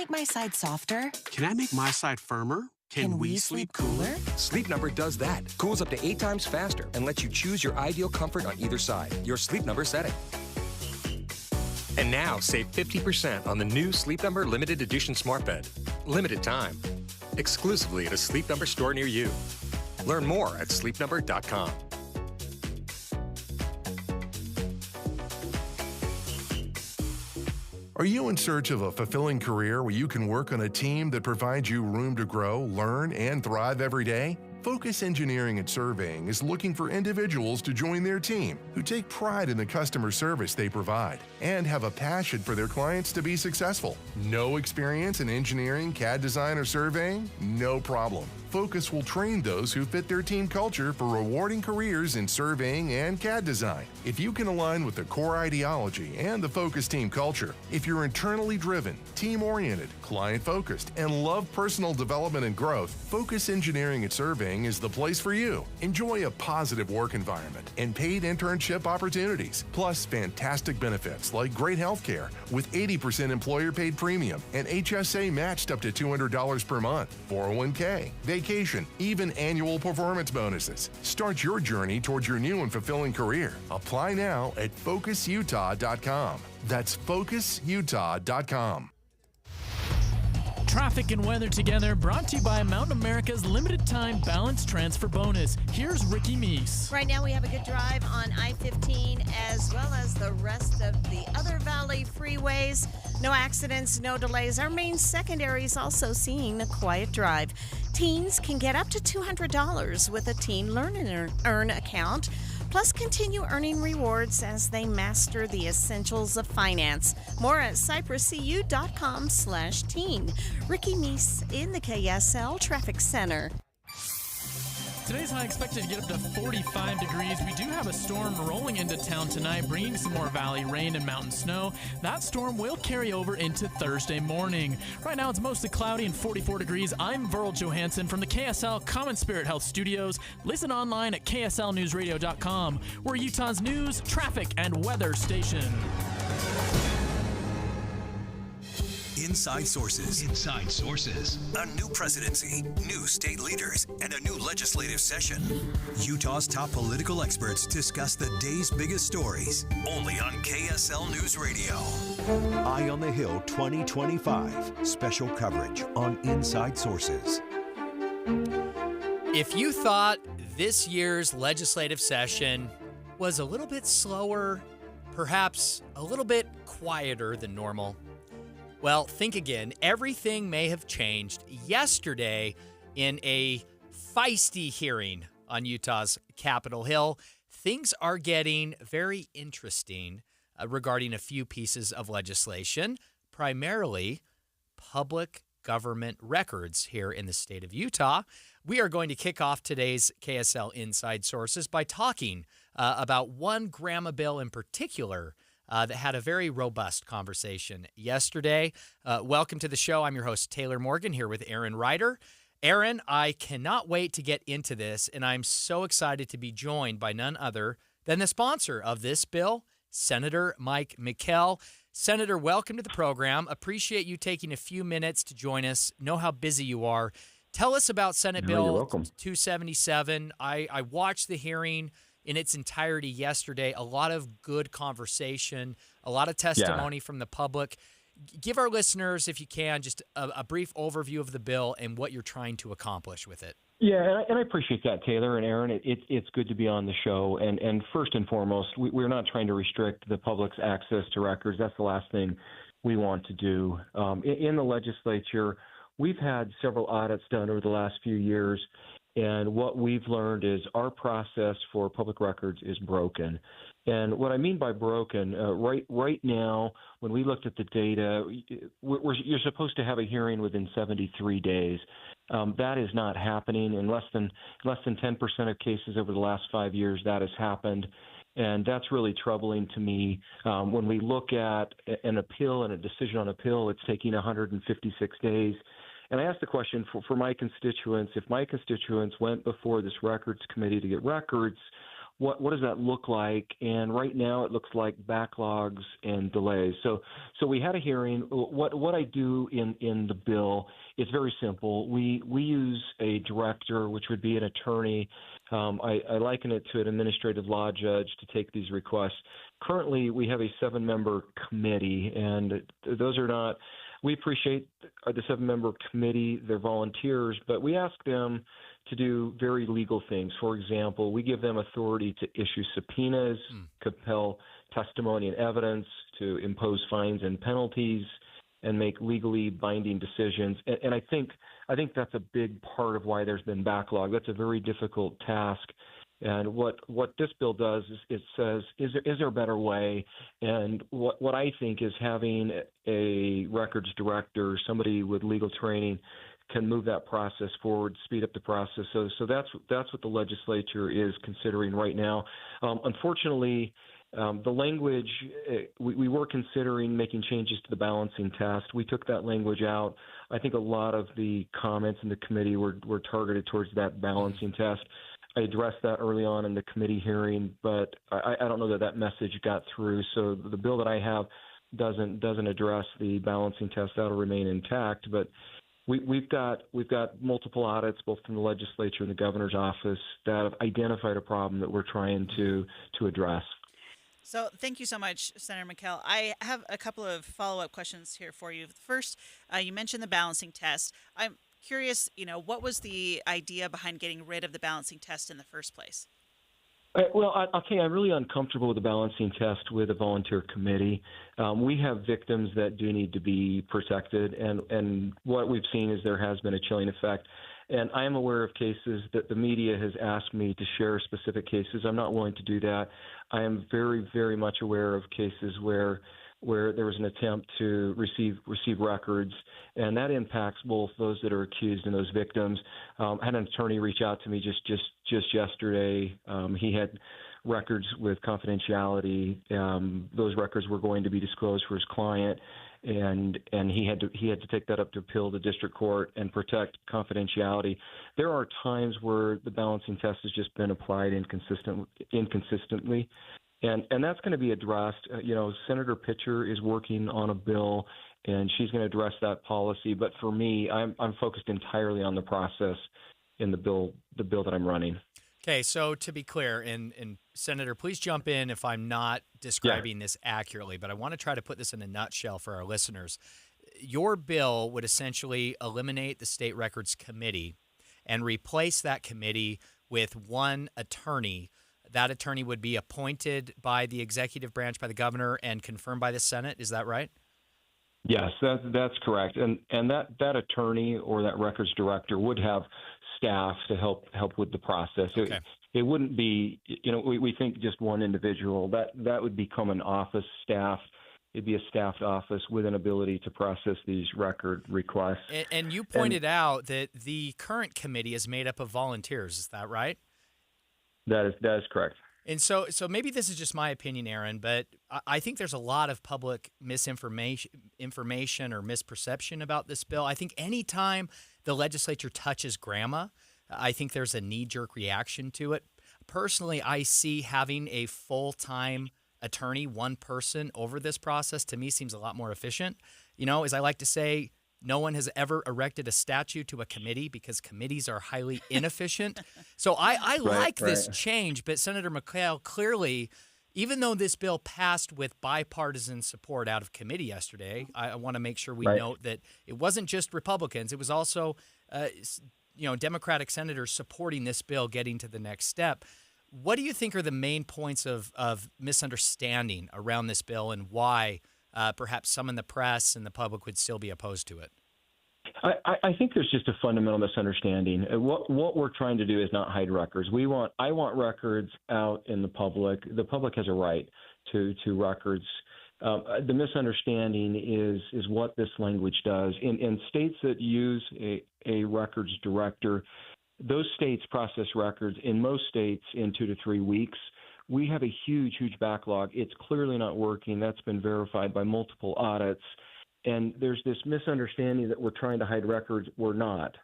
make my side softer? Can I make my side firmer? Can we sleep cooler? Sleep Number does that. Cools up to 8 times faster and lets you choose your ideal comfort on either side. Your Sleep Number setting. And now save 50% on the new Sleep Number Limited Edition Smart Bed. Limited time. Exclusively at a Sleep Number store near you. Learn more at sleepnumber.com. Are you in search of a fulfilling career where you can work on a team that provides you room to grow, learn, and thrive every day? Focus Engineering and Surveying is looking for individuals to join their team who take pride in the customer service they provide and have a passion for their clients to be successful. No experience in engineering, CAD design, or surveying? No problem. Focus will train those who fit their team culture for rewarding careers in surveying and CAD design. If you can align with the core ideology and the Focus team culture, if you're internally driven, team-oriented, client-focused, and love personal development and growth, Focus Engineering and Surveying is the place for you. Enjoy a positive work environment and paid internship opportunities, plus fantastic benefits like great health care with 80% employer-paid premium and HSA matched up to $200 per month, 401k, vacation, even annual performance bonuses. Start your journey towards your new and fulfilling career. Apply now at FocusUtah.com. That's FocusUtah.com. Traffic and weather together, brought to you by Mountain America's limited time balance transfer bonus. Here's Ricky Meese. Right now we have a good drive on I-15 as well as the rest of the other valley freeways. No accidents, no delays. Our main secondary is also seeing a quiet drive. Teens can get up to $200 with a Teen Learn and Earn account. Plus, continue earning rewards as they master the essentials of finance. More at cypresscu.com/teen. Ricky Meese in the KSL Traffic Center. Today's high expected to get up to 45 degrees. We do have a storm rolling into town tonight, bringing some more valley rain and mountain snow. That storm will carry over into Thursday morning. Right now, it's mostly cloudy and 44 degrees. I'm Verl Johansson from the KSL Common Spirit Health Studios. Listen online at kslnewsradio.com. We're Utah's news, traffic, and weather station. Inside Sources. Inside Sources. A new presidency, new state leaders, and a new legislative session. Utah's top political experts discuss the day's biggest stories. Only on KSL News Radio. Eye on the Hill 2025. Special coverage on Inside Sources. If you thought this year's legislative session was a little bit slower, perhaps a little bit quieter than normal, well, think again. Everything may have changed yesterday in a feisty hearing on Utah's Capitol Hill. Things are getting very interesting regarding a few pieces of legislation, primarily public government records here in the state of Utah. We are going to kick off today's KSL Inside Sources by talking about one grandma bill in particular that had a very robust conversation yesterday. Welcome to the show. I'm your host, Taylor Morgan, here with Aaron Ryder. Aaron, I cannot wait to get into this, and I'm so excited to be joined by none other than the sponsor of this bill, Senator Mike McKell. Senator, welcome to the program. Appreciate you taking a few minutes to join us. Know how busy you are. Tell us about Senate Bill 277. I watched the hearing in its entirety yesterday. A lot of good conversation, a lot of testimony from the public. Give our listeners, if you can, just a brief overview of the bill and what you're trying to accomplish with it. Yeah, and I appreciate that, Taylor and Aaron. It's good to be on the show. And first and foremost, we're not trying to restrict the public's access to records. That's the last thing we want to do. In the legislature, we've had several audits done over the last few years. And what we've learned is our process for public records is broken. And what I mean by broken, right now, when we looked at the data, you're supposed to have a hearing within 73 days. That is not happening. In less than 10% of cases over the last 5 years, that has happened. And that's really troubling to me. When we look at an appeal and a decision on appeal, it's taking 156 days. And I asked the question for my constituents, if my constituents went before this records committee to get records, what does that look like? And right now it looks like backlogs and delays. So we had a hearing. What I do in the bill is very simple. We use a director, which would be an attorney. I liken it to an administrative law judge to take these requests. Currently, we have a 7-member committee, and those are not. We appreciate the 7-member committee. They're volunteers, but we ask them to do very legal things. For example, we give them authority to issue subpoenas, compel testimony and evidence, to impose fines and penalties, and make legally binding decisions. And I think that's a big part of why there's been backlog. That's a very difficult task. And what this bill does is it says, is there a better way? And what I think is having a records director, somebody with legal training, can move that process forward, speed up the process. So that's what the legislature is considering right now. Unfortunately, the language, we were considering making changes to the balancing test. We took that language out. I think a lot of the comments in the committee were targeted towards that balancing test. I addressed that early on in the committee hearing, but I don't know that message got through. So the bill that I have doesn't address the balancing test. That'll remain intact. But we've got multiple audits, both from the legislature and the governor's office, that have identified a problem that we're trying to address. So thank you so much, Senator McKell. I have a couple of follow-up questions here for you. First, you mentioned the balancing test. I'm curious, what was the idea behind getting rid of the balancing test in the first place? Well, I'll tell you, I'm really uncomfortable with the balancing test with a volunteer committee. We have victims that do need to be protected, and what we've seen is there has been a chilling effect. And I am aware of cases that the media has asked me to share specific cases. I'm not willing to do that. I am very, very much aware of cases where there was an attempt to receive records, and that impacts both those that are accused and those victims. I had an attorney reach out to me just yesterday. He had records with confidentiality. Those records were going to be disclosed for his client, and he had to take that up to appeal to district court and protect confidentiality. There are times where the balancing test has just been applied inconsistently. And that's going to be addressed. Senator Pitcher is working on a bill, and she's going to address that policy. But for me, I'm focused entirely on the process in the bill that I'm running. Okay, so to be clear, and Senator, please jump in if I'm not describing this accurately, but I want to try to put this in a nutshell for our listeners. Your bill would essentially eliminate the State Records Committee and replace that committee with one attorney. That attorney would be appointed by the executive branch, by the governor, and confirmed by the Senate. Is that right? Yes, that's correct. And that attorney or that records director would have staff to help with the process. Okay. It wouldn't be, we think just one individual. That would become an office staff. It'd be a staffed office with an ability to process these record requests. And you pointed out that the current committee is made up of volunteers. Is that right? That is correct. And so maybe this is just my opinion, Aaron, but I think there's a lot of public misinformation or misperception about this bill. I think anytime the legislature touches grandma, I think there's a knee-jerk reaction to it. Personally, I see having a full-time attorney, one person over this process, to me seems a lot more efficient. As I like to say, no one has ever erected a statue to a committee because committees are highly inefficient. So I like this change, but Senator McKell, clearly, even though this bill passed with bipartisan support out of committee yesterday, I want to make sure we note that it wasn't just Republicans. It was also, Democratic senators supporting this bill getting to the next step. What do you think are the main points of misunderstanding around this bill and why perhaps some in the press and the public would still be opposed to it? I think there's just a fundamental misunderstanding. What we're trying to do is not hide records. I want records out in the public. The public has a right to records. The misunderstanding is what this language does. In states that use a records director, those states process records in most states in 2 to 3 weeks. We have a huge backlog. It's clearly not working. That's been verified by multiple audits. And there's this misunderstanding that we're trying to hide records. We're not.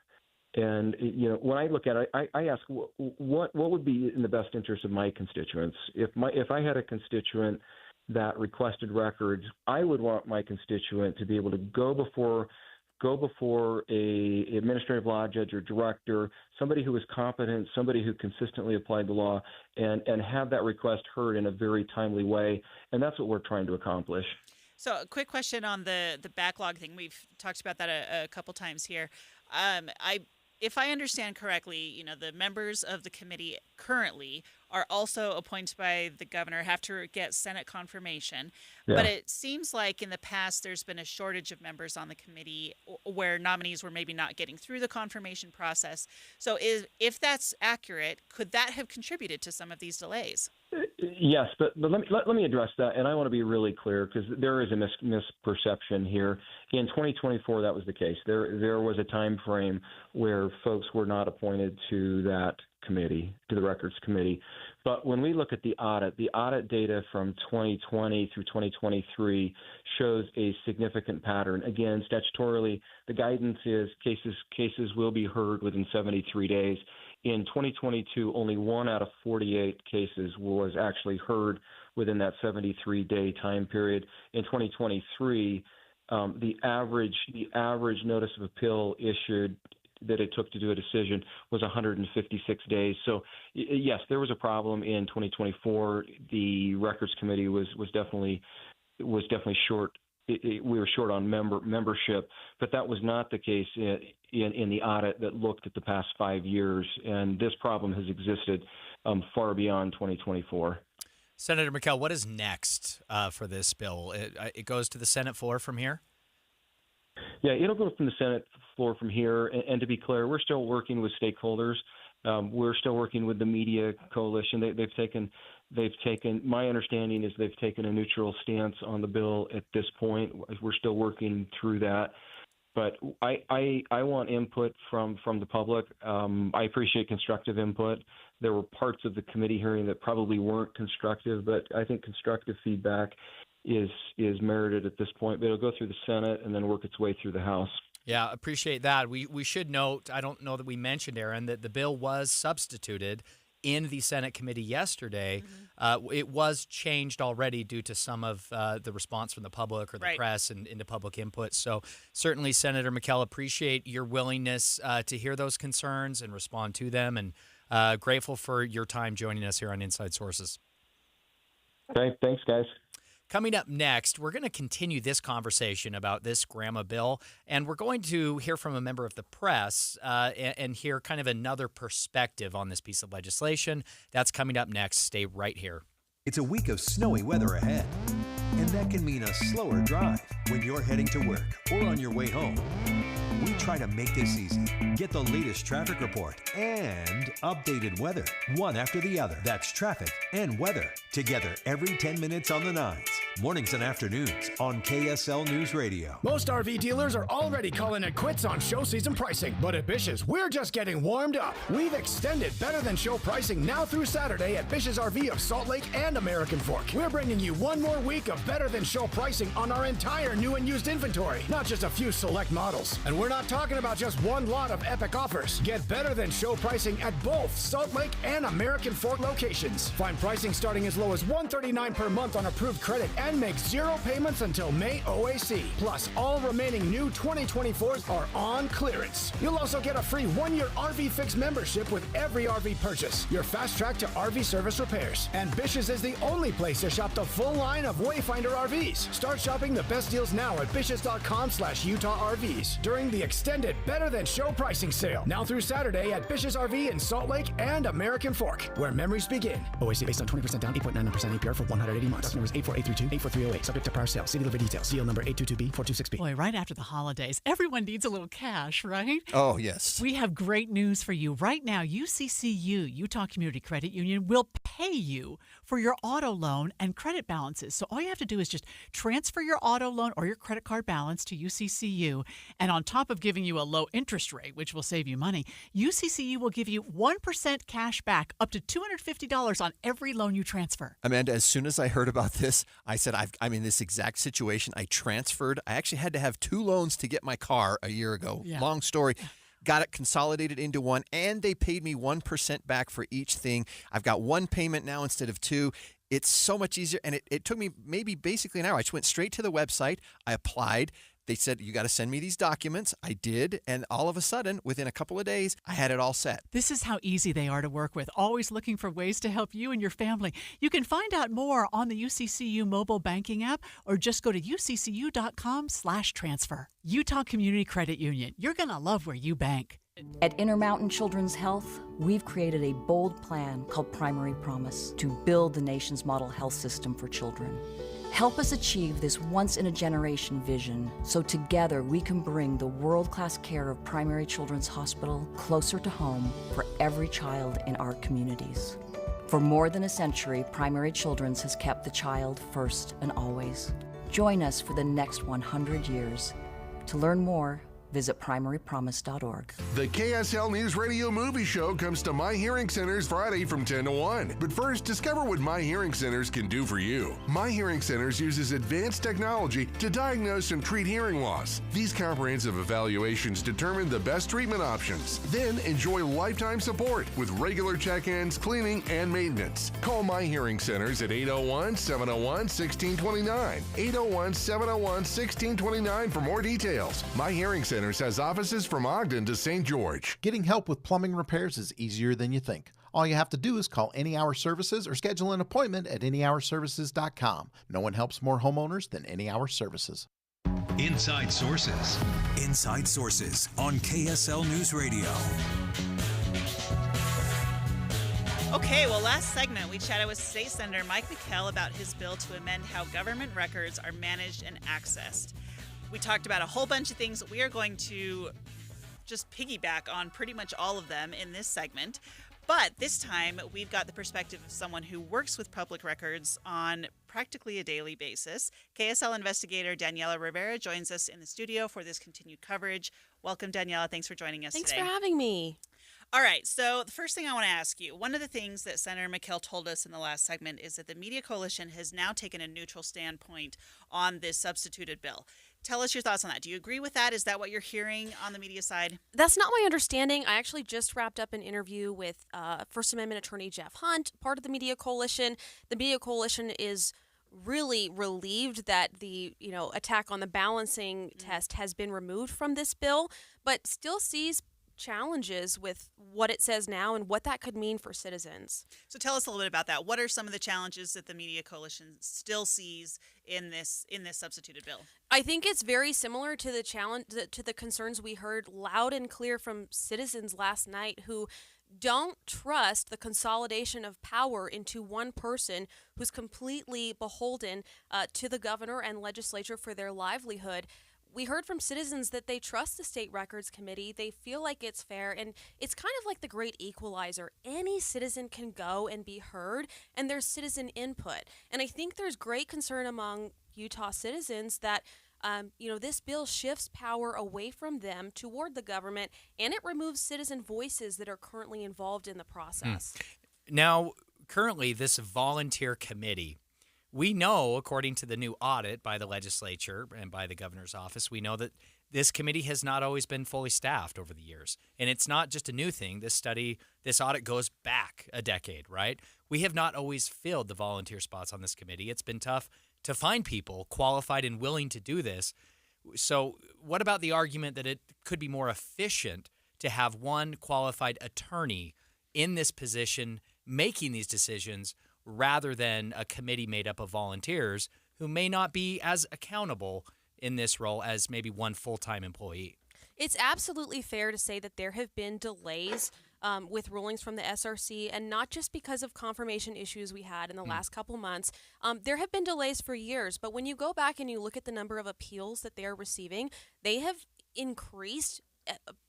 And when I look at it, I ask what would be in the best interest of my constituents. If I had a constituent that requested records, I would want my constituent to be able to go before a administrative law judge or director, somebody who is competent, somebody who consistently applied the law, and have that request heard in a very timely way. And that's what we're trying to accomplish. So a quick question on the backlog thing. We've talked about that a couple times here. If I understand correctly, the members of the committee currently are also appointed by the governor, have to get Senate confirmation. Yeah. But it seems like in the past there's been a shortage of members on the committee where nominees were maybe not getting through the confirmation process. So if that's accurate, could that have contributed to some of these delays? Yes, but let me address that, and I want to be really clear because there is a misperception here. In 2024, that was the case. There was a time frame where folks were not appointed to that committee, to the Records Committee. But when we look at the audit data from 2020 through 2023 shows a significant pattern. Again, statutorily, the guidance is cases will be heard within 73 days. In 2022, only 1 out of 48 cases was actually heard within that 73-day time period. In 2023, the average notice of appeal issued that it took to do a decision was 156 days. So yes, there was a problem in 2024. The Records Committee was definitely short. We were short on membership, but that was not the case in the audit that looked at the past 5 years, and this problem has existed far beyond 2024. Senator McKell, what is next for this bill? It goes to the Senate floor from here? Yeah, it'll go from the Senate floor from here. And to be clear, we're still working with stakeholders. We're still working with the media coalition. They've taken. My understanding is they've taken a neutral stance on the bill at this point. We're still working through that. But I want input from the public. I appreciate constructive input. There were parts of the committee hearing that probably weren't constructive, but I think constructive feedback is merited at this point. But it'll go through the Senate and then work its way through the House. Yeah, appreciate that. We should note, I don't know that we mentioned, Aaron, that the bill was substituted in the Senate committee yesterday. It was changed already due to some of the response from the public or the press and into public input. So certainly, Senator McKell, appreciate your willingness to hear those concerns and respond to them, and grateful for your time joining us here on Inside Sources. Okay, thanks, guys. Coming up next, we're going to continue this conversation about this grandma bill, and we're going to hear from a member of the press and hear kind of another perspective on this piece of legislation. That's coming up next. Stay right here. It's a week of snowy weather ahead, and that can mean a slower drive when you're heading to work or on your way home. We try to make this easy. Get the latest traffic report and updated weather, one after the other. That's traffic and weather together every 10 minutes on the nines, mornings and afternoons on KSL News Radio. Most RV dealers are already calling it quits on show season pricing, but at Bish's, we're just getting warmed up. We've extended better than show pricing now through Saturday at Bish's RV of Salt Lake and American Fork. We're bringing you one more week of better than show pricing on our entire new and used inventory, not just a few select models. And we're not talking about just one lot of epic offers. Get better than show pricing at both Salt Lake and American Fork locations. Find pricing starting as low as $139 per month on approved credit and make 0 payments until May OAC. Plus, all remaining new 2024s are on clearance. You'll also get a free 1-year RV Fix membership with every RV purchase. Your fast track to RV service repairs. And Bish's is the only place to shop the full line of Wayfinder RVs. Start shopping the best deals now at Bish's.com/Utah RVs during the extended better than show pricing sale. Now through Saturday at Bish's RV in Salt Lake and American Fork, where memories begin. OAC based on 20% down, 8.99% APR for 180 months. Document numbers 84832, 84308. Subject to prior sale. See dealer for details. Deal number 822B426B. Boy, right after the holidays, everyone needs a little cash, right? Oh, yes. We have great news for you. Right now, UCCU, Utah Community Credit Union, will pay you for your auto loan and credit balances. So all you have to do is just transfer your auto loan or your credit card balance to UCCU. And on top of giving you a low interest rate, which will save you money, UCCU will give you 1% cash back up to $250 on every loan you transfer. Amanda, as soon as I heard about this, I said, I'm in this exact situation. I transferred. I actually had to have 2 loans to get my car a year ago. Yeah. Long story. got it consolidated into one, and they paid me 1% back for each thing. I've got one payment now instead of two. It's so much easier, and it took me maybe basically an hour. I just went straight to the website. I applied. They said, you got to send me these documents. I did, and all of a sudden, within a couple of days, I had it all set. This is how easy they are to work with, always looking for ways to help you and your family. You can find out more on the UCCU mobile banking app or just go to uccu.com/transfer. Utah Community Credit Union. You're going to love where you bank. At Intermountain Children's Health, we've created a bold plan called Primary Promise to build the nation's model health system for children. Help us achieve this once-in-a-generation vision so together we can bring the world-class care of Primary Children's Hospital closer to home for every child in our communities. For more than a century, Primary Children's has kept the child first and always. Join us for the next 100 years. To learn more, visit primarypromise.org. The KSL News Radio Movie Show comes to My Hearing Centers Friday from 10 to 1. But first, discover what My Hearing Centers can do for you. My Hearing Centers uses advanced technology to diagnose and treat hearing loss. These comprehensive evaluations determine the best treatment options. Then enjoy lifetime support with regular check-ins, cleaning, and maintenance. Call My Hearing Centers at 801-701-1629. 801-701-1629 for more details. My Hearing Centers has offices from Ogden to St. George. Getting help with plumbing repairs is easier than you think. All you have to do is call Any Hour Services or schedule an appointment at anyhourservices.com. No one helps more homeowners than Any Hour Services. Inside Sources. Inside Sources on KSL News Radio. Okay, well, last segment we chatted with State Senator Mike McKell about his bill to amend how government records are managed and accessed. We talked about a whole bunch of things. We are going to just piggyback on pretty much all of them in this segment. But this time, we've got the perspective of someone who works with public records on practically a daily basis. KSL investigator Daniela Rivera joins us in the studio for this continued coverage. Welcome, Daniela. Thanks for joining us Thanks today. for having me. All right, so the first thing I want to ask you, one of the things that Senator McKell told us in the last segment is that the Media Coalition has now taken a neutral standpoint on this substituted bill. Tell us your thoughts on that. Do you agree with that? Is that what you're hearing on the media side? That's not my understanding. I actually just wrapped up an interview with First Amendment attorney Jeff Hunt, part of the Media Coalition. The Media Coalition is really relieved that the attack on the balancing test has been removed from this bill, but still sees challenges with what it says now and what that could mean for citizens. So tell us a little bit about that. What are some of the challenges that the Media Coalition still sees in this substituted bill? I think it's very similar to the challenge to the concerns we heard loud and clear from citizens last night who don't trust the consolidation of power into one person who's completely beholden to the governor and legislature for their livelihood. We heard from citizens that they trust the State Records Committee. They feel like it's fair, and it's kind of like the great equalizer. Any citizen can go and be heard, and there's citizen input. And I think there's great concern among Utah citizens that this bill shifts power away from them toward the government, and it removes citizen voices that are currently involved in the process. Now, currently, this volunteer committee, we know, according to the new audit by the legislature and by the governor's office, we know that this committee has not always been fully staffed over the years. And it's not just a new thing. This audit goes back a decade, right? We have not always filled the volunteer spots on this committee. It's been tough to find people qualified and willing to do this. So what about the argument that it could be more efficient to have one qualified attorney in this position making these decisions rather than a committee made up of volunteers who may not be as accountable in this role as maybe one full-time employee? It's absolutely fair to say that there have been delays with rulings from the SRC, and not just because of confirmation issues we had in the last couple months. There have been delays for years, but when you go back and you look at the number of appeals that they are receiving, they have increased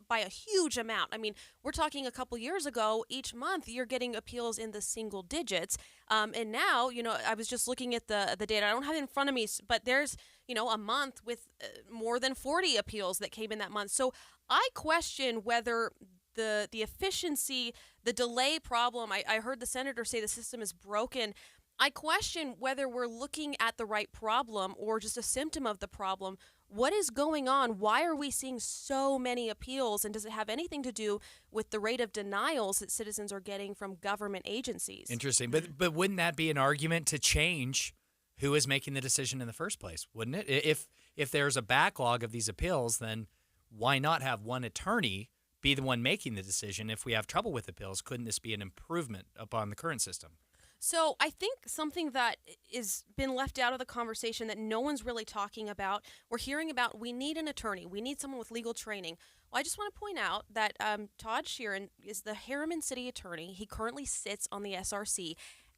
by a huge amount. I mean, we're talking a couple years ago, each month you're getting appeals in the single digits. And now, I was just looking at the data. I don't have it in front of me, but there's, a month with more than 40 appeals that came in that month. So I question whether the efficiency, the delay problem, I heard the senator say the system is broken. I question whether we're looking at the right problem or just a symptom of the problem What is going on? Why are we seeing so many appeals? And does it have anything to do with the rate of denials that citizens are getting from government agencies? Interesting. But wouldn't that be an argument to change who is making the decision in the first place? Wouldn't it? If there's a backlog of these appeals, then why not have one attorney be the one making the decision? If we have trouble with appeals, couldn't this be an improvement upon the current system? So I think something that is been left out of the conversation that no one's really talking about, we're hearing about we need an attorney, we need someone with legal training. Well, I just want to point out that Todd Sheeran is the Harriman City Attorney. He currently sits on the SRC.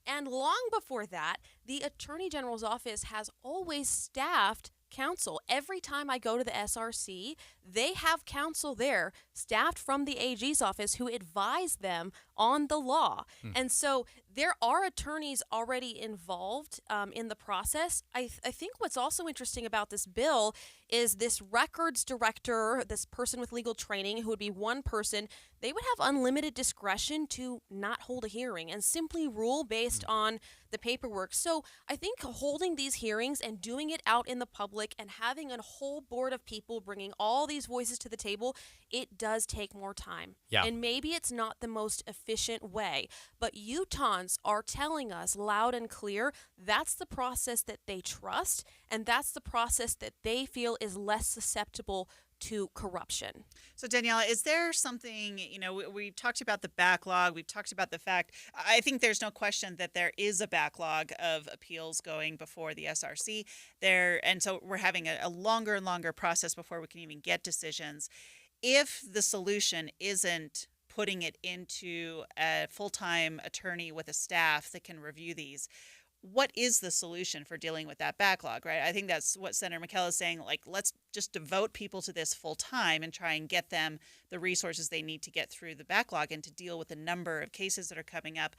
And long before that, the Attorney General's office has always staffed counsel. Every time I go to the SRC, they have counsel there staffed from the AG's office who advise them on the law. And so there are attorneys already involved in the process. I think what's also interesting about this bill is this records director, this person with legal training, who would be one person, they would have unlimited discretion to not hold a hearing and simply rule based on the paperwork. So I think holding these hearings and doing it out in the public and having a whole board of people bringing all these voices to the table, it does take more time. Yeah. And maybe it's not the most efficient way, but Utahns are telling us loud and clear that's the process that they trust, and that's the process that they feel is less susceptible to corruption. So Daniela, is there something, we talked about the backlog, we've talked about the fact, I think there's no question that there is a backlog of appeals going before the SRC there, and so we're having a longer and longer process before we can even get decisions. If the solution isn't putting it into a full-time attorney with a staff that can review these, what is the solution for dealing with that backlog, right? I think that's what Senator McKell is saying, let's just devote people to this full time and try and get them the resources they need to get through the backlog and to deal with the number of cases that are coming up.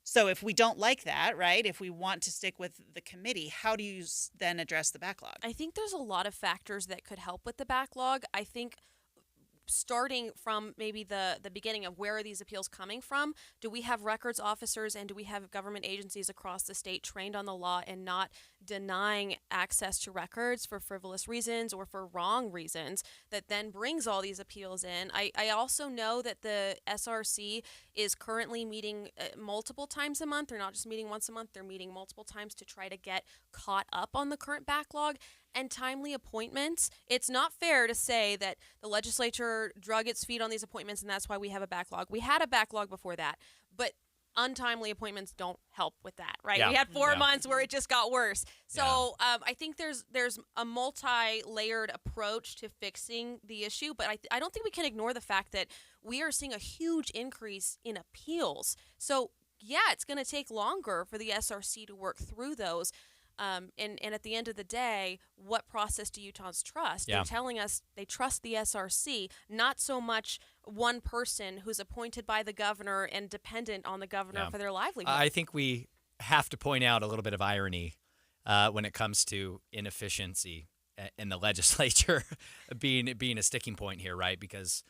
So if we don't like that, right, if we want to stick with the committee, how do you then address the backlog? I think there's a lot of factors that could help with the backlog. I think starting from maybe the beginning of where are these appeals coming from? Do we have records officers and do we have government agencies across the state trained on the law and not denying access to records for frivolous reasons or for wrong reasons that then brings all these appeals in? I also know that the SRC is currently meeting multiple times a month. They're not just meeting once a month. They're meeting multiple times to try to get caught up on the current backlog and timely appointments. It's not fair to say that the legislature drug its feet on these appointments and that's why we have a backlog. We had a backlog before that, but untimely appointments don't help with that, right? Yeah. We had 4 months where it just got worse. So I think there's a multi-layered approach to fixing the issue, but I don't think we can ignore the fact that we are seeing a huge increase in appeals. So yeah, it's going to take longer for the SRC to work through those. And at the end of the day, what process do Utahns trust? Yeah. They're telling us they trust the SRC, not so much one person who's appointed by the governor and dependent on the governor for their livelihood. I think we have to point out a little bit of irony when it comes to inefficiency in the legislature being a sticking point here, right? Because,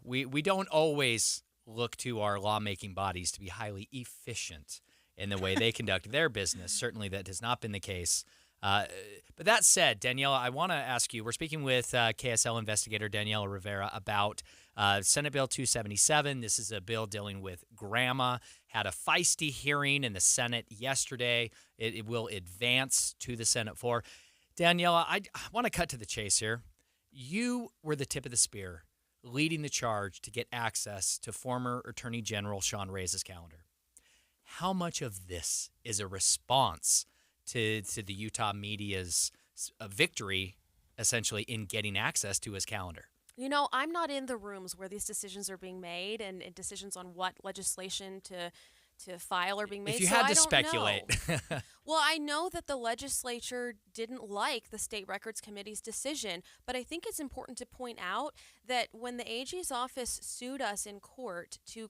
we don't always look to our lawmaking bodies to be highly efficient in the way they conduct their business. Certainly that has not been the case. But that said, Daniela, I want to ask you, we're speaking with KSL investigator Daniela Rivera about Senate Bill 277. This is a bill dealing with grandma. Had a feisty hearing in the Senate yesterday. It will advance to the Senate floor. Daniela, I want to cut to the chase here. You were the tip of the spear, leading the charge to get access to former Attorney General Sean Reyes' calendar. How much of this is a response to the Utah media's victory, essentially, in getting access to his calendar? I'm not in the rooms where these decisions are being made and decisions on what legislation to file are being made. If you so had I to don't speculate. know. Well, I know that the legislature didn't like the State Records Committee's decision, but I think it's important to point out that when the AG's office sued us in court to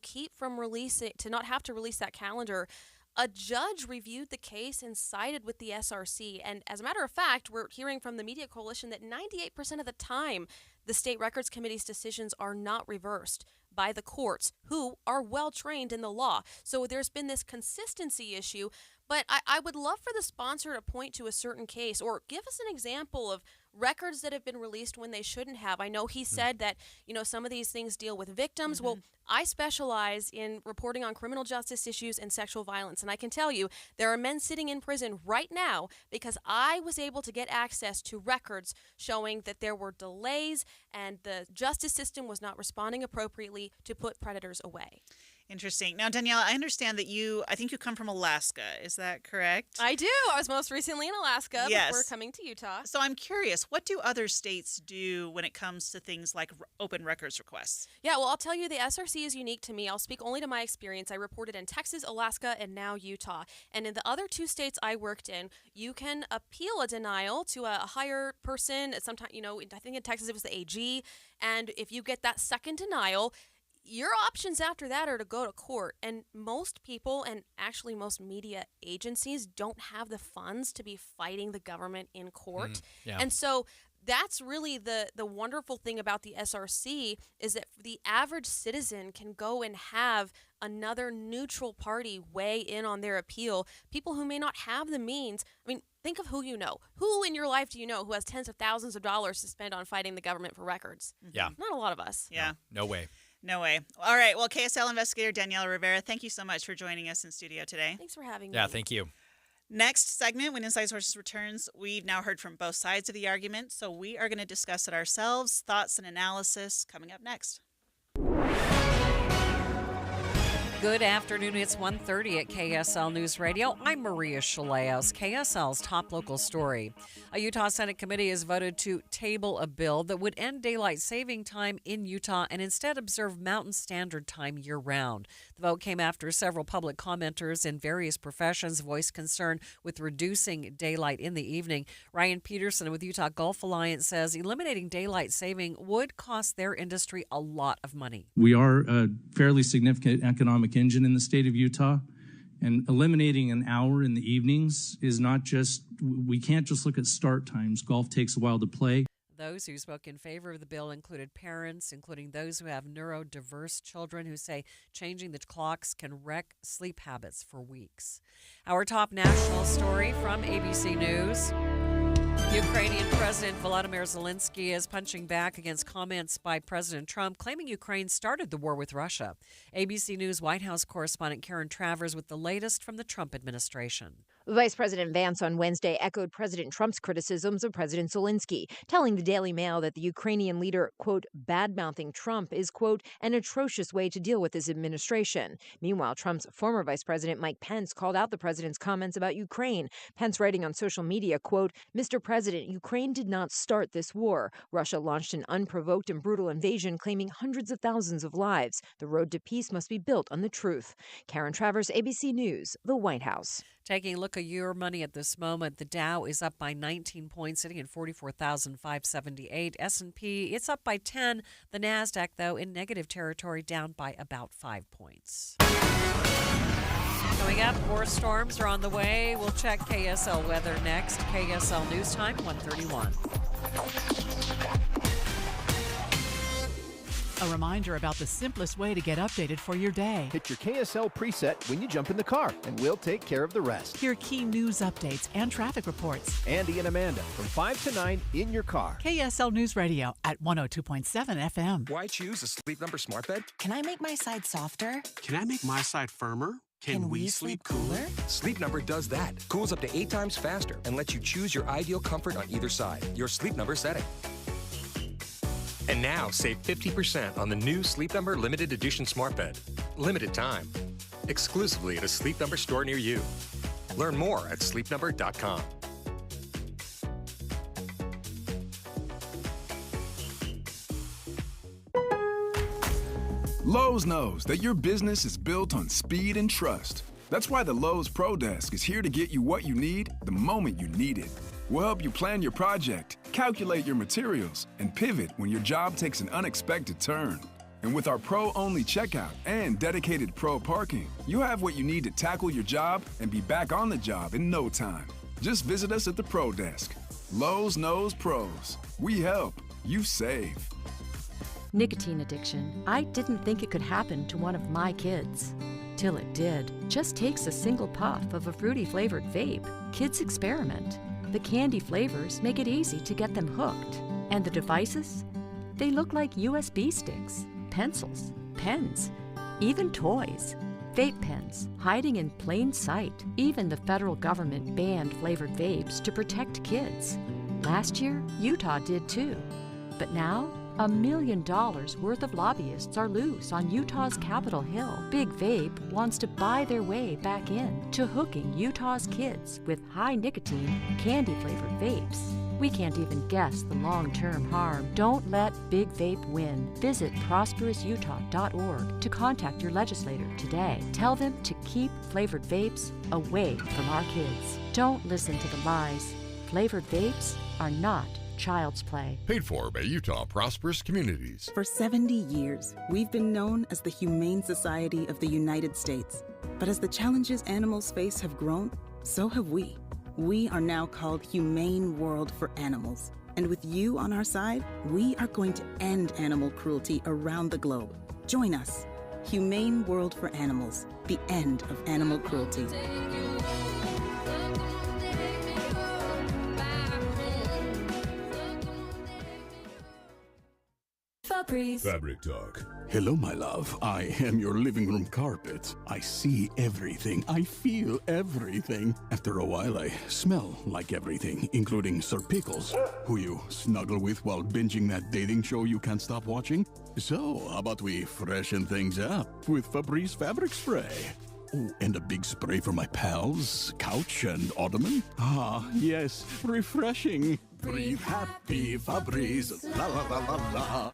not have to release that calendar, a judge reviewed the case and sided with the SRC. And as a matter of fact, we're hearing from the Media Coalition that 98% of the time, the State Records Committee's decisions are not reversed by the courts, who are well trained in the law. So there's been this consistency issue, but I would love for the sponsor to point to a certain case or give us an example of records that have been released when they shouldn't have. I know he said that, some of these things deal with victims. Well, I specialize in reporting on criminal justice issues and sexual violence, and I can tell you there are men sitting in prison right now because I was able to get access to records showing that there were delays and the justice system was not responding appropriately to put predators away. Interesting. Now, Danielle, I understand that I think you come from Alaska. Is that correct? I do. I was most recently in Alaska before coming to Utah. So I'm curious, what do other states do when it comes to things like open records requests? Yeah, well, I'll tell you, the SRC is unique to me. I'll speak only to my experience. I reported in Texas, Alaska, and now Utah. And in the other 2 states I worked in, you can appeal a denial to a higher person. Sometimes, I think in Texas it was the AG. And if you get that second denial, your options after that are to go to court. And most people, and actually most media agencies, don't have the funds to be fighting the government in court. And so that's really the wonderful thing about the SRC is that the average citizen can go and have another neutral party weigh in on their appeal. People who may not have the means. I mean, think of who you know. Who in your life do you know who has tens of thousands of dollars to spend on fighting the government for records? Yeah. Not a lot of us. Yeah. No way. No way. All right. Well, KSL investigator Daniela Rivera, thank you so much for joining us in studio today. Thanks for having me. Yeah, thank you. Next segment, when Inside Sources returns, we've now heard from both sides of the argument, so we are going to discuss it ourselves. Thoughts and analysis coming up next. Good afternoon. It's 1:30 at KSL News Radio. I'm Maria Chaleos. KSL's top local story. A Utah Senate committee has voted to table a bill that would end daylight saving time in Utah and instead observe Mountain Standard Time year-round. The vote came after several public commenters in various professions voiced concern with reducing daylight in the evening. Ryan Peterson with Utah Gulf Alliance says eliminating daylight saving would cost their industry a lot of money. We are a fairly significant economic engine in the state of Utah, and eliminating an hour in the evenings is not just, we can't just look at start times. Golf takes a while to play. Those who spoke in favor of the bill included parents, including those who have neurodiverse children, who say changing the clocks can wreck sleep habits for weeks. Our top national story from ABC News. Ukrainian President Volodymyr Zelensky is punching back against comments by President Trump claiming Ukraine started the war with Russia. ABC News White House correspondent Karen Travers with the latest from the Trump administration. Vice President Vance on Wednesday echoed President Trump's criticisms of President Zelensky, telling the Daily Mail that the Ukrainian leader, quote, bad-mouthing Trump is, quote, an atrocious way to deal with his administration. Meanwhile, Trump's former Vice President Mike Pence called out the president's comments about Ukraine. Pence writing on social media, quote, Mr. President, Ukraine did not start this war. Russia launched an unprovoked and brutal invasion, claiming hundreds of thousands of lives. The road to peace must be built on the truth. Karen Travers, ABC News, the White House. Taking a look at your money at this moment, the Dow is up by 19 points, sitting at 44,578. S&P, it's up by 10. The NASDAQ, though, in negative territory, down by about 5 points. Coming up, more storms are on the way. We'll check KSL weather next. KSL News Time, 1:31. A reminder about the simplest way to get updated for your day. Hit your KSL preset when you jump in the car, and we'll take care of the rest. Hear key news updates and traffic reports. Andy and Amanda from 5 to 9 in your car. KSL News Radio at 102.7 FM. Why choose a Sleep Number smart bed? Can I make my side softer? Can I make my side firmer? Can we sleep cooler? Sleep Number does that. Cools up to 8 times faster and lets you choose your ideal comfort on either side. Your Sleep Number setting. And now, save 50% on the new Sleep Number Limited Edition Smart Bed. Limited time. Exclusively at a Sleep Number store near you. Learn more at sleepnumber.com. Lowe's knows that your business is built on speed and trust. That's why the Lowe's Pro Desk is here to get you what you need the moment you need it. We'll help you plan your project, calculate your materials, and pivot when your job takes an unexpected turn. And with our Pro-only checkout and dedicated Pro parking, you have what you need to tackle your job and be back on the job in no time. Just visit us at the Pro Desk. Lowe's knows pros. We help. You save. Nicotine addiction. I didn't think it could happen to one of my kids. Till it did. Just takes a single puff of a fruity flavored vape. Kids experiment. The candy flavors make it easy to get them hooked. And the devices? They look like USB sticks, pencils, pens, even toys. Vape pens, hiding in plain sight. Even the federal government banned flavored vapes to protect kids. Last year, Utah did too. But now, $1 million worth of lobbyists are loose on Utah's Capitol Hill. Big Vape wants to buy their way back in to hooking Utah's kids with high-nicotine, candy-flavored vapes. We can't even guess the long-term harm. Don't let Big Vape win. Visit prosperousutah.org to contact your legislator today. Tell them to keep flavored vapes away from our kids. Don't listen to the lies. Flavored vapes are not child's play. Paid for by Utah Prosperous Communities. For 70 years, we've been known as the Humane Society of the United States. But as the challenges animals face have grown, so have we. We are now called Humane World for Animals. And with you on our side, we are going to end animal cruelty around the globe. Join us. Humane World for Animals. The end of animal cruelty. Fabric Talk. Hello, my love. I am your living room carpet. I see everything. I feel everything. After a while, I smell like everything, including Sir Pickles, who you snuggle with while binging that dating show you can't stop watching. So, how about we freshen things up with Febreze Fabric Spray? Oh, and a big spray for my pals, couch and ottoman. Ah, yes, refreshing. Breathe happy, Febreze. La la la la la.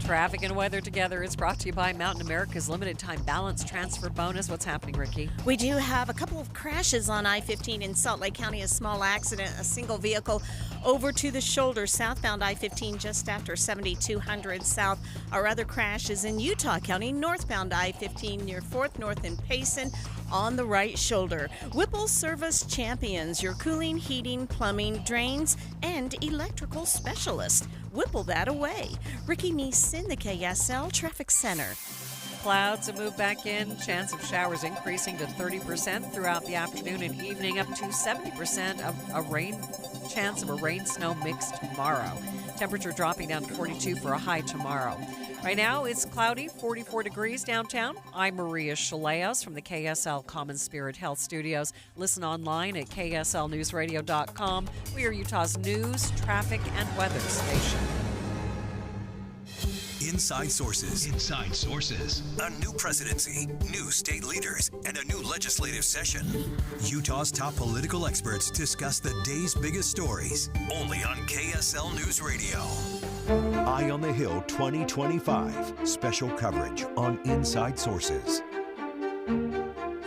Traffic and weather together is brought to you by Mountain America's limited time balance transfer bonus. What's happening, Ricky? We do have a couple of crashes on I-15 in Salt Lake County. A small accident, a single vehicle over to the shoulder, southbound I-15 just after 7200 south. Our other crash is in Utah County, northbound I-15 near 4th North in Payson on the right shoulder. Whipple Service Champions, your cooling, heating, plumbing, drains, and electrical specialist. Whipple that away. Ricky Meese in the KSL Traffic Center. Clouds have moved back in. Chance of showers increasing to 30% throughout the afternoon and evening, up to 70% of a chance of a rain-snow mix tomorrow. Temperature dropping down to 42 for a high tomorrow. Right now, it's cloudy, 44 degrees downtown. I'm Maria Shilaos from the KSL Common Spirit Health Studios. Listen online at kslnewsradio.com. We are Utah's news, traffic, and weather station. Inside Sources. Inside Sources. A new presidency, new state leaders, and a new legislative session. Utah's top political experts discuss the day's biggest stories. Only on KSL News Radio. Eye on the Hill 2025. Special coverage on Inside Sources.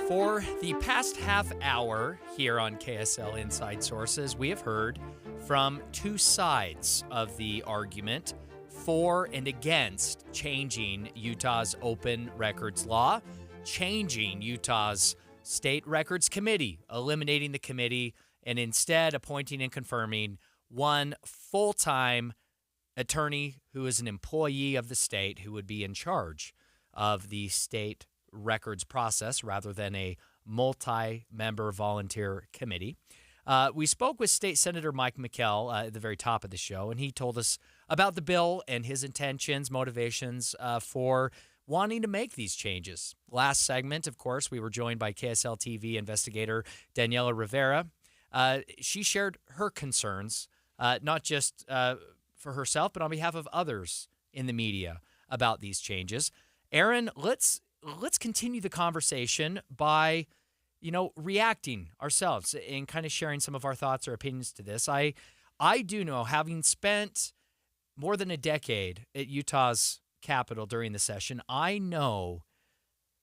For the past half hour here on KSL Inside Sources, we have heard from two sides of the argument for and against changing Utah's open records law, changing Utah's State Records Committee, eliminating the committee, and instead appointing and confirming one full-time attorney who is an employee of the state who would be in charge of the state records process rather than a multi-member volunteer committee. We spoke with State Senator Mike McKell at the very top of the show, and he told us about the bill and his intentions, motivations for wanting to make these changes. Last segment, of course, we were joined by KSL TV investigator Daniela Rivera. She shared her concerns, not just for herself, but on behalf of others in the media about these changes. Aaron, let's continue the conversation by reacting ourselves and kind of sharing some of our thoughts or opinions to this. I do know, having spent more than a decade at Utah's Capitol during the session, I know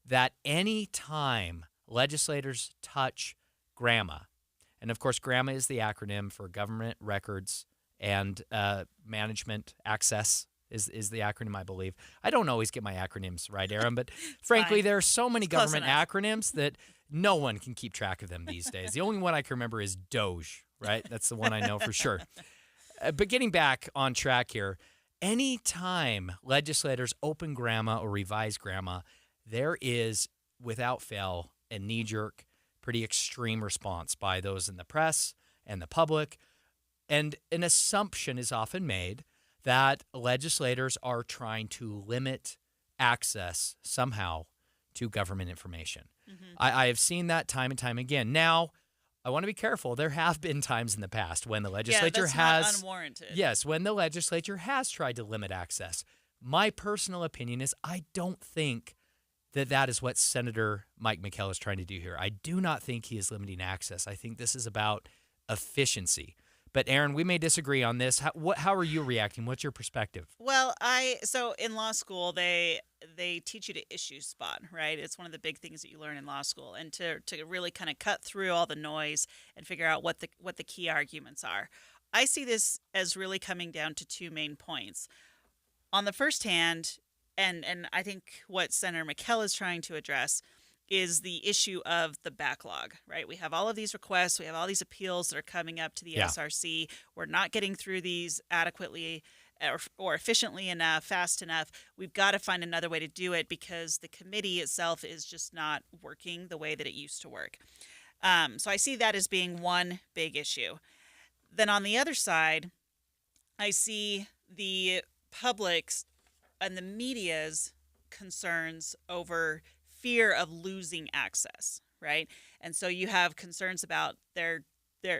that any time legislators touch GRAMA, and of course GRAMA is the acronym for Government Records and Management Access is the acronym, I believe. I don't always get my acronyms right, Aaron, but frankly, there are so many government acronyms that no one can keep track of them these days. The only one I can remember is DOGE, right? That's the one I know for sure. But getting back on track here, anytime legislators open GRAMA or revise GRAMA, there is, without fail, a knee-jerk, pretty extreme response by those in the press and the public. And an assumption is often made that legislators are trying to limit access somehow to government information. I have seen that time and time again. Now, I want to be careful. There have been times in the past when the legislature that's has not unwarranted. Yes, when the legislature has tried to limit access. My personal opinion is I don't think that is what Senator Mike McKell is trying to do here. I do not think he is limiting access. I think this is about efficiency. But Aaron, we may disagree on this. How are you reacting? What's your perspective? Well, so in law school they teach you to issue spot, right? It's one of the big things that you learn in law school, and to really kind of cut through all the noise and figure out what the key arguments are. I see this as really coming down to two main points. On the first hand, and I think what Senator McKell is trying to address is the issue of the backlog, right? We have all of these requests. We have all these appeals that are coming up to the SRC. We're not getting through these adequately or efficiently enough, fast enough. We've got to find another way to do it because the committee itself is just not working the way that it used to work. So I see that as being one big issue. Then on the other side, I see the public's and the media's concerns over fear of losing access, right? And so you have concerns about their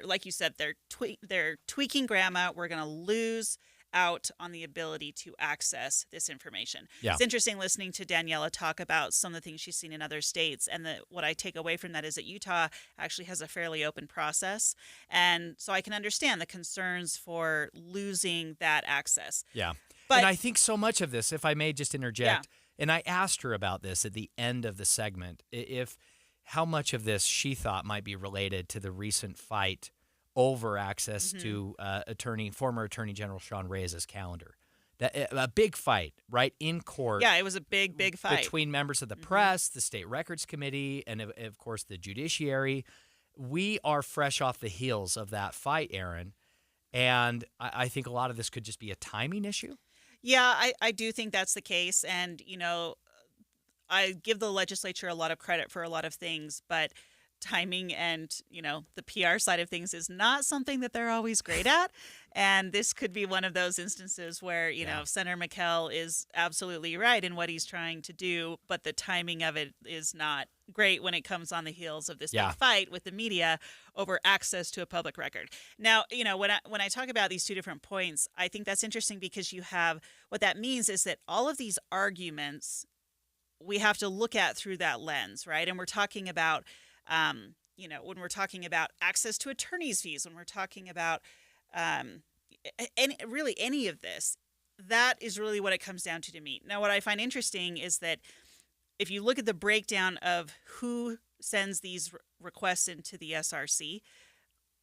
like you said, they're tweaking grammar. We're going to lose out on the ability to access this information. Yeah. It's interesting listening to Daniela talk about some of the things she's seen in other states, and what I take away from that is that Utah actually has a fairly open process, and so I can understand the concerns for losing that access. Yeah. But, and I think so much of this, if I may just interject, and I asked her about this at the end of the segment, if how much of this she thought might be related to the recent fight over access to former Attorney General Sean Reyes' calendar. A big fight, right, in court. Yeah, it was a big fight. Between members of the press, the State Records Committee, and, of course, the judiciary. We are fresh off the heels of that fight, Aaron, and I think a lot of this could just be a timing issue. Yeah, I do think that's the case. And, I give the legislature a lot of credit for a lot of things, but timing and, the PR side of things is not something that they're always great at. And this could be one of those instances where, Senator McKell is absolutely right in what he's trying to do, but the timing of it is not great when it comes on the heels of this big fight with the media over access to a public record. Now, when I talk about these two different points, I think that's interesting because what that means is that all of these arguments we have to look at through that lens, right? And we're talking about when we're talking about access to attorney's fees, when we're talking about any of this, that is really what it comes down to me. Now, what I find interesting is that if you look at the breakdown of who sends these requests into the SRC,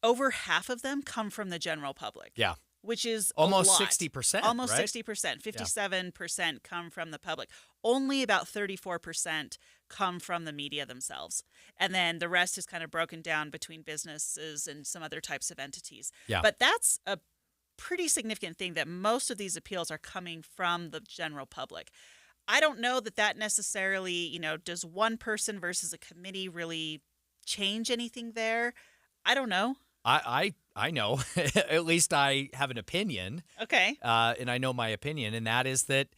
over half of them come from the general public. Yeah. Which is almost a lot. 60%. Almost right? 60%. 57% come from the public. Only about 34% come from the media themselves. And then the rest is kind of broken down between businesses and some other types of entities. Yeah. But that's a pretty significant thing that most of these appeals are coming from the general public. I don't know that necessarily, does one person versus a committee really change anything there? I don't know. I know. At least I have an opinion. Okay. And I know my opinion, and that is that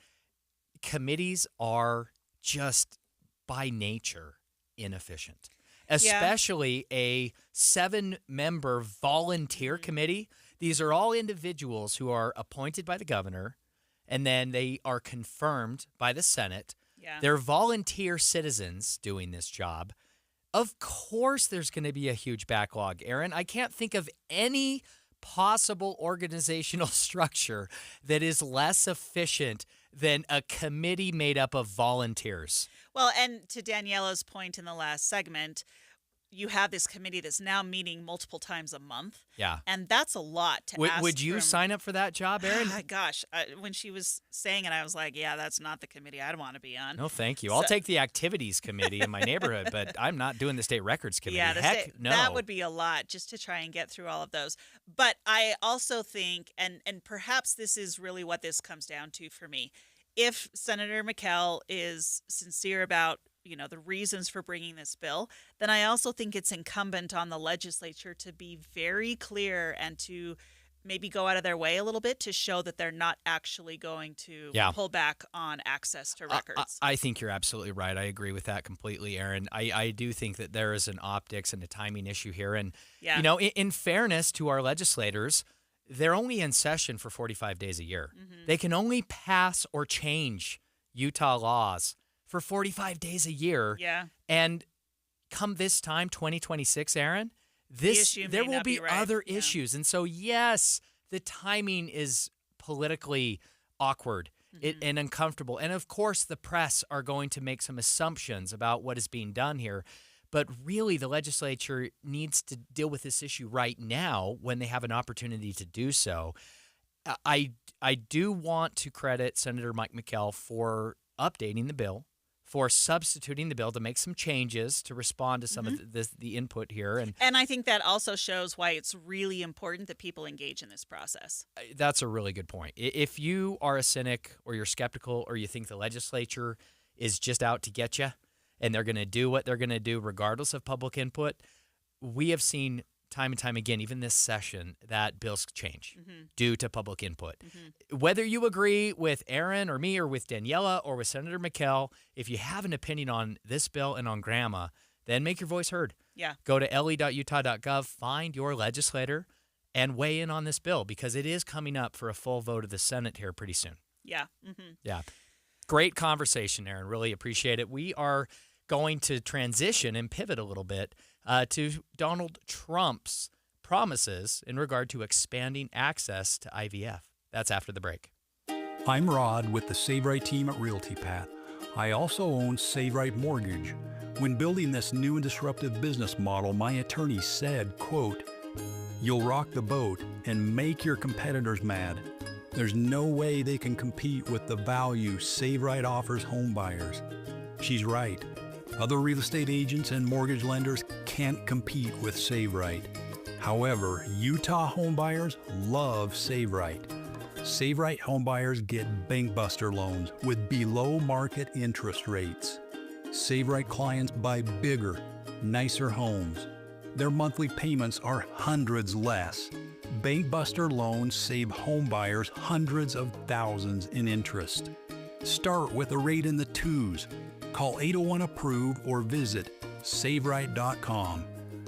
committees are just by nature inefficient, especially a 7-member volunteer committee. These are all individuals who are appointed by the governor, and then they are confirmed by the Senate. Yeah. They're volunteer citizens doing this job. Of course there's going to be a huge backlog, Aaron. I can't think of any possible organizational structure that is less efficient than a committee made up of volunteers. Well, and to Daniela's point in the last segment, you have this committee that's now meeting multiple times a month. Yeah. And that's a lot to ask. Would you sign up for that job, Aaron? Gosh, when she was saying it, I was like, yeah, that's not the committee I'd want to be on. No, thank you. I'll take the activities committee in my neighborhood, but I'm not doing the State Records Committee. Yeah, no. That would be a lot just to try and get through all of those. But I also think, and perhaps this is really what this comes down to for me, if Senator McKell is sincere about the reasons for bringing this bill, then I also think it's incumbent on the legislature to be very clear and to maybe go out of their way a little bit to show that they're not actually going to pull back on access to records. I think you're absolutely right. I agree with that completely, Aaron. I do think that there is an optics and a timing issue here. And, in fairness to our legislators, they're only in session for 45 days a year. Mm-hmm. They can only pass or change Utah laws for 45 days a year. Yeah. And come this time, 2026, Aaron, there will be other issues. And so, yes, the timing is politically awkward and uncomfortable. And, of course, the press are going to make some assumptions about what is being done here. But really, the legislature needs to deal with this issue right now when they have an opportunity to do so. I do want to credit Senator Mike McKell for updating the bill, for substituting the bill to make some changes to respond to some of the input here. And I think that also shows why it's really important that people engage in this process. That's a really good point. If you are a cynic or you're skeptical or you think the legislature is just out to get you and they're going to do what they're going to do regardless of public input, we have seen time and time again, even this session, that bills change due to public input. Whether you agree with Aaron or me or with Daniela or with Senator McKell, if you have an opinion on this bill and on grandma, then make your voice heard. Yeah. Go to le.utah.gov, find your legislator, and weigh in on this bill because it is coming up for a full vote of the Senate here pretty soon. Yeah. Yeah. Great conversation, Aaron. Really appreciate it. We are going to transition and pivot a little bit to Donald Trump's promises in regard to expanding access to IVF. That's after the break. I'm Rod with the Save Right team at Realty Path. I also own Save Right Mortgage. When building this new and disruptive business model, my attorney said, quote, "You'll rock the boat and make your competitors mad. There's no way they can compete with the value Save Right offers home buyers." She's right. Other real estate agents and mortgage lenders can't compete with Save Right. However, Utah homebuyers love Save Right. Save Right homebuyers get bankbuster loans with below market interest rates. Save Right clients buy bigger, nicer homes. Their monthly payments are hundreds less. Bankbuster loans save homebuyers hundreds of thousands in interest. Start with a rate in the twos. Call 801-APPROVE or visit SaveRight.com.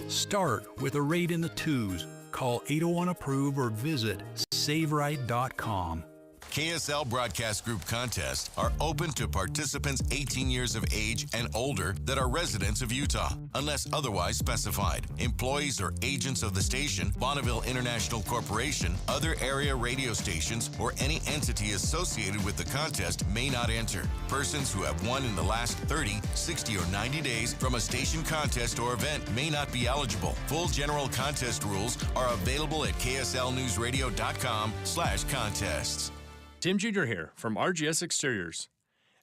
Start with a rate in the twos. Call 801-APPROVE or visit SaveRight.com. KSL Broadcast Group contests are open to participants 18 years of age and older that are residents of Utah, unless otherwise specified. Employees or agents of the station, Bonneville International Corporation, other area radio stations, or any entity associated with the contest may not enter. Persons who have won in the last 30, 60, or 90 days from a station contest or event may not be eligible. Full general contest rules are available at kslnewsradio.com/contests. Tim Jr. here from RGS Exteriors.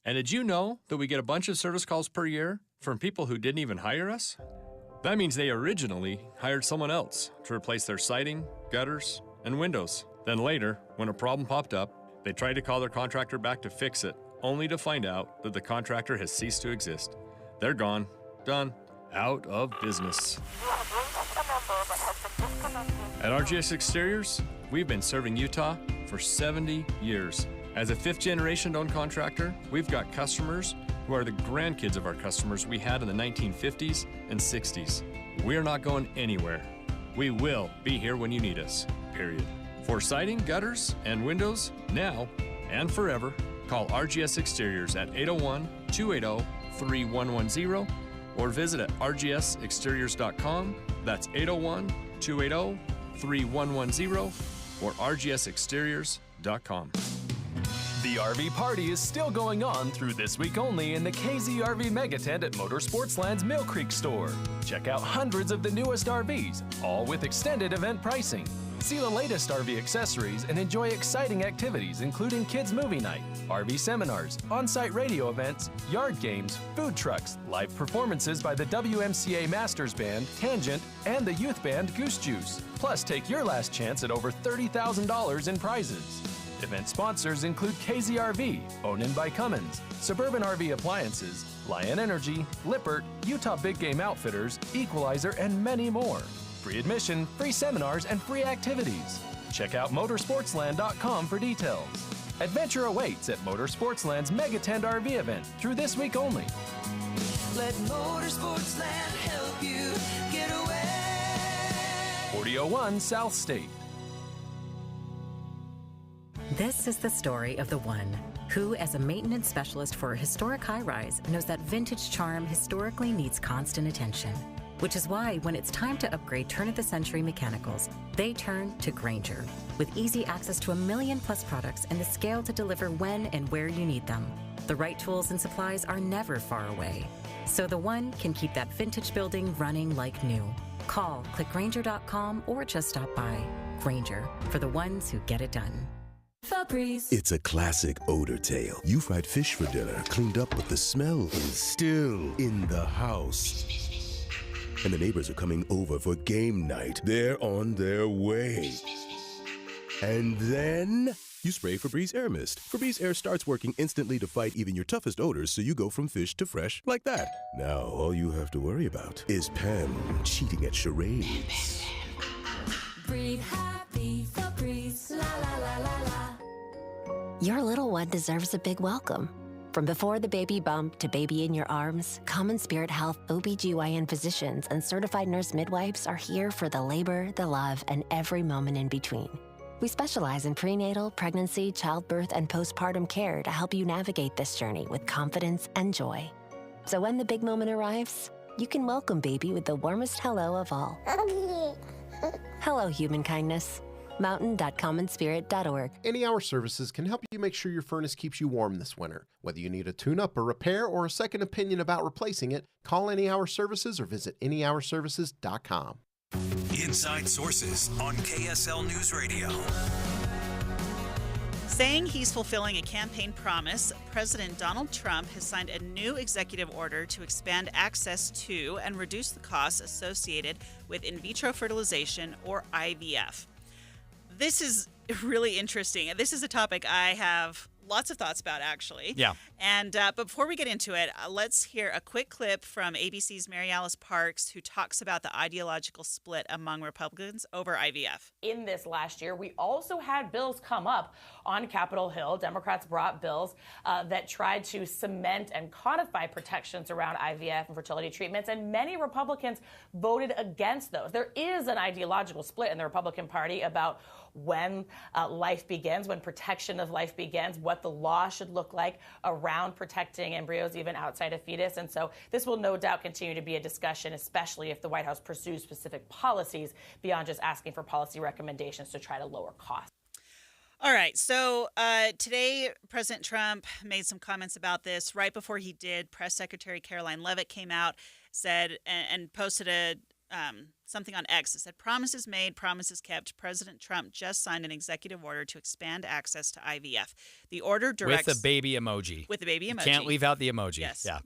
And did you know that we get a bunch of service calls per year from people who didn't even hire us? That means they originally hired someone else to replace their siding, gutters, and windows. Then later, when a problem popped up, they tried to call their contractor back to fix it, only to find out that the contractor has ceased to exist. They're gone, done, out of business. At RGS Exteriors, we've been serving Utah for 70 years. As a fifth-generation owned contractor, we've got customers who are the grandkids of our customers we had in the 1950s and 60s. We're not going anywhere. We will be here when you need us, period. For siding, gutters, and windows, now and forever, call RGS Exteriors at 801-280-3110 or visit at rgsexteriors.com. That's 801-280-3110 or rgsexteriors.com. The RV party is still going on through this week only in the KZRV Mega Tent at Motorsportsland's Mill Creek store. Check out hundreds of the newest RVs, all with extended event pricing. See the latest RV accessories and enjoy exciting activities including kids movie night, RV seminars, on-site radio events, yard games, food trucks, live performances by the WMCA Masters Band, Tangent, and the youth band Goose Juice. Plus, take your last chance at over $30,000 in prizes. Event sponsors include KZRV, Owned by Cummins, Suburban RV Appliances, Lion Energy, Lippert, Utah Big Game Outfitters, Equalizer, and many more. Free admission, free seminars, and free activities. Check out motorsportsland.com for details. Adventure awaits at Motorsportsland's Megatent RV event through this week only. Let Motorsportsland help you get away. 4001 South State. This is the story of the one who, as a maintenance specialist for a historic high-rise, knows that vintage charm historically needs constant attention. Which is why when it's time to upgrade turn-of-the-century mechanicals, they turn to Grainger. With easy access to 1 million-plus products and the scale to deliver when and where you need them. The right tools and supplies are never far away. So the one can keep that vintage building running like new. Call, click Grainger.com, or just stop by. Grainger, for the ones who get it done. Febreze. It's a classic odor tale. You fried fish for dinner, cleaned up, but the smell is still in the house. And the neighbors are coming over for game night. They're on their way. And then you spray Febreze Air Mist. Febreze Air starts working instantly to fight even your toughest odors, so you go from fish to fresh like that. Now all you have to worry about is Pam cheating at charades. Breathe happy, Febreze. La la la la la. Your little one deserves a big welcome. From before the baby bump to baby in your arms, Common Spirit Health OBGYN physicians and certified nurse midwives are here for the labor, the love, and every moment in between. We specialize in prenatal, pregnancy, childbirth, and postpartum care to help you navigate this journey with confidence and joy. So when the big moment arrives, you can welcome baby with the warmest hello of all. Hello, human kindness. mountain.commonspirit.org. Any Hour Services can help you make sure your furnace keeps you warm this winter. Whether you need a tune-up, a repair, or a second opinion about replacing it, call Any Hour Services or visit anyhourservices.com. Inside Sources on KSL News Radio. Saying he's fulfilling a campaign promise, President Donald Trump has signed a new executive order to expand access to and reduce the costs associated with in vitro fertilization, or IVF. This is really interesting. This is a topic I have lots of thoughts about, actually. Yeah. And but before we get into it, let's hear a quick clip from ABC's Mary Alice Parks, who talks about the ideological split among Republicans over IVF. In this last year, we also had bills come up on Capitol Hill. Democrats brought bills that tried to cement and codify protections around IVF and fertility treatments, and many Republicans voted against those. There is an ideological split in the Republican Party about when life begins, when protection of life begins, what the law should look like around protecting embryos even outside a fetus. And so this will no doubt continue to be a discussion, especially if the White House pursues specific policies beyond just asking for policy recommendations to try to lower costs. All right. So today, President Trump made some comments about this. Right before he did, Press Secretary Caroline Leavitt came out, said, and posted a something on X. It said, "Promises made, promises kept. President Trump just signed an executive order to expand access to IVF. The order directs..." With the baby emoji. With the baby emoji. Can't leave out the emoji. Yes. Yeah.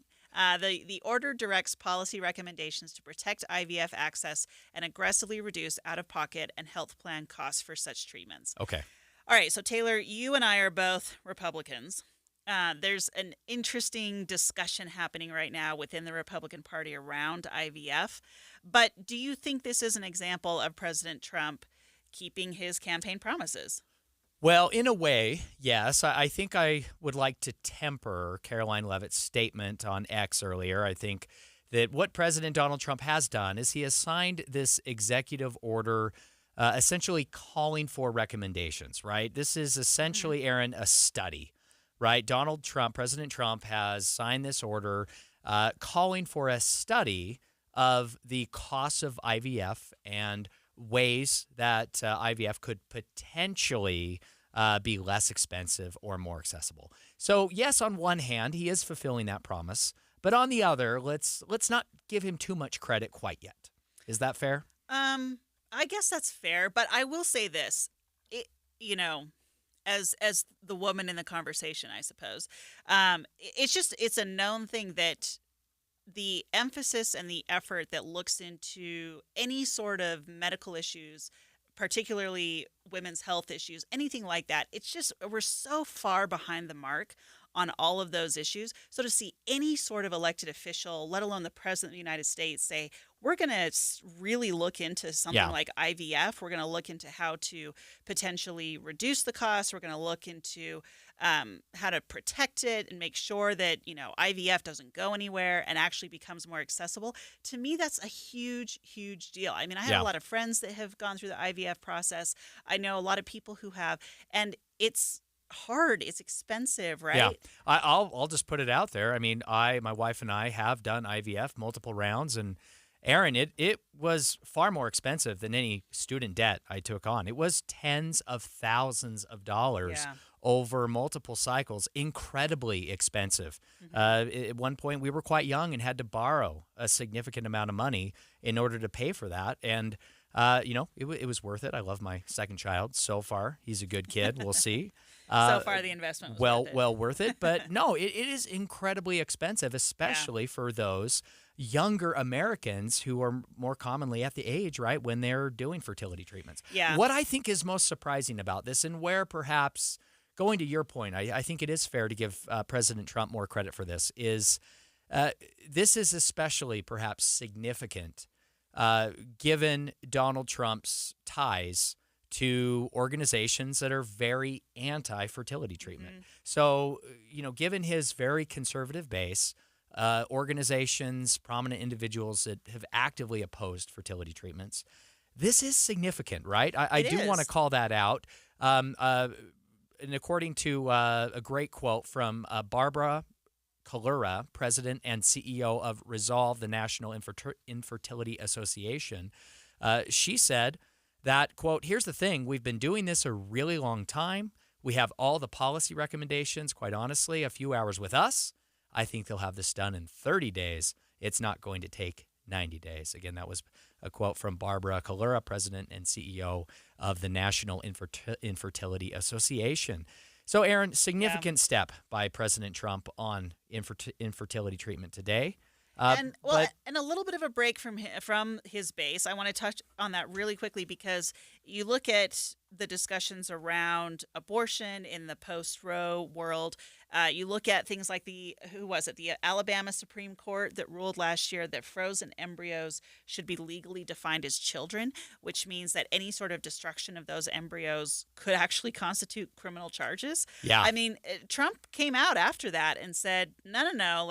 The order directs policy recommendations to protect IVF access and aggressively reduce out-of-pocket and health plan costs for such treatments. Okay. All right. So, Taylor, you and I are both Republicans. There's an interesting discussion happening right now within the Republican Party around IVF. But do you think this is an example of President Trump keeping his campaign promises? Well, in a way, yes. I think I would like to temper Caroline Leavitt's statement on X earlier. I think that what President Donald Trump has done is he has signed this executive order essentially calling for recommendations, right? This is essentially, Aaron, a study, right? President Trump has signed this order calling for a study of the costs of IVF and ways that IVF could potentially be less expensive or more accessible. So, yes, on one hand, he is fulfilling that promise, but on the other, let's not give him too much credit quite yet. Is that fair? I guess that's fair, but I will say this, as the woman in the conversation, I suppose, it's a known thing that the emphasis and the effort that looks into any sort of medical issues, particularly women's health issues, anything like that, it's just we're so far behind the mark on all of those issues. So to see any sort of elected official, let alone the president of the United States, say, we're going to really look into something like IVF. We're going to look into how to potentially reduce the cost. We're going to look into how to protect it and make sure that, IVF doesn't go anywhere and actually becomes more accessible. To me, that's a huge, huge deal. I mean, I have a lot of friends that have gone through the IVF process. I know a lot of people who have, and it's hard. It's expensive, right? Yeah. I'll just put it out there. I mean, my wife and I have done IVF multiple rounds, and Aaron, it was far more expensive than any student debt I took on. It was tens of thousands of dollars over multiple cycles, incredibly expensive. At one point, we were quite young and had to borrow a significant amount of money in order to pay for that. And, it was worth it. I love my second child so far. He's a good kid. We'll see. So far, the investment was well worth it. But no, it is incredibly expensive, especially for those younger Americans who are more commonly at the age, right, when they're doing fertility treatments. Yeah. What I think is most surprising about this, and where perhaps, going to your point, I think it is fair to give President Trump more credit for this, is this is especially perhaps significant given Donald Trump's ties to organizations that are very anti-fertility treatment. So, given his very conservative base, organizations, prominent individuals that have actively opposed fertility treatments, this is significant, right? I do want to call that out. And according to a great quote from Barbara Kalura, president and CEO of Resolve, the National Infertility Association, she said that, quote, "Here's the thing, we've been doing this a really long time. We have all the policy recommendations. Quite honestly, a few hours with us, I think they'll have this done in 30 days. It's not going to take 90 days. Again, that was a quote from Barbara Kalura, president and CEO of the National Infertility Association. So, Aaron, significant step by President Trump on infertility treatment today. And a little bit of a break from his base. I want to touch on that really quickly because you look at the discussions around abortion in the post-Roe world. You look at things like the Alabama Supreme Court that ruled last year that frozen embryos should be legally defined as children, which means that any sort of destruction of those embryos could actually constitute criminal charges. Yeah. I mean, Trump came out after that and said, no.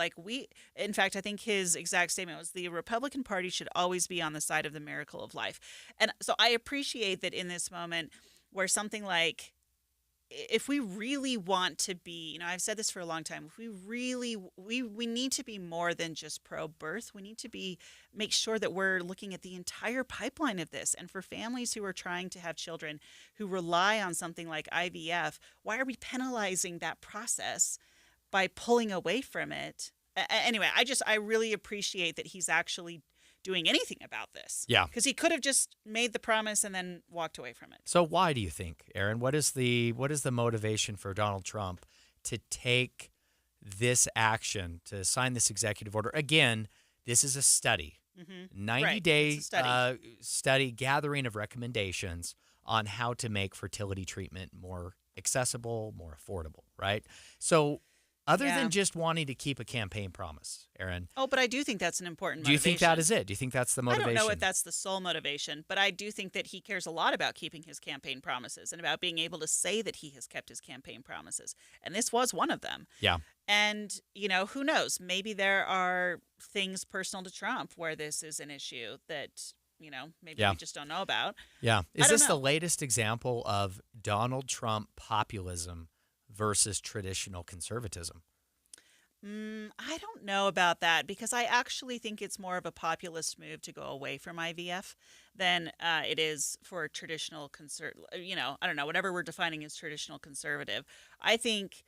In fact, I think his exact statement was the Republican Party should always be on the side of the miracle of life. And so I appreciate that in this moment where something like, if we really want to be, I've said this for a long time, if we really, we need to be more than just pro-birth. We need to make sure that we're looking at the entire pipeline of this. And for families who are trying to have children who rely on something like IVF, why are we penalizing that process by pulling away from it? Anyway, I really appreciate that he's actually doing anything about this. Yeah. Because he could have just made the promise and then walked away from it. So why do you think, Aaron? What is the motivation for Donald Trump to take this action, to sign this executive order? Again, this is a study, 90-day study gathering of recommendations on how to make fertility treatment more accessible, more affordable, right? So other than just wanting to keep a campaign promise, Aaron. Oh, but I do think that's an important motivation. Do you think that is it? Do you think that's the motivation? I don't know if that's the sole motivation, but I do think that he cares a lot about keeping his campaign promises and about being able to say that he has kept his campaign promises. And this was one of them. Yeah. And, who knows? Maybe there are things personal to Trump where this is an issue that, maybe we just don't know about. Yeah. Is this the latest example of Donald Trump populism versus traditional conservatism? I don't know about that because I actually think it's more of a populist move to go away from IVF than it is for traditional I don't know, whatever we're defining as traditional conservative. I think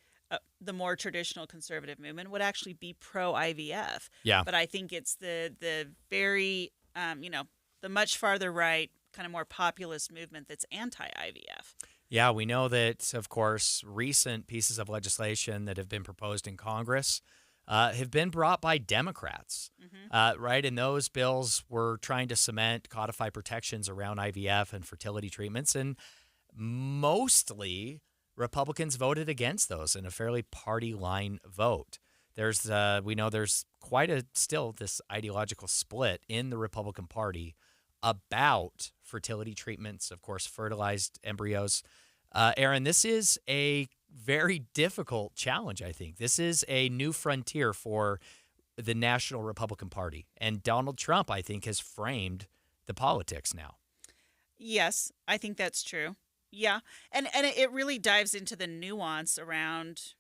the more traditional conservative movement would actually be pro-IVF. Yeah. But I think it's the very, the much farther right, kind of more populist movement that's anti-IVF. Yeah, we know that, of course, recent pieces of legislation that have been proposed in Congress have been brought by Democrats, right? And those bills were trying to codify protections around IVF and fertility treatments. And mostly Republicans voted against those in a fairly party line vote. We know there's still this ideological split in the Republican Party about fertility treatments, of course, fertilized embryos. Aaron, this is a very difficult challenge, I think. This is a new frontier for the National Republican Party. And Donald Trump, I think, has framed the politics now. Yes, I think that's true. Yeah. And it really dives into the nuance around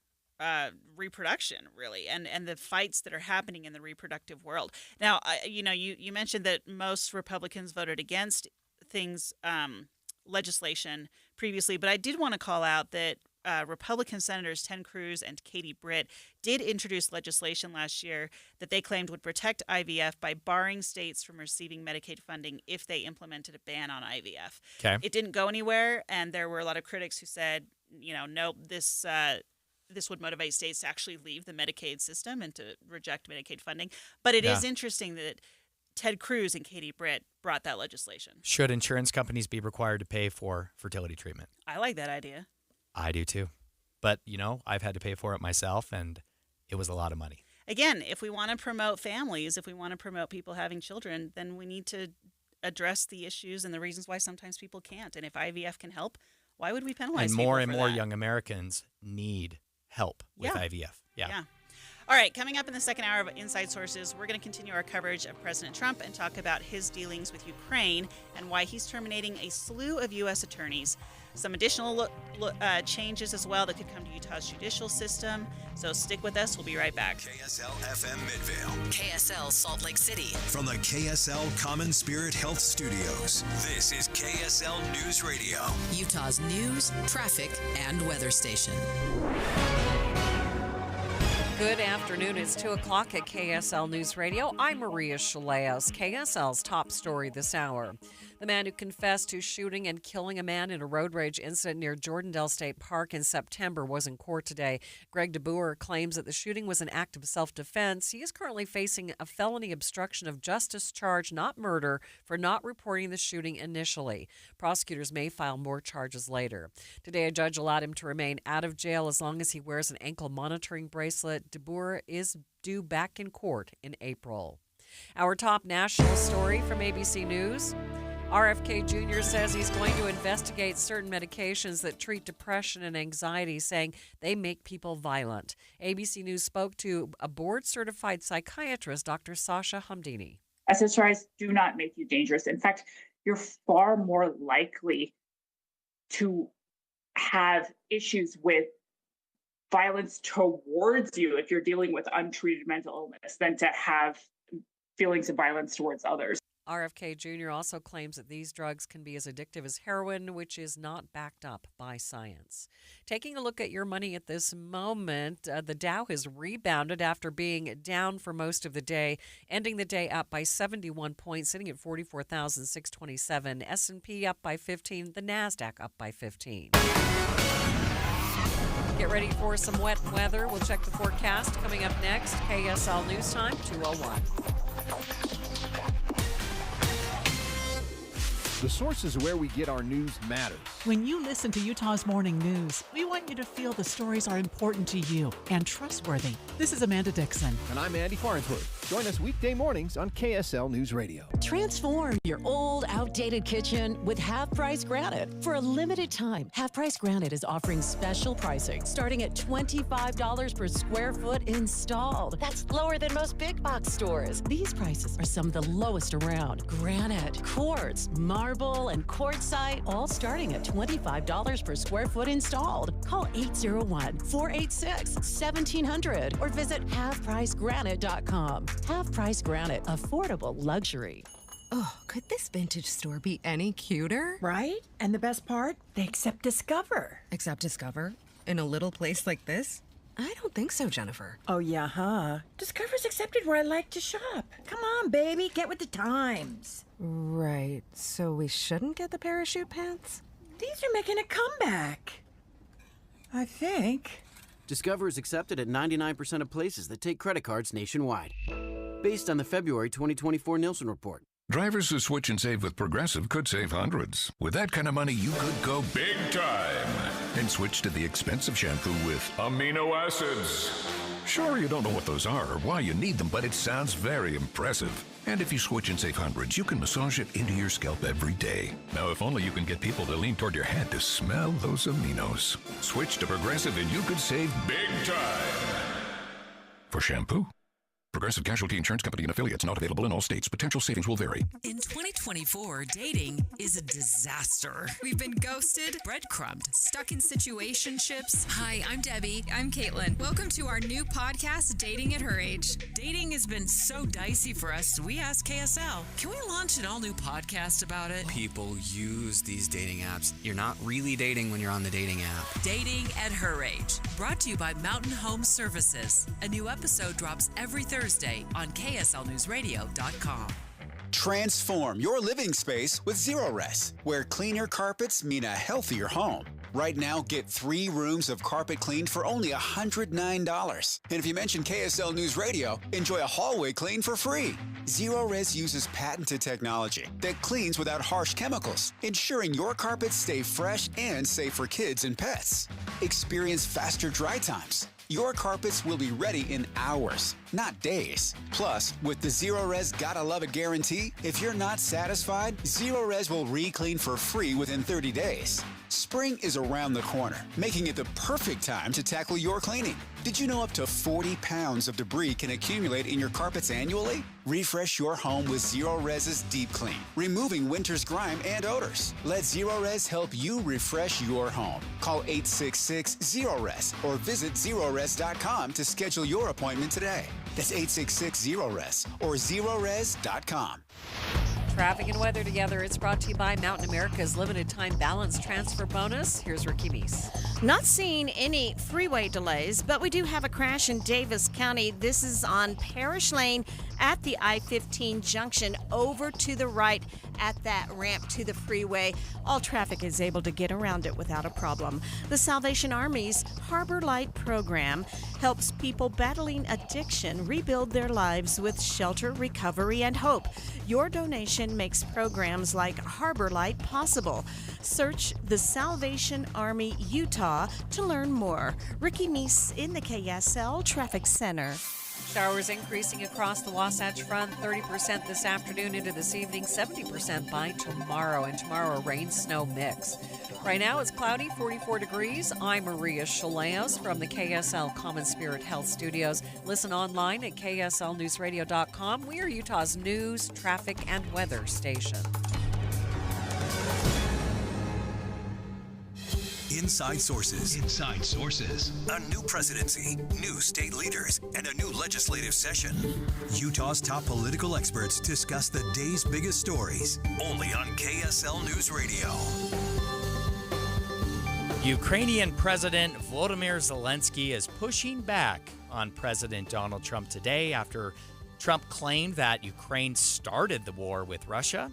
reproduction, really, and the fights that are happening in the reproductive world. Now, you mentioned that most Republicans voted against legislation previously, but I did want to call out that Republican Senators Ted Cruz and Katie Britt did introduce legislation last year that they claimed would protect IVF by barring states from receiving Medicaid funding if they implemented a ban on IVF. Okay. It didn't go anywhere, and there were a lot of critics who said, no, this would motivate states to actually leave the Medicaid system and to reject Medicaid funding. But it is interesting that Ted Cruz and Katie Britt brought that legislation. Should insurance companies be required to pay for fertility treatment? I like that idea. I do too. But, I've had to pay for it myself, and it was a lot of money. Again, if we want to promote families, if we want to promote people having children, then we need to address the issues and the reasons why sometimes people can't. And if IVF can help, why would we penalize and people more for and more that? young Americans need help with IVF. Yeah. All right, coming up in the second hour of Inside Sources, we're going to continue our coverage of President Trump and talk about his dealings with Ukraine and why he's terminating a slew of U.S. attorneys. Some additional changes as well that could come to Utah's judicial system. So stick with us. We'll be right back. KSL FM Midvale. KSL Salt Lake City. From the KSL Common Spirit Health Studios, this is KSL News Radio. Utah's news, traffic, and weather station. Good afternoon. It's 2 o'clock at KSL News Radio. I'm Maria Shilaos. KSL's top story this hour. The man who confessed to shooting and killing a man in a road rage incident near Jordandale State Park in September was in court today. Greg DeBoer claims that the shooting was an act of self-defense. He is currently facing a felony obstruction of justice charge, not murder, for not reporting the shooting initially. Prosecutors may file more charges later. Today, a judge allowed him to remain out of jail as long as he wears an ankle monitoring bracelet. DeBoer is due back in court in April. Our top national story from ABC News. RFK Jr. says he's going to investigate certain medications that treat depression and anxiety, saying they make people violent. ABC News spoke to a board-certified psychiatrist, Dr. Sasha Hamdini. SSRIs do not make you dangerous. In fact, you're far more likely to have issues with violence towards you if you're dealing with untreated mental illness than to have feelings of violence towards others. RFK Jr. also claims that these drugs can be as addictive as heroin, which is not backed up by science. Taking a look at your money at this moment, the Dow has rebounded after being down for most of the day, ending the day up by 71 points, sitting at 44,627. S&P up by 15, the NASDAQ up by 15. Get ready for some wet weather. We'll check the forecast coming up next. KSL News Time, 2:01. The sources where we get our news matters. When you listen to Utah's Morning News, we want you to feel the stories are important to you and trustworthy. This is Amanda Dixon. And I'm Andy Farnsworth. Join us weekday mornings on KSL News Radio. Transform your old, outdated kitchen with Half Price Granite. For a limited time, Half Price Granite is offering special pricing starting at $25 per square foot installed. That's lower than most big box stores. These prices are some of the lowest around. Granite, quartz, marble, and quartzite, all starting at $25 per square foot installed. Call 801-486-1700 or visit halfpricegranite.com. Half Price Granite, affordable luxury. Oh, could this vintage store be any cuter? Right? And the best part? They accept Discover. Accept Discover? In a little place like this? I don't think so, Jennifer. Oh, yeah, huh? Discover's accepted where I like to shop. Come on, baby, get with the times. Right, so we shouldn't get the parachute pants? These are making a comeback. I think. Discover is accepted at 99% of places that take credit cards nationwide. Based on the February 2024 Nielsen report. Drivers who switch and save with Progressive could save hundreds. With that kind of money, you could go big time. and switch to the expensive shampoo with amino acids. Sure, you don't know what those are or why you need them, but it sounds very impressive. And if you switch and save hundreds, you can massage it into your scalp every day. Now, if only you can get people to lean toward your head to smell those aminos. Switch to Progressive and you could save big time. For shampoo, Progressive Casualty Insurance Company and affiliates, not available in all states. Potential savings will vary. In 2024, dating is a disaster. We've been ghosted, breadcrumbed, stuck in situationships. Hi, I'm Debbie. I'm Caitlin. Welcome to our new podcast, Dating at Her Age. Dating has been so dicey for us, we asked KSL, can we launch an all-new podcast about it? People use these dating apps. You're not really dating when you're on the dating app. Dating at Her Age, brought to you by Mountain Home Services. A new episode drops every Thursday on KSLNewsRadio.com. Transform your living space with Zerorez, where cleaner carpets mean a healthier home. Right now, get 3 rooms of carpet cleaned for only $109. And if you mention KSL News Radio, enjoy a hallway clean for free. Zerorez uses patented technology that cleans without harsh chemicals, ensuring your carpets stay fresh and safe for kids and pets. Experience faster dry times. Your carpets will be ready in hours, not days. Plus, with the Zerorez Gotta Love It guarantee, if you're not satisfied, Zerorez will re-clean for free within 30 days. Spring is around the corner, making it the perfect time to tackle your cleaning. Did you know up to 40 pounds of debris can accumulate in your carpets annually? Refresh your home with Zerorez's Deep Clean, removing winter's grime and odors. Let Zerorez help you refresh your home. Call 866-ZEROREZ or visit Zerorez.com to schedule your appointment today. That's 866-ZEROREZ or Zerorez.com. Traffic and weather together. It's brought to you by Mountain America's limited time balance transfer bonus. Here's Ricky Meese. Not seeing any freeway delays, but we do have a crash in Davis County. This is on Parish Lane at the I-15 junction over to the right at that ramp to the freeway. All traffic is able to get around it without a problem. The Salvation Army's Harbor Light program helps people battling addiction rebuild their lives with shelter, recovery, and hope. Your donation makes programs like Harbor Light possible. Search the Salvation Army Utah to learn more. Ricky Meese in the KSL Traffic Center. Showers increasing across the Wasatch Front, 30% this afternoon into this evening, 70% by tomorrow. And tomorrow, a rain-snow mix. Right now, it's cloudy, 44 degrees. I'm Maria Chaleos from the KSL Common Spirit Health Studios. Listen online at KSLNewsRadio.com. We are Utah's news, traffic, and weather station. Inside Sources. Inside Sources. A new presidency, new state leaders, and a new legislative session. Utah's top political experts discuss the day's biggest stories. Only on KSL News Radio. Ukrainian President Volodymyr Zelensky is pushing back on President Donald Trump today after Trump claimed that Ukraine started the war with Russia.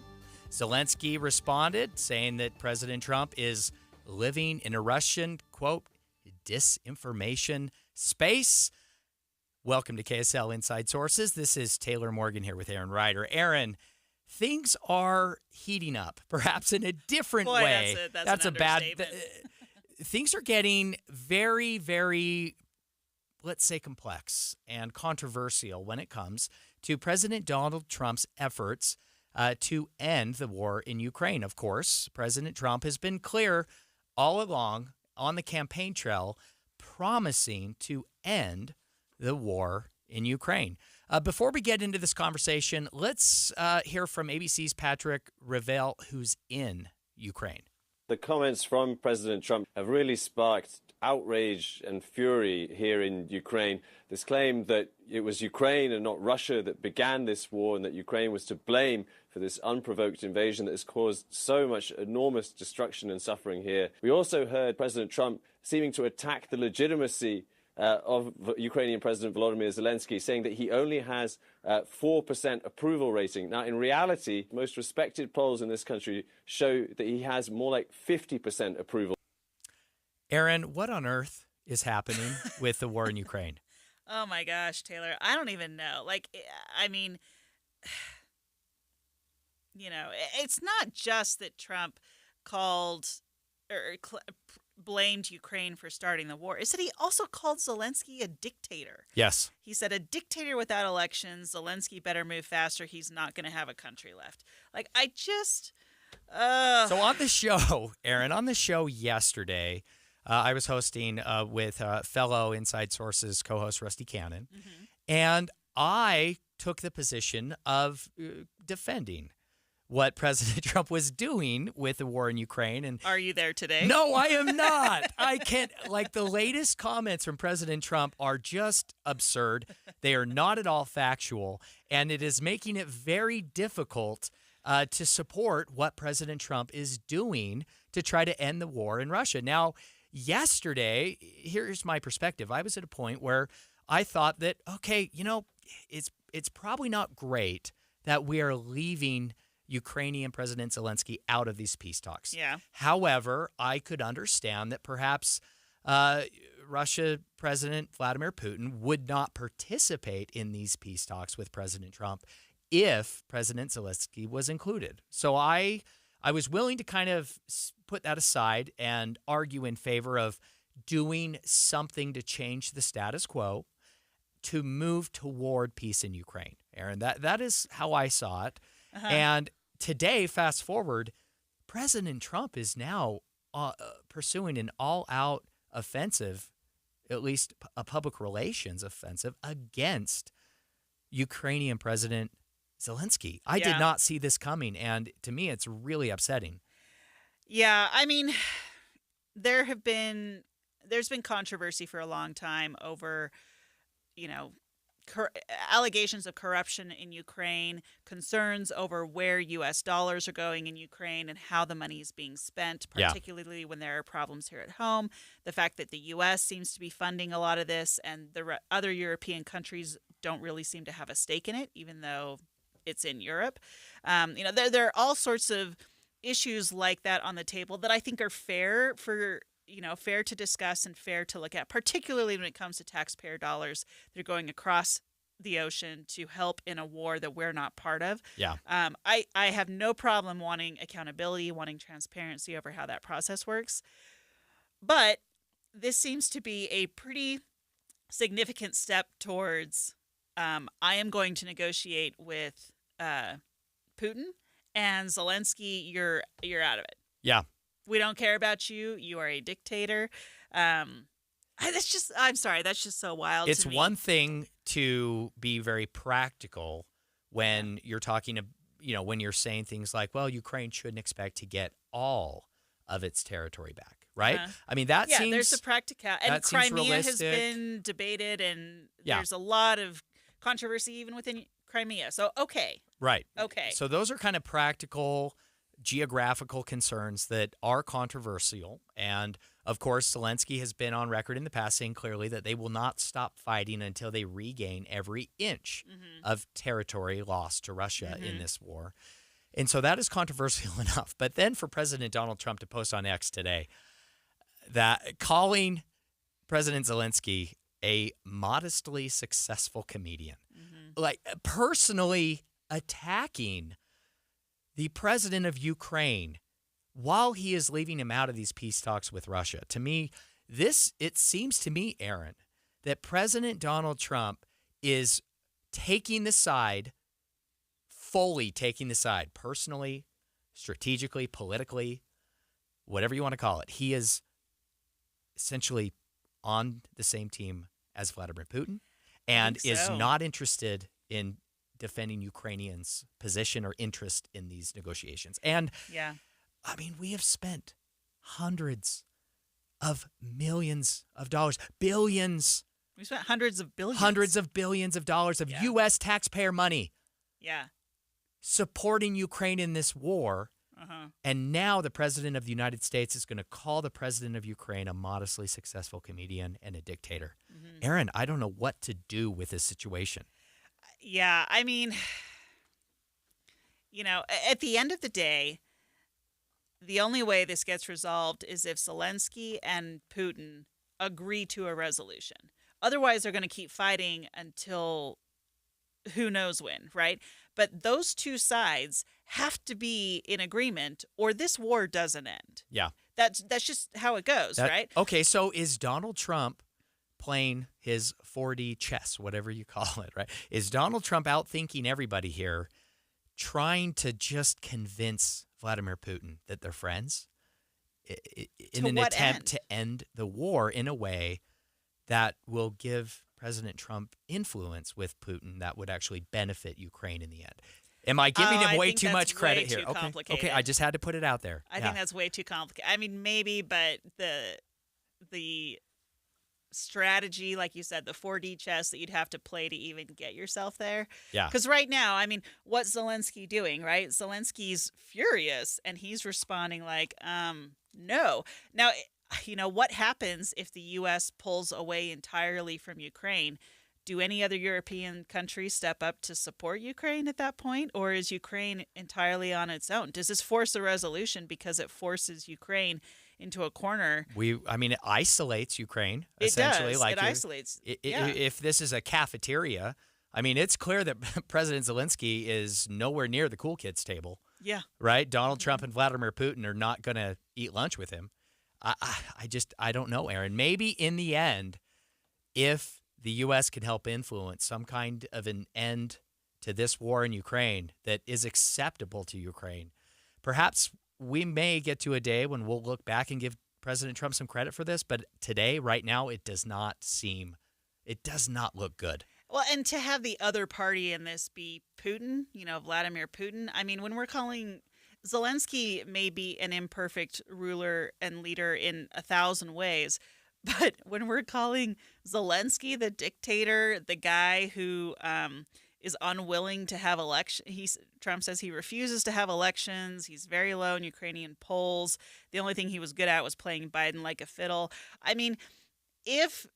Zelensky responded, saying that President Trump is living in a Russian, quote, disinformation space. Welcome to KSL Inside Sources. This is Taylor Morgan here with Aaron Ryder. Aaron, things are heating up, perhaps in a different way. That's a bad. Things are getting very, very, let's say, complex and controversial when it comes to President Donald Trump's efforts to end the war in Ukraine. Of course, President Trump has been clear all along on the campaign trail, promising to end the war in Ukraine. Before we get into this conversation, let's hear from ABC's Patrick Revel, who's in Ukraine. The comments from President Trump have really sparked outrage and fury here in Ukraine. This claim that it was Ukraine and not Russia that began this war and that Ukraine was to blame for this unprovoked invasion that has caused so much enormous destruction and suffering here. We also heard President Trump seeming to attack the legitimacy of Ukrainian President Volodymyr Zelensky, saying that he only has 4% approval rating. Now, in reality, most respected polls in this country show that he has more like 50% approval. Aaron, what on earth is happening with the war in Ukraine? Oh my gosh, Taylor, I don't even know. I mean, it's not just that Trump called or blamed Ukraine for starting the war is that he also called Zelensky a dictator. Yes. He said, a dictator without elections, Zelensky better move faster. He's not going to have a country left. Like, I just... So on the show, Aaron, on the show yesterday, I was hosting with fellow Inside Sources co-host Rusty Cannon, and I took the position of defending what President Trump was doing with the war in Ukraine. And are you there today? No, I am not. I can't. Like, the latest comments from President Trump are just absurd. They are not at all factual, and it is making it very difficult to support what President Trump is doing to try to end the war in Russia. Now, yesterday, here's my perspective. I was at a point where I thought that, okay, it's probably not great that we are leaving Ukrainian President Zelensky out of these peace talks. Yeah. However, I could understand that perhaps Russia President Vladimir Putin would not participate in these peace talks with President Trump if President Zelensky was included. So I was willing to kind of put that aside and argue in favor of doing something to change the status quo to move toward peace in Ukraine. Aaron, that is how I saw it. And today, fast forward, President Trump is now pursuing an all-out offensive, at least a public relations offensive, against Ukrainian President Zelensky. I did not see this coming, and to me, it's really upsetting. Yeah, I mean, there's been controversy for a long time over, allegations of corruption in Ukraine, concerns over where U.S. dollars are going in Ukraine and how the money is being spent, particularly when there are problems here at home. The fact that the U.S. seems to be funding a lot of this and the other European countries don't really seem to have a stake in it, even though it's in Europe. There are all sorts of issues like that on the table that I think are fair to discuss and fair to look at, particularly when it comes to taxpayer dollars that are going across the ocean to help in a war that we're not part of. Yeah. I have no problem wanting accountability, wanting transparency over how that process works. But this seems to be a pretty significant step towards I am going to negotiate with Putin, and Zelensky, you're out of it. Yeah. We don't care about you. You are a dictator. I'm sorry. That's just so wild. It's to me. one thing to be very practical when you're talking to, when you're saying things like, well, Ukraine shouldn't expect to get all of its territory back, right? I mean, that seems... Yeah, there's a practicality. And Crimea has been debated, and there's a lot of controversy even within Crimea. So, okay. Right. Okay. So those are kind of practical geographical concerns that are controversial. And of course, Zelensky has been on record in the past saying clearly that they will not stop fighting until they regain every inch of territory lost to Russia in this war. And so that is controversial enough. But then for President Donald Trump to post on X today that calling President Zelensky a modestly successful comedian, like personally attacking the president of Ukraine while he is leaving him out of these peace talks with Russia. To me, it seems to me, Aaron, that President Donald Trump is fully taking the side, personally, strategically, politically, whatever you want to call it. He is essentially on the same team as Vladimir Putin and is not interested in defending Ukrainians' position or interest in these negotiations. And, I mean, we have spent hundreds of millions of dollars, billions. We spent hundreds of billions. Hundreds of billions of dollars of U.S. taxpayer money. Yeah. Supporting Ukraine in this war. And now the president of the United States is going to call the president of Ukraine a modestly successful comedian and a dictator. Aaron, I don't know what to do with this situation. Yeah, I mean, at the end of the day, the only way this gets resolved is if Zelensky and Putin agree to a resolution. Otherwise, they're going to keep fighting until who knows when, right? But those two sides have to be in agreement or this war doesn't end. Yeah. That's just how it goes, right? Okay, so is Donald Trump playing his 4D chess, whatever you call it, right? Is Donald Trump outthinking everybody here, trying to just convince Vladimir Putin that they're friends in an attempt to end the war in a way that will give President Trump influence with Putin that would actually benefit Ukraine in the end? Am I giving him way too much credit here? Okay, I just had to put it out there. I think that's way too complicated. I mean, maybe, but the strategy, like you said, the 4D chess that you'd have to play to even get yourself there. Yeah. Because right now, I mean, what's Zelensky doing, right? Zelensky's furious, and he's responding like, no. Now, what happens if the U.S. pulls away entirely from Ukraine? Do any other European countries step up to support Ukraine at that point? Or is Ukraine entirely on its own? Does this force a resolution because it forces Ukraine into a corner? It isolates Ukraine, It essentially. does. It isolates. If this is a cafeteria, I mean, it's clear that President Zelensky is nowhere near the cool kids table. Yeah. Right? Donald Trump and Vladimir Putin are not going to eat lunch with him. I don't know, Aaron. Maybe in the end, if the U.S. can help influence some kind of an end to this war in Ukraine that is acceptable to Ukraine, perhaps we may get to a day when we'll look back and give President Trump some credit for this. But today, right now, it does not look good. Well, and to have the other party in this be Putin, Vladimir Putin. I mean, when we're calling Zelensky may be an imperfect ruler and leader in 1,000 ways, but when we're calling Zelensky the dictator, the guy who is unwilling to have elections, Trump says he refuses to have elections. He's very low in Ukrainian polls. The only thing he was good at was playing Biden like a fiddle. I mean, if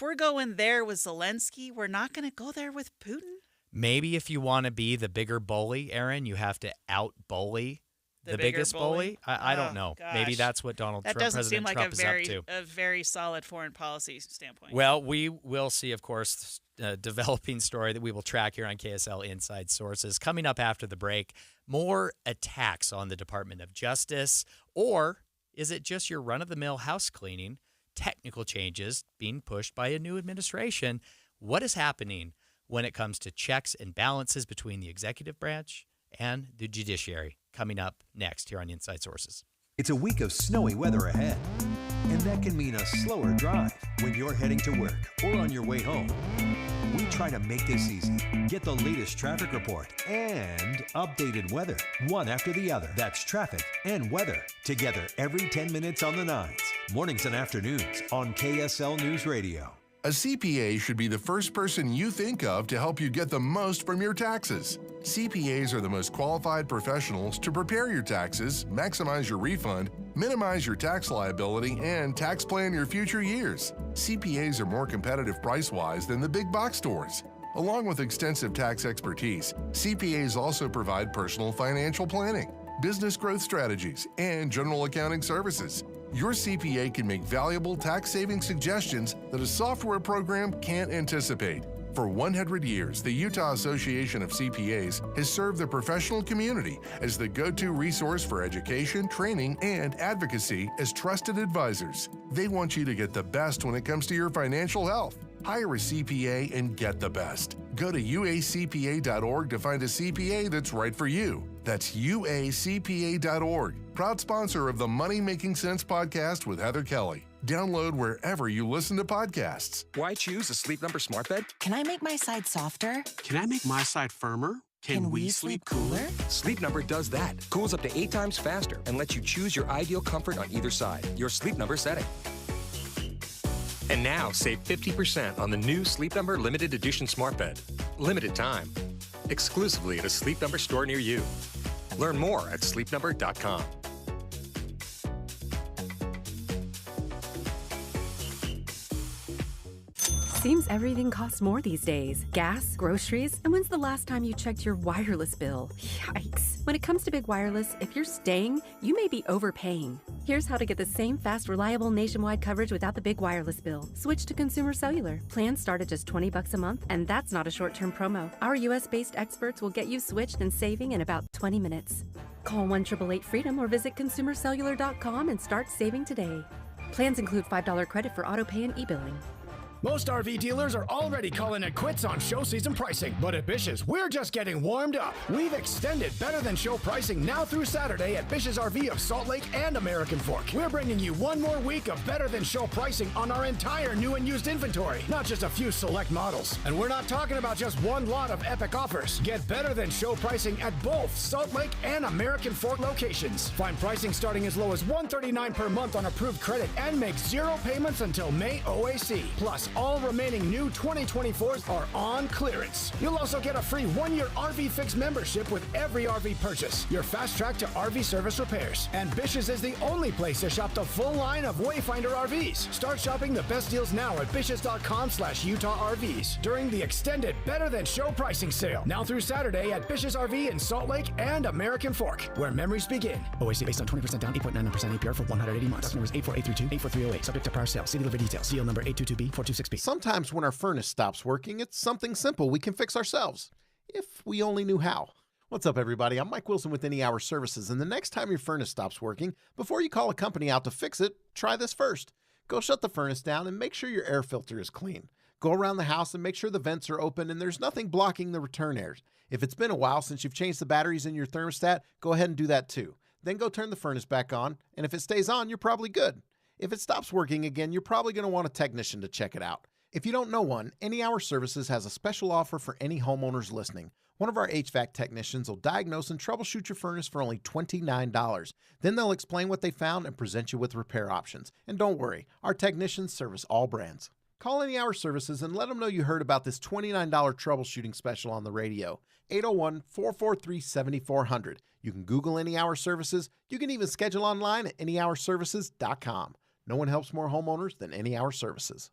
we're going there with Zelensky, we're not going to go there with Putin. Maybe if you want to be the bigger bully, Aaron, you have to out-bully the biggest bully. I don't know. Gosh. Maybe that's what President Trump is up to. A very solid foreign policy standpoint. Well, we will see, of course, a developing story that we will track here on KSL Inside Sources. Coming up after the break, more attacks on the Department of Justice, or is it just your run-of-the-mill house cleaning? Technical changes being pushed by a new administration. What is happening when it comes to checks and balances between the executive branch and the judiciary? Coming up next here on Inside Sources. It's a week of snowy weather ahead, and that can mean a slower drive when you're heading to work or on your way home. We try to make this easy. Get the latest traffic report and updated weather, one after the other. That's traffic and weather together every 10 minutes on the 9s, mornings and afternoons on KSL News Radio. A CPA should be the first person you think of to help you get the most from your taxes. CPAs are the most qualified professionals to prepare your taxes, maximize your refund, minimize your tax liability, and tax plan your future years. CPAs are more competitive price-wise than the big box stores. Along with extensive tax expertise, CPAs also provide personal financial planning, business growth strategies, and general accounting services. Your CPA can make valuable tax-saving suggestions that a software program can't anticipate. For 100 years, the Utah Association of CPAs has served the professional community as the go-to resource for education, training, and advocacy as trusted advisors. They want you to get the best when it comes to your financial health. Hire a CPA and get the best. Go to uacpa.org to find a CPA that's right for you. That's uacpa.org. Proud sponsor of the Money Making Sense podcast with Heather Kelly. Download wherever you listen to podcasts. Why choose a Sleep Number smart bed? Can I make my side softer? Can I make my side firmer? Can we sleep cooler? Sleep Number does that. Cools up to 8 times faster and lets you choose your ideal comfort on either side. Your Sleep Number setting. And now save 50% on the new Sleep Number limited edition smart bed. Limited time. Exclusively at a Sleep Number store near you. Learn more at sleepnumber.com. Seems everything costs more these days. Gas, groceries, and when's the last time you checked your wireless bill? Yikes. When it comes to big wireless, if you're staying, you may be overpaying. Here's how to get the same fast, reliable nationwide coverage without the big wireless bill. Switch to Consumer Cellular. Plans start at just $20 a month, and that's not a short-term promo. Our US-based experts will get you switched and saving in about 20 minutes. Call 1-888-FREEDOM or visit consumercellular.com and start saving today. Plans include $5 credit for auto pay and e-billing. Most RV dealers are already calling it quits on show season pricing, but at Bish's, we're just getting warmed up. We've extended better than show pricing now through Saturday at Bish's RV of Salt Lake and American Fork. We're bringing you one more week of better than show pricing on our entire new and used inventory, not just a few select models. And we're not talking about just one lot of epic offers. Get better than show pricing at both Salt Lake and American Fork locations. Find pricing starting as low as $139 per month on approved credit and make 0 payments until May OAC. Plus, all remaining new 2024s are on clearance. You'll also get a free 1-year RV Fix membership with every RV purchase. Your fast track to RV service repairs. And Bish's is the only place to shop the full line of Wayfinder RVs. Start shopping the best deals now at Bish's.com/Utah RVs during the extended Better Than Show pricing sale. Now through Saturday at Bish's RV in Salt Lake and American Fork, where memories begin. OAC based on 20% down, 8.99% APR for 180 months. Customer is 84832, 84308. Subject to prior sale. See dealer for details. Deal number 822B426B. Sometimes when our furnace stops working, it's something simple we can fix ourselves, if we only knew how. What's up, everybody? I'm Mike Wilson with Any Hour Services, and the next time your furnace stops working, before you call a company out to fix it, try this first. Go shut the furnace down and make sure your air filter is clean. Go around the house and make sure the vents are open and there's nothing blocking the return air. If it's been a while since you've changed the batteries in your thermostat, go ahead and do that too. Then go turn the furnace back on, and if it stays on, you're probably good. If it stops working again, you're probably going to want a technician to check it out. If you don't know one, Any Hour Services has a special offer for any homeowners listening. One of our HVAC technicians will diagnose and troubleshoot your furnace for only $29. Then they'll explain what they found and present you with repair options. And don't worry, our technicians service all brands. Call Any Hour Services and let them know you heard about this $29 troubleshooting special on the radio. 801-443-7400. You can Google Any Hour Services. You can even schedule online at anyhourservices.com. No one helps more homeowners than Any Hour Services.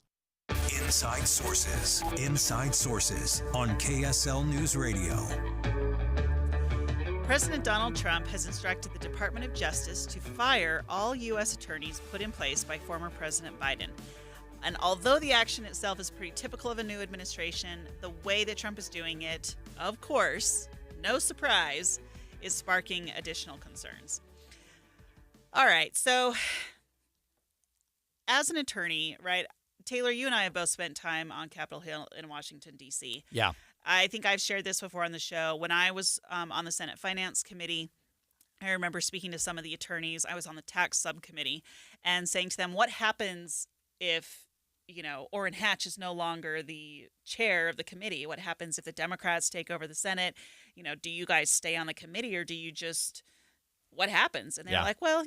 Inside Sources. Inside Sources on KSL News Radio. President Donald Trump has instructed the Department of Justice to fire all U.S. attorneys put in place by former President Biden. And although the action itself is pretty typical of a new administration, the way that Trump is doing it, of course, no surprise, is sparking additional concerns. All right, so as an attorney, right, Taylor, you and I have both spent time on Capitol Hill in Washington, D.C. Yeah. I think I've shared this before on the show. When I was on the Senate Finance Committee, I remember speaking to some of the attorneys. I was on the tax subcommittee and saying to them, what happens if, Orrin Hatch is no longer the chair of the committee? What happens if the Democrats take over the Senate? Do you guys stay on the committee or do you just, what happens? And they're like, well,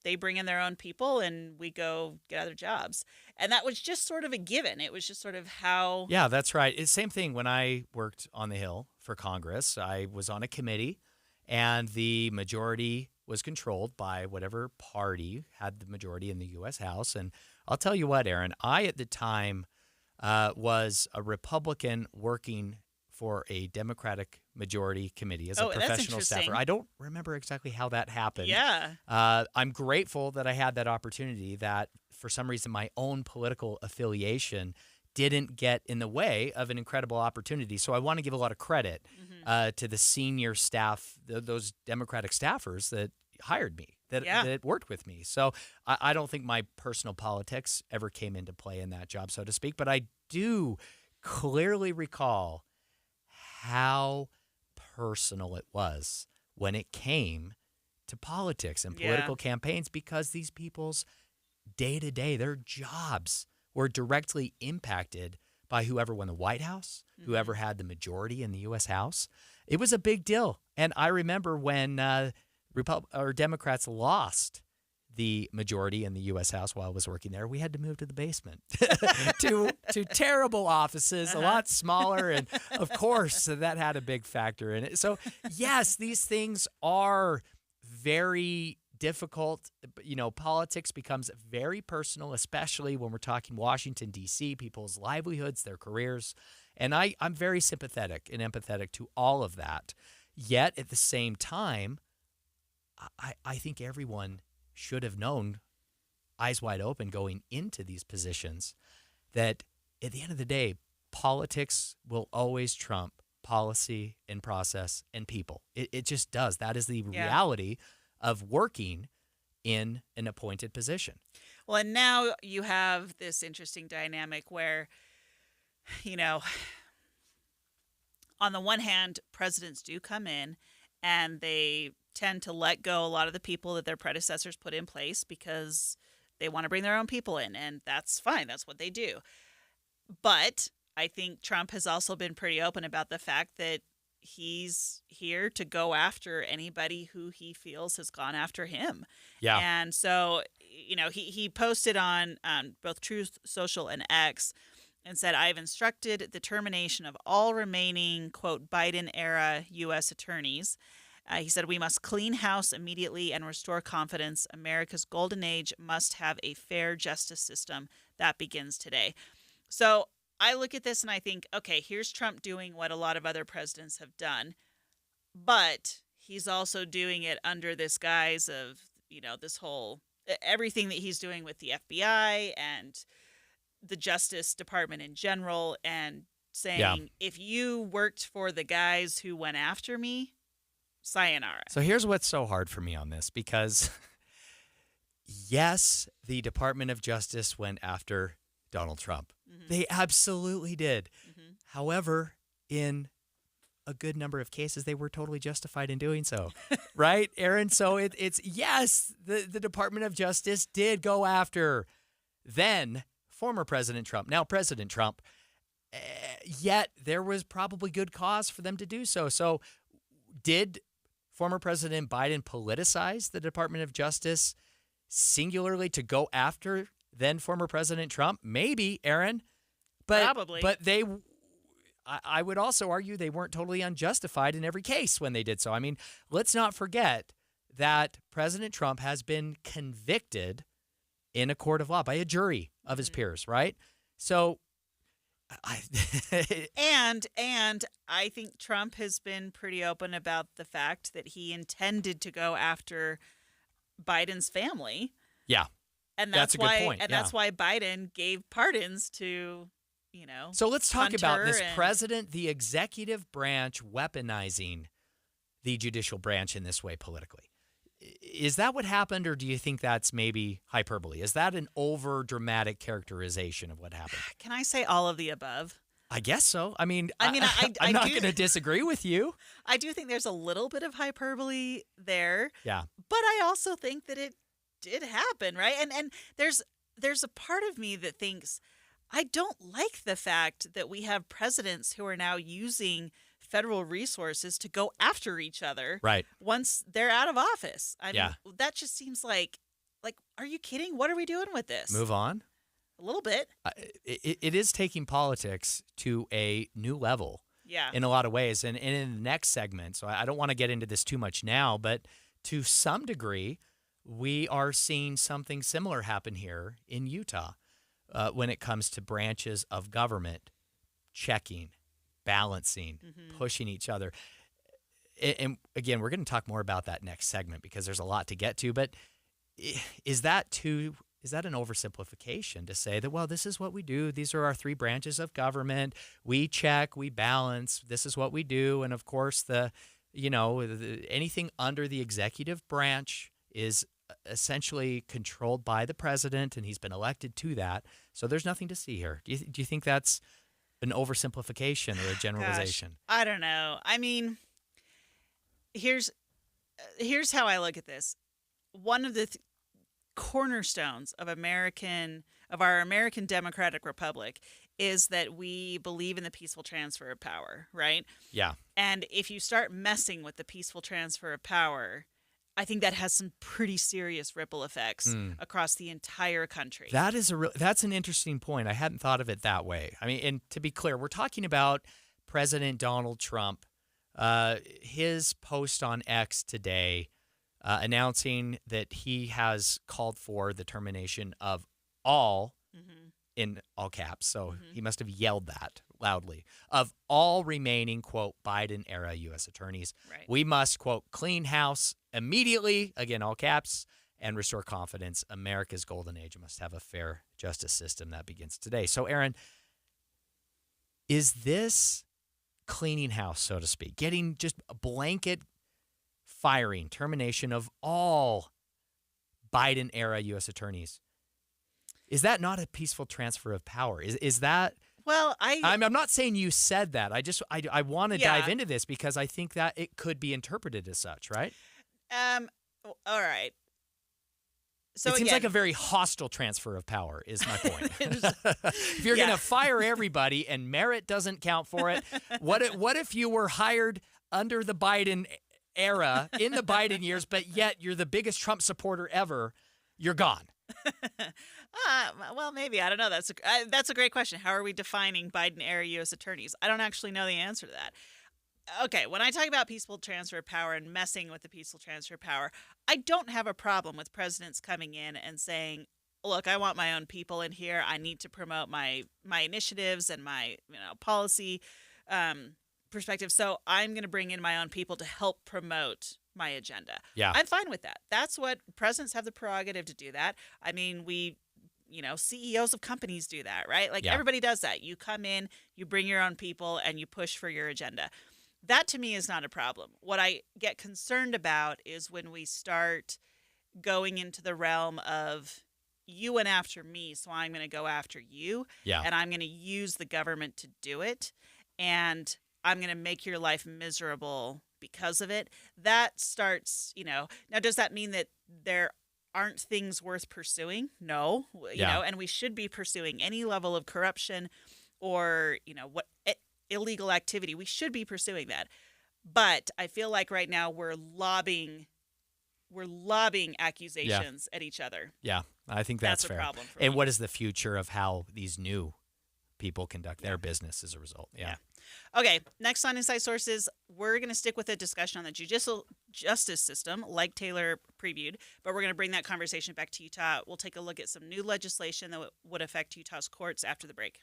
they bring in their own people and we go get other jobs. And that was just sort of a given. It was just sort of how. Yeah, that's right. It's the same thing when I worked on the Hill for Congress. I was on a committee and the majority was controlled by whatever party had the majority in the U.S. House. And I'll tell you what, Aaron, I at the time was a Republican working for a Democratic majority committee as a professional staffer. I don't remember exactly how that happened. Yeah. I'm grateful that I had that opportunity, that for some reason my own political affiliation didn't get in the way of an incredible opportunity. So I want to give a lot of credit to the senior staff, those Democratic staffers that hired me, that worked with me. So I don't think my personal politics ever came into play in that job, so to speak. But I do clearly recall how personal it was when it came to politics and political campaigns, because these people's day-to-day, their jobs were directly impacted by whoever won the White House, whoever had the majority in the U.S. House. It was a big deal. And I remember when Democrats lost the majority in the U.S. House while I was working there, we had to move to the basement to terrible offices, a lot smaller. And, of course, that had a big factor in it. So, yes, these things are very difficult. Politics becomes very personal, especially when we're talking Washington, D.C., people's livelihoods, their careers. And I'm very sympathetic and empathetic to all of that. Yet, at the same time, I think everyone should have known, eyes wide open, going into these positions, that at the end of the day, politics will always trump policy and process and people. It just does. That is the reality of working in an appointed position. Well, and now you have this interesting dynamic where, on the one hand, presidents do come in and they tend to let go a lot of the people that their predecessors put in place because they want to bring their own people in, and that's fine. That's what they do. But I think Trump has also been pretty open about the fact that he's here to go after anybody who he feels has gone after him. Yeah. And so, he posted on both Truth Social and X and said, I've instructed the termination of all remaining, quote, Biden-era U.S. attorneys. He said, we must clean house immediately and restore confidence. America's golden age must have a fair justice system that begins today. So I look at this and I think, okay, here's Trump doing what a lot of other presidents have done, but he's also doing it under this guise of, this whole, everything that he's doing with the FBI and the Justice Department in general, and saying, if you worked for the guys who went after me, sayonara. So here's what's so hard for me on this, because yes, the Department of Justice went after Donald Trump. Mm-hmm. They absolutely did. Mm-hmm. However, in a good number of cases, they were totally justified in doing so. Right, Aaron? So it's yes, the Department of Justice did go after then former President Trump, now President Trump. Yet there was probably good cause for them to do so. So did former President Biden politicize the Department of Justice singularly to go after then former President Trump? Maybe, Aaron. But, probably. But I would also argue they weren't totally unjustified in every case when they did so. I mean, let's not forget that President Trump has been convicted in a court of law by a jury of his peers, right? So and I think Trump has been pretty open about the fact that he intended to go after Biden's family. Yeah. And that's a why good point. That's why Biden gave pardons to, So let's talk about this and president, the executive branch weaponizing the judicial branch in this way politically. Is that what happened, or do you think that's maybe hyperbole? Is that an over-dramatic characterization of what happened? Can I say all of the above? I guess so. I mean, I'm not going to disagree with you. I do think there's a little bit of hyperbole there. Yeah. But I also think that it did happen, right? And there's a part of me that thinks I don't like the fact that we have presidents who are now using federal resources to go after each other once they're out of office. I mean, that just seems like, are you kidding? What are we doing with this? Move on. A little bit. It is taking politics to a new level in a lot of ways. And in the next segment, so I don't want to get into this too much now, but to some degree, we are seeing something similar happen here in Utah when it comes to branches of government checking, balancing, pushing each other. And again, we're going to talk more about that next segment because there's a lot to get to. But is that an oversimplification to say that, well, this is what we do. These are our three branches of government. We check, we balance. This is what we do. And of course, anything under the executive branch is essentially controlled by the president, and he's been elected to that. So there's nothing to see here. Do you think that's an oversimplification or a generalization? Gosh, I don't know. I mean, here's how I look at this. One of the cornerstones of our American Democratic Republic is that we believe in the peaceful transfer of power, right? Yeah. And if you start messing with the peaceful transfer of power, I think that has some pretty serious ripple effects across the entire country. That's an interesting point. I hadn't thought of it that way. I mean, and to be clear, we're talking about President Donald Trump. His post on X today announcing that he has called for the termination of all, in all caps, so he must have yelled that loudly, of all remaining, quote, Biden-era U.S. attorneys. Right. We must, quote, clean house immediately, again, all caps, and restore confidence. America's golden age must have a fair justice system that begins today. So, Aaron, is this cleaning house, so to speak, getting just a blanket firing, termination of all Biden-era U.S. attorneys, is that not a peaceful transfer of power? Is that... Well, I'm not saying you said that. I want to dive into this because I think that it could be interpreted as such, right? All right. So it seems again, like a very hostile transfer of power is my point. If you're going to fire everybody and merit doesn't count for it, what if you were hired under the Biden era in the Biden years, but yet you're the biggest Trump supporter ever? You're gone. Well, maybe. I don't know. That's a great question. How are we defining Biden-era U.S. attorneys? I don't actually know the answer to that. Okay, when I talk about peaceful transfer of power and messing with the peaceful transfer of power, I don't have a problem with presidents coming in and saying, look, I want my own people in here. I need to promote my initiatives and my policy perspective. So I'm going to bring in my own people to help promote my agenda. Yeah. I'm fine with that. That's what presidents have the prerogative to do that. I mean, CEOs of companies do that, right? Like everybody does that. You come in, you bring your own people, and you push for your agenda. That to me is not a problem. What I get concerned about is when we start going into the realm of you went after me, so I'm going to go after you. Yeah. And I'm going to use the government to do it. And I'm going to make your life miserable because of it. That starts, now does that mean that there aren't things worth pursuing? No, and we should be pursuing any level of corruption or, illegal activity. We should be pursuing that. But I feel like right now we're lobbying accusations at each other. Yeah, I think that's a fair. problem for and me. What is the future of how these new people conduct their business as a result? Yeah. Okay, next on Inside Sources, we're going to stick with a discussion on the judicial justice system, like Taylor previewed, but we're going to bring that conversation back to Utah. We'll take a look at some new legislation that would affect Utah's courts after the break.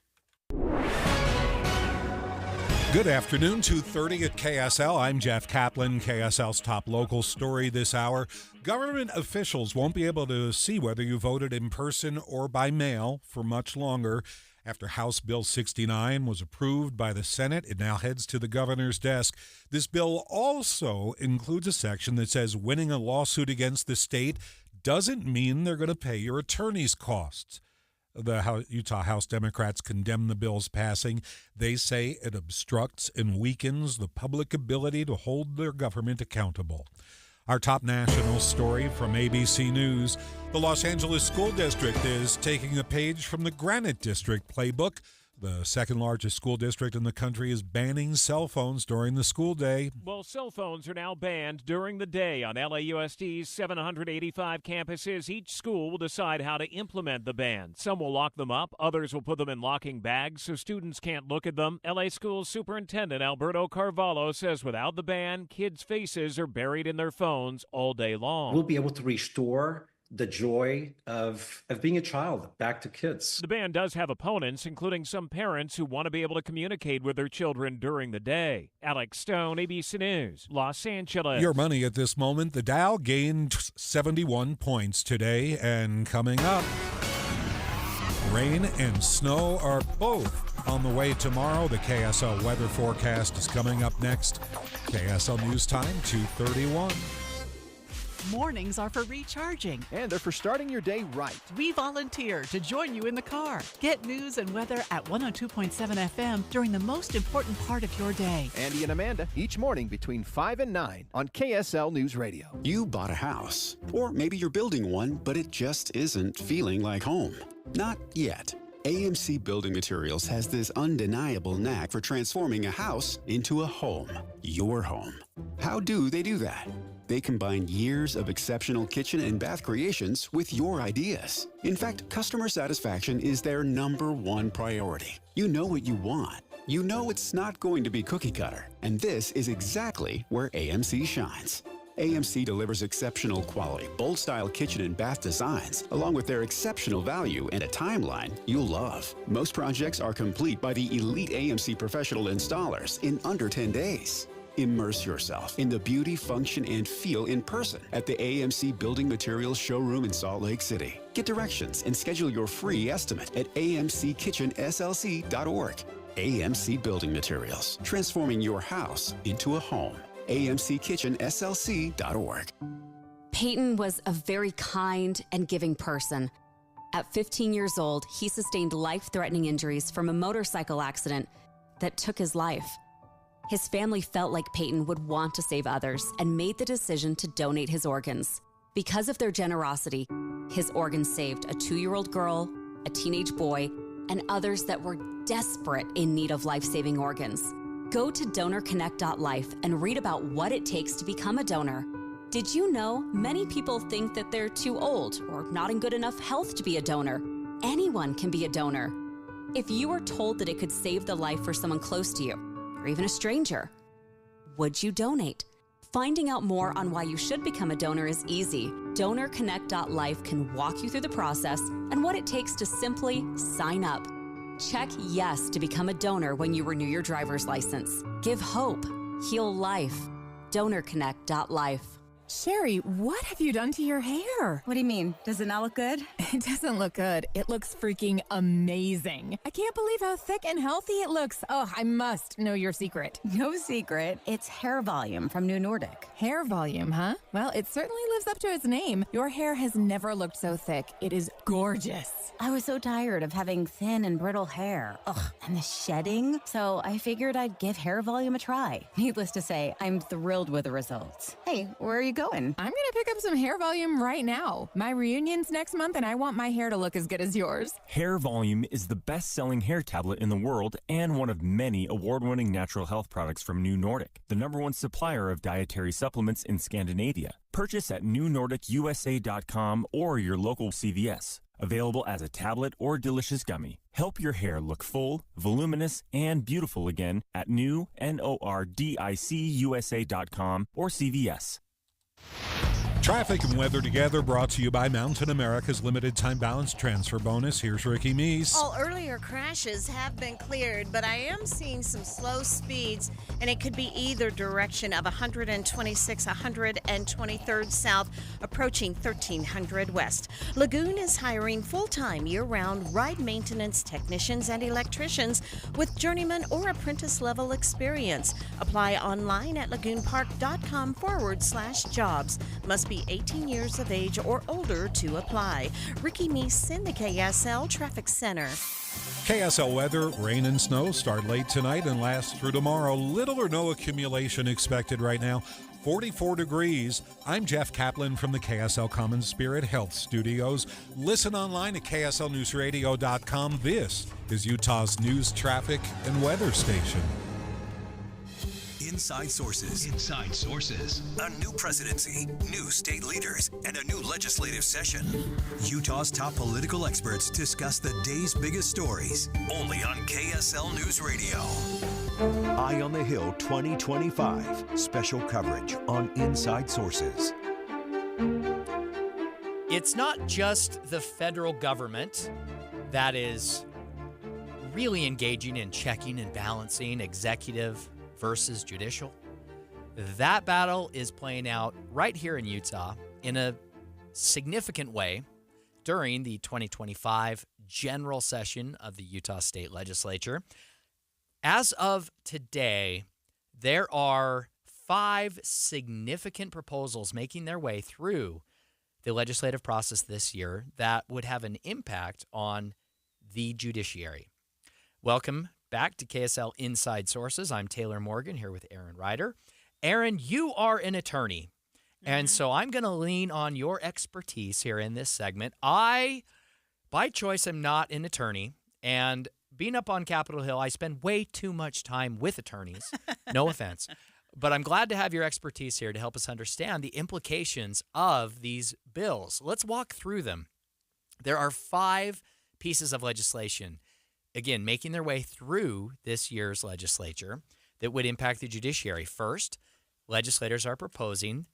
Good afternoon, 2:30 at KSL. I'm Jeff Kaplan. KSL's top local story this hour. Government officials won't be able to see whether you voted in person or by mail for much longer. After House Bill 69 was approved by the Senate, it now heads to the governor's desk. This bill also includes a section that says winning a lawsuit against the state doesn't mean they're going to pay your attorney's costs. The Utah House Democrats condemn the bill's passing. They say it obstructs and weakens the public ability to hold their government accountable. Our top national story from ABC News. The Los Angeles School District is taking a page from the Granite District playbook. The second largest school district in the country is banning cell phones during the school day. Well, cell phones are now banned during the day on LAUSD's 785 campuses. Each school will decide how to implement the ban. Some will lock them up. Others will put them in locking bags so students can't look at them. LA Schools Superintendent Alberto Carvalho says without the ban, kids' faces are buried in their phones all day long. We'll be able to restore the joy of being a child back to kids. The ban does have opponents, including some parents who want to be able to communicate with their children during the day. Alex Stone, ABC News, Los Angeles. Your money at this moment. The Dow gained 71 points today, and coming up, rain and snow are both on the way tomorrow. The KSL weather forecast is coming up next. KSL News Time, 2:31. Mornings are for recharging. And they're for starting your day right. We volunteer to join you in the car. Get news and weather at 102.7 FM during the most important part of your day. Andy and Amanda, each morning between 5 and 9 on KSL News Radio. You bought a house, or maybe you're building one, but it just isn't feeling like home. Not yet. AMC Building Materials has this undeniable knack for transforming a house into a home. Your home. How do they do that? They combine years of exceptional kitchen and bath creations with your ideas. In fact, customer satisfaction is their #1 priority. You know what you want. You know it's not going to be cookie cutter. And this is exactly where AMC shines. AMC delivers exceptional quality, bold-style kitchen and bath designs, along with their exceptional value and a timeline you'll love. Most projects are complete by the elite AMC professional installers in under 10 days. Immerse yourself in the beauty, function, and feel in person at the AMC Building Materials Showroom in Salt Lake City. Get directions and schedule your free estimate at amckitchenslc.org. AMC Building Materials, transforming your house into a home. amckitchenslc.org. Peyton was a very kind and giving person. At 15 years old, he sustained life-threatening injuries from a motorcycle accident that took his life. His family felt like Peyton would want to save others and made the decision to donate his organs. Because of their generosity, his organs saved a 2-year-old girl, a teenage boy, and others that were desperate in need of life-saving organs. Go to donorconnect.life and read about what it takes to become a donor. Did you know many people think that they're too old or not in good enough health to be a donor? Anyone can be a donor. If you were told that it could save the life for someone close to you, or even a stranger, would you donate? Finding out more on why you should become a donor is easy. DonorConnect.life can walk you through the process and what it takes to simply sign up. Check yes to become a donor when you renew your driver's license. Give hope. Heal life. DonorConnect.life. Sherry, what have you done to your hair? What do you mean? Does it not look good? It doesn't look good. It looks freaking amazing. I can't believe how thick and healthy it looks. Oh, I must know your secret. No secret. It's hair volume from New Nordic. Hair volume, huh? Well, it certainly lives up to its name. Your hair has never looked so thick. It is gorgeous. I was so tired of having thin and brittle hair. Ugh, and the shedding. So I figured I'd give hair volume a try. Needless to say, I'm thrilled with the results. Hey, where are you going? I'm going to pick up some hair volume right now. My reunion's next month and I want my hair to look as good as yours. Hair Volume is the best-selling hair tablet in the world and one of many award-winning natural health products from New Nordic, the #1 supplier of dietary supplements in Scandinavia. Purchase at newnordicusa.com or your local CVS. Available as a tablet or delicious gummy. Help your hair look full, voluminous, and beautiful again at newnordicusa.com or CVS. Traffic and weather together brought to you by Mountain America's limited time balance transfer bonus. Here's Ricky Meese. All earlier crashes have been cleared, but I am seeing some slow speeds, and it could be either direction of 126, 123rd South, approaching 1300 West. Lagoon is hiring full-time, year-round ride maintenance technicians and electricians with journeyman or apprentice-level experience. Apply online at lagoonpark.com/jobs. Must be 18 years of age or older to apply. Ricky Meese in the KSL Traffic Center. KSL weather, rain and snow start late tonight and last through tomorrow. Little or no accumulation expected right now. 44 degrees. I'm Jeff Kaplan from the KSL Common Spirit Health Studios. Listen online at kslnewsradio.com. This is Utah's news, traffic, and weather station. Inside Sources. Inside Sources. A new presidency, new state leaders, and a new legislative session. Utah's top political experts discuss the day's biggest stories. Only on KSL News Radio. Eye on the Hill 2025. Special coverage on Inside Sources. It's not just the federal government that is really engaging in checking and balancing executive versus judicial. That battle is playing out right here in Utah in a significant way during the 2025 general session of the Utah State Legislature. As of today, there are 5 significant proposals making their way through the legislative process this year that would have an impact on the judiciary. Welcome back to KSL Inside Sources. I'm Taylor Morgan here with Aaron Ryder. Aaron, you are an attorney, and so I'm going to lean on your expertise here in this segment. I, by choice, am not an attorney, and being up on Capitol Hill, I spend way too much time with attorneys. No offense. But I'm glad to have your expertise here to help us understand the implications of these bills. Let's walk through them. There are 5 pieces of legislation, again, making their way through this year's legislature that would impact the judiciary. First, legislators are proposing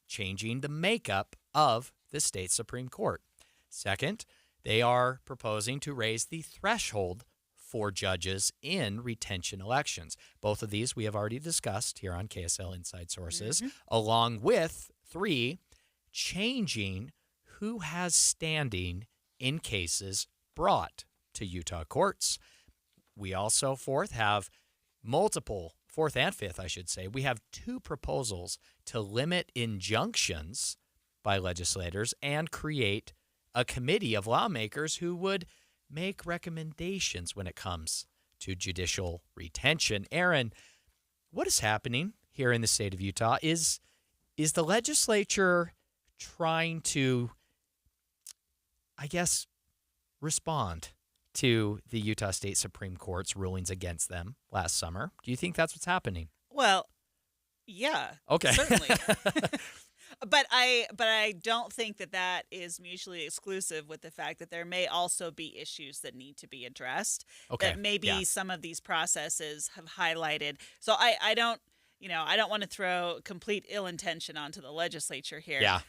changing the makeup of the state Supreme Court. Second, they are proposing to raise the threshold for judges in retention elections. Both of these we have already discussed here on KSL Inside Sources, along with 3, changing who has standing in cases brought to Utah courts. We also, 4th, have multiple, 4th and 5th, I should say, we have 2 proposals to limit injunctions by legislators and create a committee of lawmakers who would make recommendations when it comes to judicial retention. Aaron, what is happening here in the state of Utah? Is the legislature trying to, I guess, respond to the Utah State Supreme Court's rulings against them last summer? Do you think that's what's happening? Well, yeah. Okay. Certainly. But I don't think that is mutually exclusive with the fact that there may also be issues that need to be addressed. Okay. That maybe some of these processes have highlighted. So I don't want to throw complete ill intention onto the legislature here. Yeah.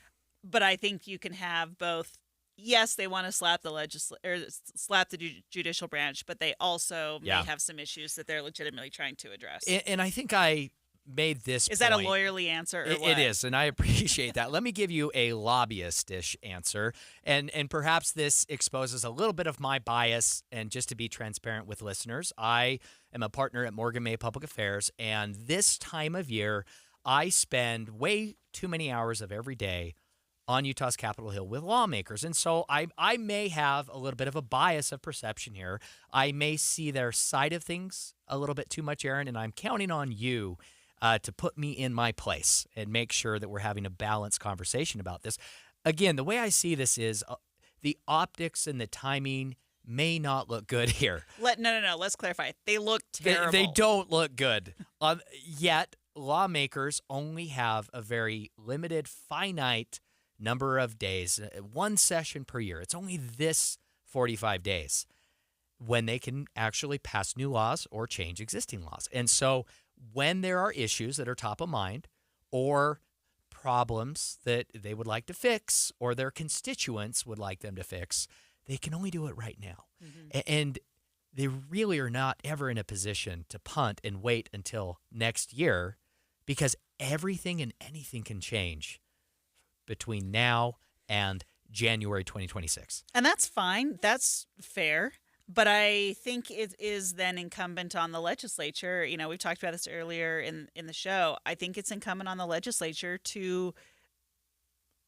But I think you can have both. Yes, they want to slap the judicial branch, but they also may have some issues that they're legitimately trying to address. And I think I made this Is point. that a lawyerly answer? Or what? It is, and I appreciate that. Let me give you a lobbyist-ish answer, and perhaps this exposes a little bit of my bias. And just to be transparent with listeners, I am a partner at Morgan May Public Affairs, and this time of year, I spend way too many hours of every day on Utah's Capitol Hill with lawmakers. And so I may have a little bit of a bias of perception here. I may see their side of things a little bit too much, Aaron, and I'm counting on you to put me in my place and make sure that we're having a balanced conversation about this. Again, the way I see this is the optics and the timing may not look good here. No. Let's clarify. They look terrible. They don't look good. Yet, lawmakers only have a very limited, finite number of days, 1 session per year. It's only this 45 days when they can actually pass new laws or change existing laws. And so when there are issues that are top of mind or problems that they would like to fix or their constituents would like them to fix, they can only do it right now. And they really are not ever in a position to punt and wait until next year because everything and anything can change between now and January 2026. And that's fine. That's fair. But I think it is then incumbent on the legislature. You know, we've talked about this earlier in the show. I think it's incumbent on the legislature to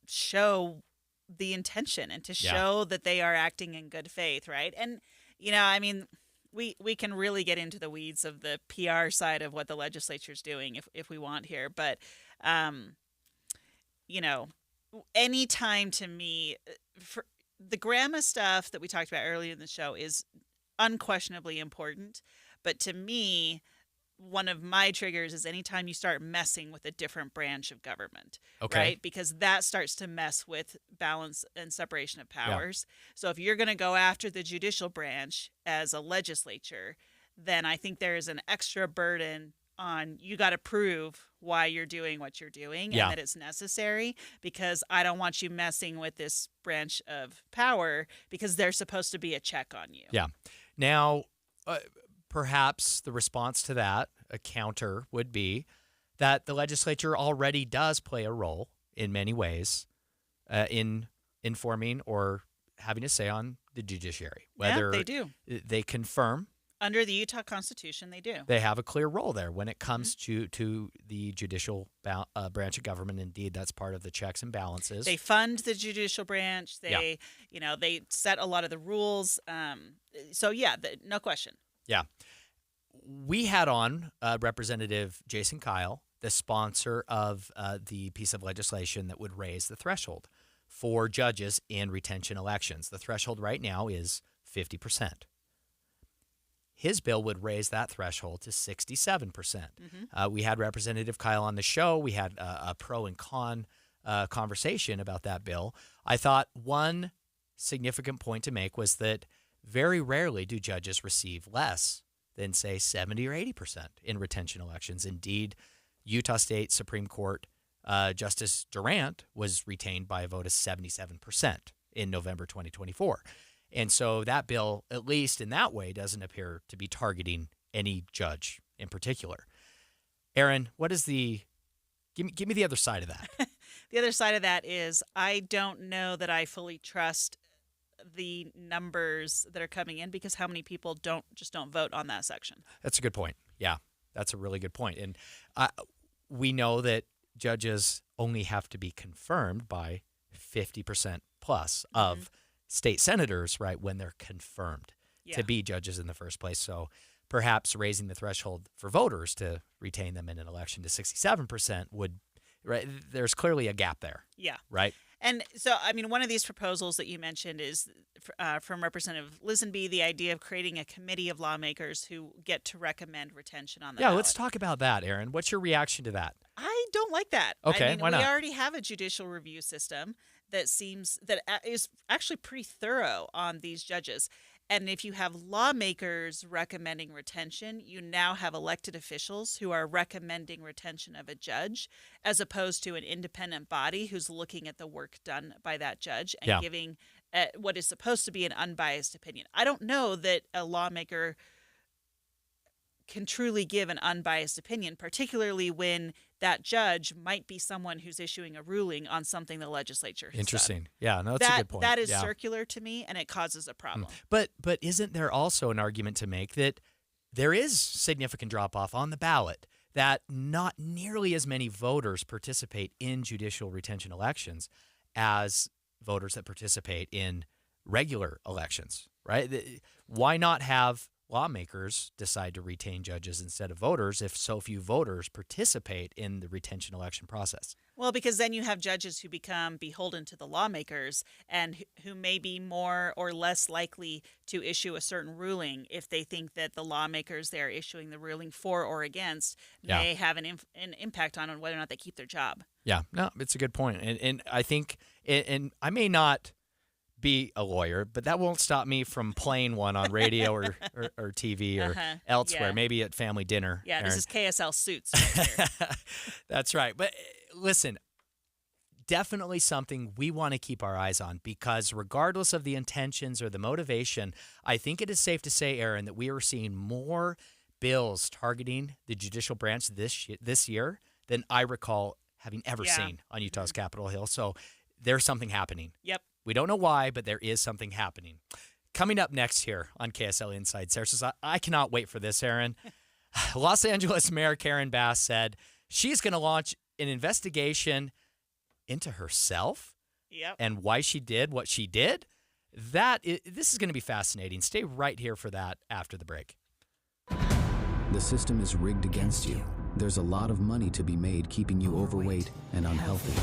show the intention and to show that they are acting in good faith, right? And, you know, I mean, we can really get into the weeds of the PR side of what the legislature's doing if we want here. But, you know, any time to me, for the grandma stuff that we talked about earlier in the show is unquestionably important. But to me, one of my triggers is anytime you start messing with a different branch of government, right? Because that starts to mess with balance and separation of powers. So if you're going to go after the judicial branch as a legislature, then I think there is an extra burden on you got to prove why you're doing what you're doing and that it's necessary, because I don't want you messing with this branch of power because there's supposed to be a check on you. Yeah. Now, perhaps the response to that, a counter, would be that the legislature already does play a role in many ways in informing or having a say on the judiciary. Whether they do. They confirm. Under the Utah Constitution, they do. They have a clear role there when it comes to the judicial branch of government. Indeed, that's part of the checks and balances. They fund the judicial branch. They, you know, they set a lot of the rules. So, no question. Yeah. We had on Representative Jason Kyle, the sponsor of the piece of legislation that would raise the threshold for judges in retention elections. The threshold right now is 50%. His bill would raise that threshold to 67%. We had Representative Kyle on the show. We had a pro and con conversation about that bill. I thought one significant point to make was that very rarely do judges receive less than, say, 70 or 80% in retention elections. Indeed, Utah State Supreme Court Justice Durant was retained by a vote of 77% in November 2024. And so that bill, at least in that way, doesn't appear to be targeting any judge in particular. Aaron, what is give me the other side of that. The other side of that is I don't know that I fully trust the numbers that are coming in, because how many people don't vote on that section? That's a good point. Yeah, that's a really good point. And we know that judges only have to be confirmed by 50% plus of state senators, right, when they're confirmed to be judges in the first place. So perhaps raising the threshold for voters to retain them in an election to 67% would, right, there's clearly a gap there. Yeah. Right? And so, I mean, one of these proposals that you mentioned is from Representative Lisenby, the idea of creating a committee of lawmakers who get to recommend retention on the ballot. Let's talk about that, Aaron. What's your reaction to that? I don't like that. Okay, I mean, why not? We already have a judicial review system that is actually pretty thorough on these judges. And if you have lawmakers recommending retention, you now have elected officials who are recommending retention of a judge, as opposed to an independent body who's looking at the work done by that judge and giving what is supposed to be an unbiased opinion. I don't know that a lawmaker can truly give an unbiased opinion, particularly when that judge might be someone who's issuing a ruling on something the legislature has Interesting. done. Yeah, no, that's a good point. That is circular to me, and it causes a problem. But isn't there also an argument to make that there is significant drop-off on the ballot, that not nearly as many voters participate in judicial retention elections as voters that participate in regular elections, right? Why not have lawmakers decide to retain judges instead of voters if so few voters participate in the retention election process? Well, because then you have judges who become beholden to the lawmakers and who may be more or less likely to issue a certain ruling if they think that the lawmakers they're issuing the ruling for or against may have an impact on whether or not they keep their job. Yeah, no, it's a good point. And I think, and I may not be a lawyer, but that won't stop me from playing one on radio or TV or elsewhere, maybe at family dinner. Yeah, Aaron. This is KSL Suits right here. That's right. But listen, definitely something we want to keep our eyes on, because regardless of the intentions or the motivation, I think it is safe to say, Aaron, that we are seeing more bills targeting the judicial branch this year than I recall having ever seen on Utah's Capitol Hill. So there's something happening. Yep. We don't know why, but there is something happening. Coming up next here on KSL Inside Sources, I cannot wait for this, Aaron. Los Angeles Mayor Karen Bass said she's going to launch an investigation into herself and why she did what she did. This is going to be fascinating. Stay right here for that after the break. The system is rigged against you. There's a lot of money to be made keeping you overweight and unhealthy.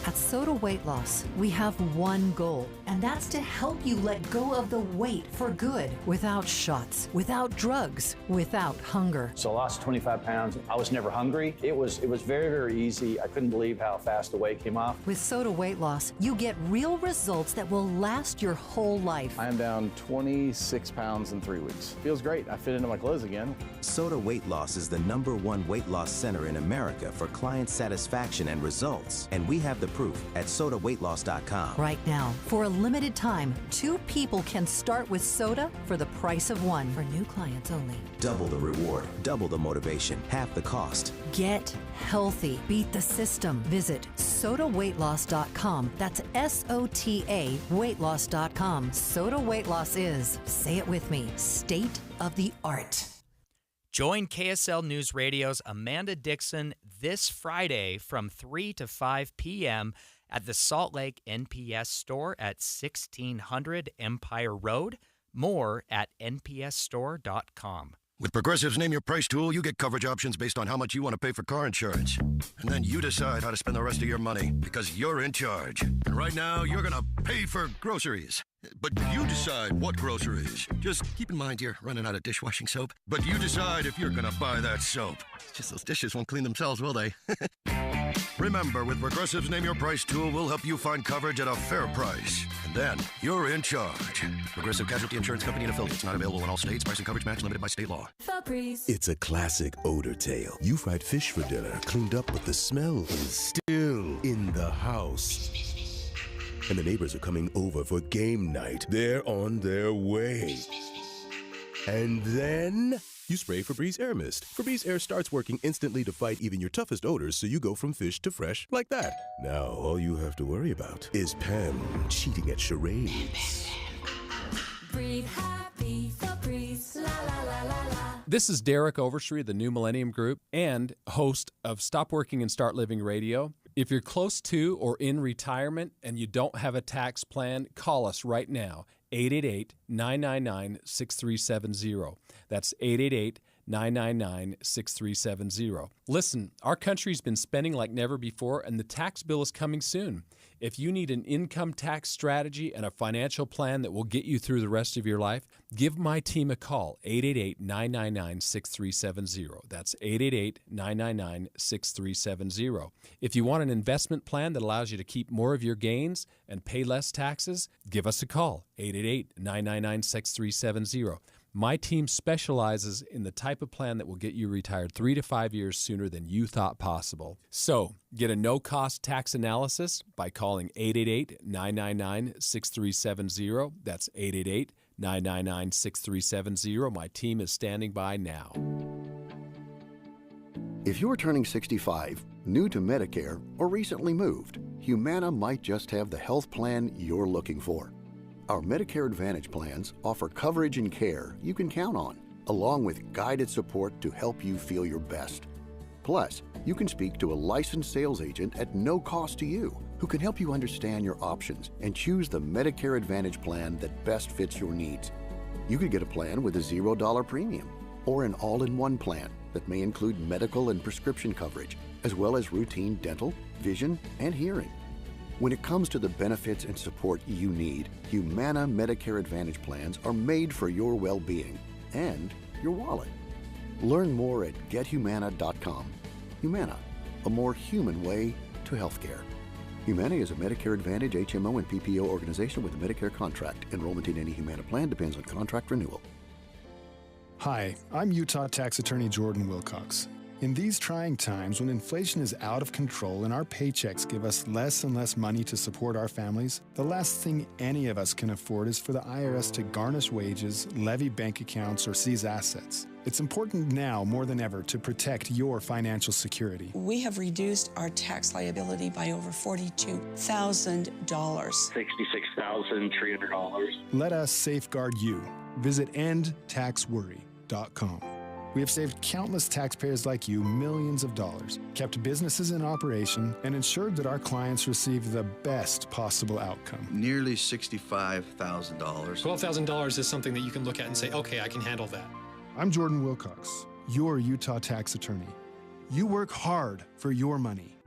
At Soda Weight Loss, we have one goal, and that's to help you let go of the weight for good, without shots, without drugs, without hunger. So I lost 25 pounds. I was never hungry. It was very, very easy. I couldn't believe how fast the weight came off. With Soda Weight Loss, you get real results that will last your whole life. I am down 26 pounds in 3 weeks. Feels great. I fit into my clothes again. Soda Weight Loss is the #1 weight loss center in America for client satisfaction and results. And we have the proof at sodaweightloss.com. Right now, for a limited time, 2 people can start with soda for the price of 1 for new clients only. Double the reward, double the motivation, half the cost. Get healthy. Beat the system. Visit sodaweightloss.com. That's SOTA weightloss.com. Soda Weight Loss is, say it with me, state of the art. Join KSL News Radio's Amanda Dixon this Friday from 3 to 5 p.m. at the Salt Lake NPS store at 1600 Empire Road. More at npsstore.com. With Progressive's Name Your Price tool, you get coverage options based on how much you want to pay for car insurance. And then you decide how to spend the rest of your money, because you're in charge. And right now, you're going to pay for groceries. But you decide what groceries. Just keep in mind you're running out of dishwashing soap. But you decide if you're going to buy that soap. It's just those dishes won't clean themselves, will they? Remember, with Progressive's Name Your Price tool, we'll help you find coverage at a fair price. And then you're in charge. Progressive Casualty Insurance Company and affiliates. Not available in all states. Price and coverage match limited by state law. It's a classic odor tale. You fried fish for dinner, cleaned up, but the smell is still in the house. And the neighbors are coming over for game night. They're on their way. And then you spray Febreze Air Mist. Febreze Air starts working instantly to fight even your toughest odors, so you go from fish to fresh like that. Now, all you have to worry about is Pam cheating at charades. Breathe happy, Febreze, la la la la la. This is Derek Overstreet of the New Millennium Group and host of Stop Working and Start Living Radio. If you're close to or in retirement and you don't have a tax plan, call us right now, 888-999-6370. That's 888-999-6370. Listen, our country's been spending like never before, and the tax bill is coming soon. If you need an income tax strategy and a financial plan that will get you through the rest of your life, give my team a call, 888-999-6370. That's 888-999-6370. If you want an investment plan that allows you to keep more of your gains and pay less taxes, give us a call, 888-999-6370. My team specializes in the type of plan that will get you retired 3 to 5 years sooner than you thought possible. So, get a no-cost tax analysis by calling 888-999-6370. That's 888-999-6370. My team is standing by now. If you're turning 65, new to Medicare, or recently moved, Humana might just have the health plan you're looking for. Our Medicare Advantage plans offer coverage and care you can count on, along with guided support to help you feel your best. Plus, you can speak to a licensed sales agent at no cost to you, who can help you understand your options and choose the Medicare Advantage plan that best fits your needs. You could get a plan with a $0 premium, or an all-in-one plan that may include medical and prescription coverage, as well as routine dental, vision, and hearing. When it comes to the benefits and support you need, Humana Medicare Advantage plans are made for your well-being and your wallet. Learn more at gethumana.com. Humana, a more human way to healthcare. Humana is a Medicare Advantage HMO and PPO organization with a Medicare contract. Enrollment in any Humana plan depends on contract renewal. Hi, I'm Utah tax attorney Jordan Wilcox. In these trying times, when inflation is out of control and our paychecks give us less and less money to support our families, the last thing any of us can afford is for the IRS to garnish wages, levy bank accounts, or seize assets. It's important now more than ever to protect your financial security. We have reduced our tax liability by over $42,000. $66,300. Let us safeguard you. Visit endtaxworry.com. We have saved countless taxpayers like you millions of dollars, kept businesses in operation, and ensured that our clients receive the best possible outcome. Nearly $65,000. $12,000 is something that you can look at and say, okay, I can handle that. I'm Jordan Wilcox, your Utah tax attorney. You work hard for your money.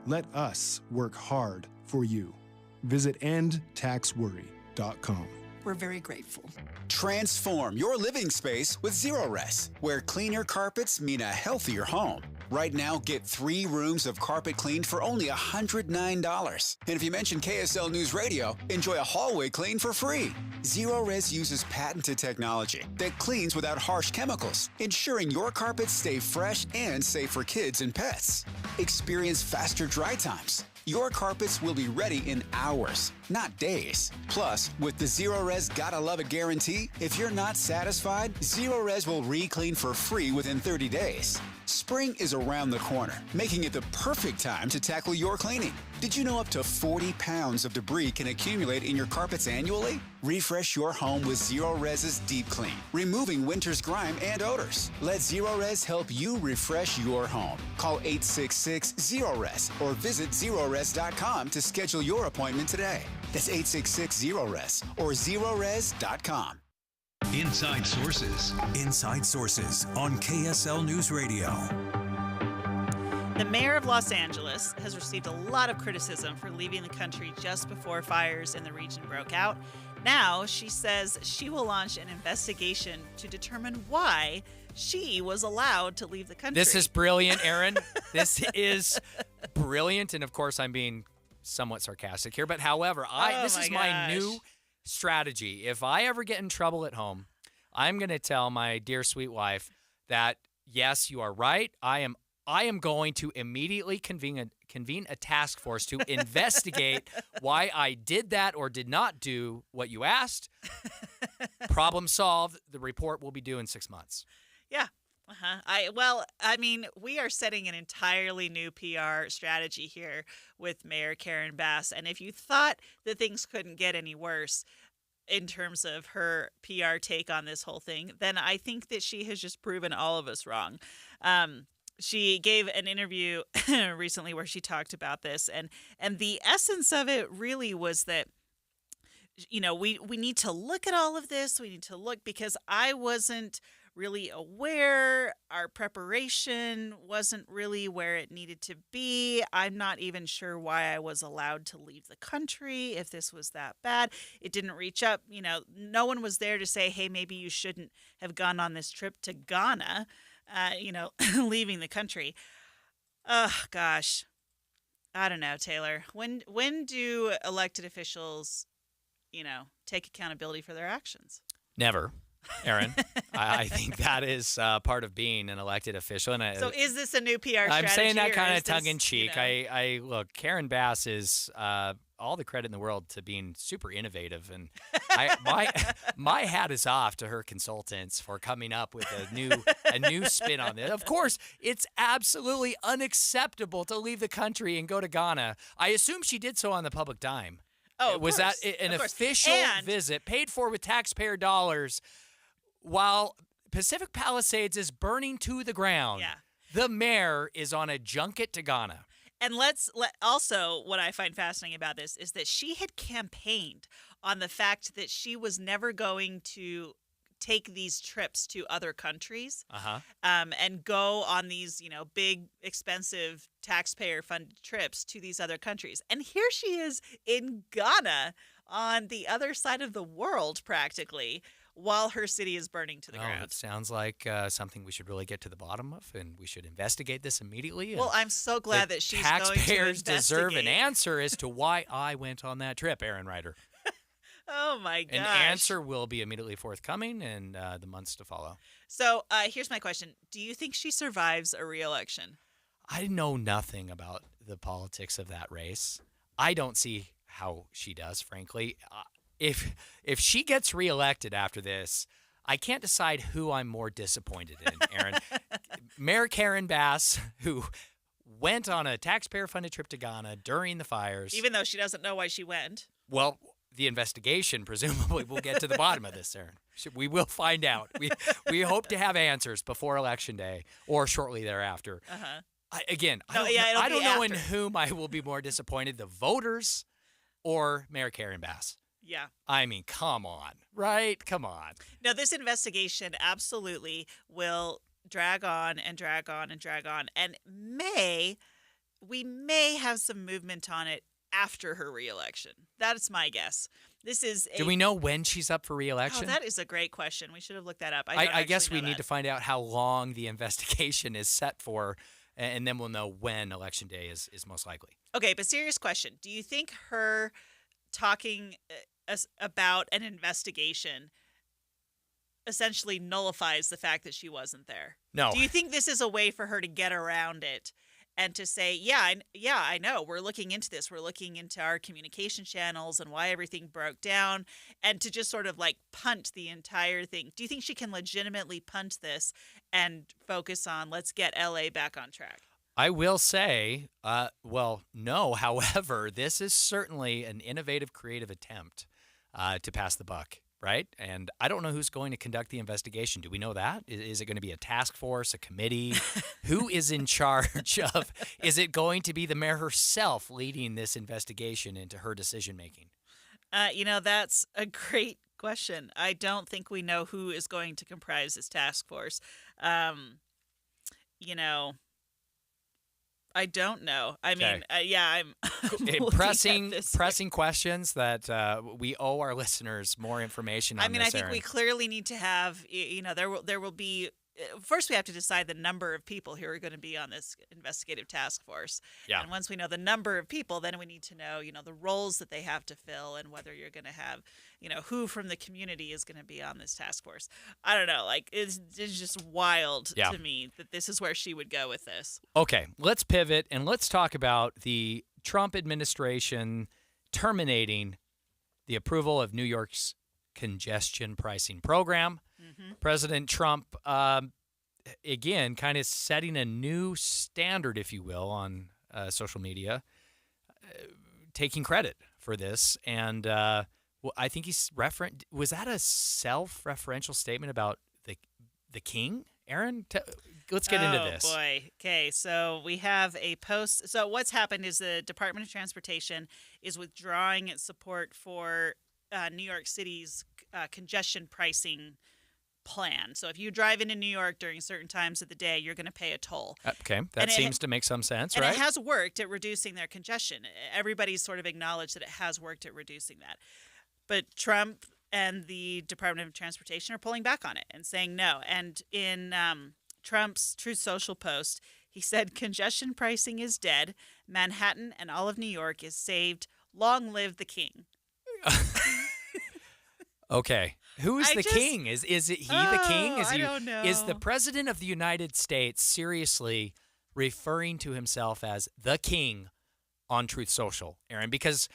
Let us work hard for you. Visit endtaxworry.com. We're very grateful. Transform your living space with Zerorez, where cleaner carpets mean a healthier home. Right now, get 3 rooms of carpet cleaned for only $109. And if you mention KSL News Radio, enjoy a hallway clean for free. Zerorez uses patented technology that cleans without harsh chemicals, ensuring your carpets stay fresh and safe for kids and pets. Experience faster dry times. Your carpets will be ready in hours, not days. Plus, with the Zerorez Gotta Love It guarantee, if you're not satisfied, Zerorez will re-clean for free within 30 days. Spring is around the corner, making it the perfect time to tackle your cleaning. Did you know up to 40 pounds of debris can accumulate in your carpets annually? Refresh your home with Zerorez's Deep Clean, removing winter's grime and odors. Let Zerorez help you refresh your home. Call 866-ZEROREZ or visit Zerorez.com to schedule your appointment today. That's 866-ZEROREZ or Zerorez.com. Inside Sources. Inside Sources on KSL News Radio. The mayor of Los Angeles has received a lot of criticism for leaving the country just before fires in the region broke out. Now, she says she will launch an investigation to determine why she was allowed to leave the country. This is brilliant, Aaron. This is brilliant. And of course, I'm being somewhat sarcastic here. But however, this is my new strategy. If I ever get in trouble at home, I'm going to tell my dear sweet wife that, yes, you are right. I am going to immediately convene a task force to investigate why I did that or did not do what you asked. Problem solved. The report will be due in 6 months. Yeah. We are setting an entirely new PR strategy here with Mayor Karen Bass. And if you thought that things couldn't get any worse in terms of her PR take on this whole thing, then I think that she has just proven all of us wrong. She gave an interview recently where she talked about this, and the essence of it really was that, we need to look at all of this. We need to look because I wasn't really aware. Our preparation wasn't really where it needed to be. I'm not even sure why I was allowed to leave the country if this was that bad. It didn't reach up. No one was there to say, hey, maybe you shouldn't have gone on this trip to Ghana. Leaving the country. Oh, gosh. I don't know, Taylor. When do elected officials, take accountability for their actions? Never, Aaron. I think that is part of being an elected official. And so is this a new PR strategy? I'm saying that kind of tongue-in-cheek. I look, Karen Bass is all the credit in the world to being super innovative, and my hat is off to her consultants for coming up with a new spin on this. Of course, it's absolutely unacceptable to leave the country and go to Ghana. I assume she did so on the public dime. Oh, was that an official visit paid for with taxpayer dollars while Pacific Palisades is burning to the ground? Yeah. The mayor is on a junket to Ghana. And also, what I find fascinating about this is that she had campaigned on the fact that she was never going to take these trips to other countries and go on these, big, expensive, taxpayer-funded trips to these other countries. And here she is in Ghana on the other side of the world, practically, while her city is burning to the ground. It sounds like something we should really get to the bottom of, and we should investigate this immediately. Well, I'm so glad that she's going to investigate. Taxpayers deserve an answer as to why I went on that trip, Aaron Ryder. Oh, my gosh. An answer will be immediately forthcoming in the months to follow. So here's my question. Do you think she survives a re-election? I know nothing about the politics of that race. I don't see how she does, frankly. If she gets reelected after this, I can't decide who I'm more disappointed in, Aaron. Mayor Karen Bass, who went on a taxpayer-funded trip to Ghana during the fires. Even though she doesn't know why she went. Well, the investigation presumably will get to the bottom of this, Aaron. We will find out. We hope to have answers before Election Day or shortly thereafter. I don't know in whom I will be more disappointed, the voters or Mayor Karen Bass. Yeah. I mean, come on, right? Come on. No, this investigation absolutely will drag on and drag on and drag on. And we may have some movement on it after her reelection. That's my guess. Do we know when she's up for reelection? Oh, that is a great question. We should have looked that up. I guess we need to find out how long the investigation is set for, and then we'll know when Election Day is most likely. Okay, but serious question. Do you think her talking about an investigation essentially nullifies the fact that she wasn't there? No. Do you think this is a way for her to get around it and to say, I know, we're looking into this. We're looking into our communication channels and why everything broke down, and to just sort of like punt the entire thing? Do you think she can legitimately punt this and focus on let's get LA back on track? I will say, no. However, this is certainly an innovative, creative attempt to pass the buck, right? And I don't know who's going to conduct the investigation. Do we know that? Is it going to be a task force, a committee? Who is in charge of? Is it going to be the mayor herself leading this investigation into her decision-making? That's a great question. I don't think we know who is going to comprise this task force. I don't know. I mean, I'm pressing questions that we owe our listeners more information on. I think we clearly need to have. There will be first we have to decide the number of people who are going to be on this investigative task force. Yeah. And once we know the number of people, then we need to know, the roles that they have to fill and whether you're going to have, who from the community is going to be on this task force. I don't know. Like, it's just wild to me that this is where she would go with this. Okay, let's pivot and let's talk about the Trump administration terminating the approval of New York's congestion pricing program. President Trump, again, kind of setting a new standard, if you will, on social media, taking credit for this. And I think he's was that a self-referential statement about the king? Aaron, let's get into this. Oh, boy. Okay, so we have a post. So what's happened is the Department of Transportation is withdrawing its support for New York City's congestion pricing plan. So if you drive into New York during certain times of the day, you're going to pay a toll. Okay, that seems to make some sense, right? And it has worked at reducing their congestion. Everybody's sort of acknowledged that it has worked at reducing that. But Trump and the Department of Transportation are pulling back on it and saying no. And in Trump's Truth Social post, he said, "Congestion pricing is dead. Manhattan and all of New York is saved. Long live the king." Okay. Who is the king? Is it he the king? I don't know. Is the President of the United States seriously referring to himself as the king on Truth Social, Aaron? Because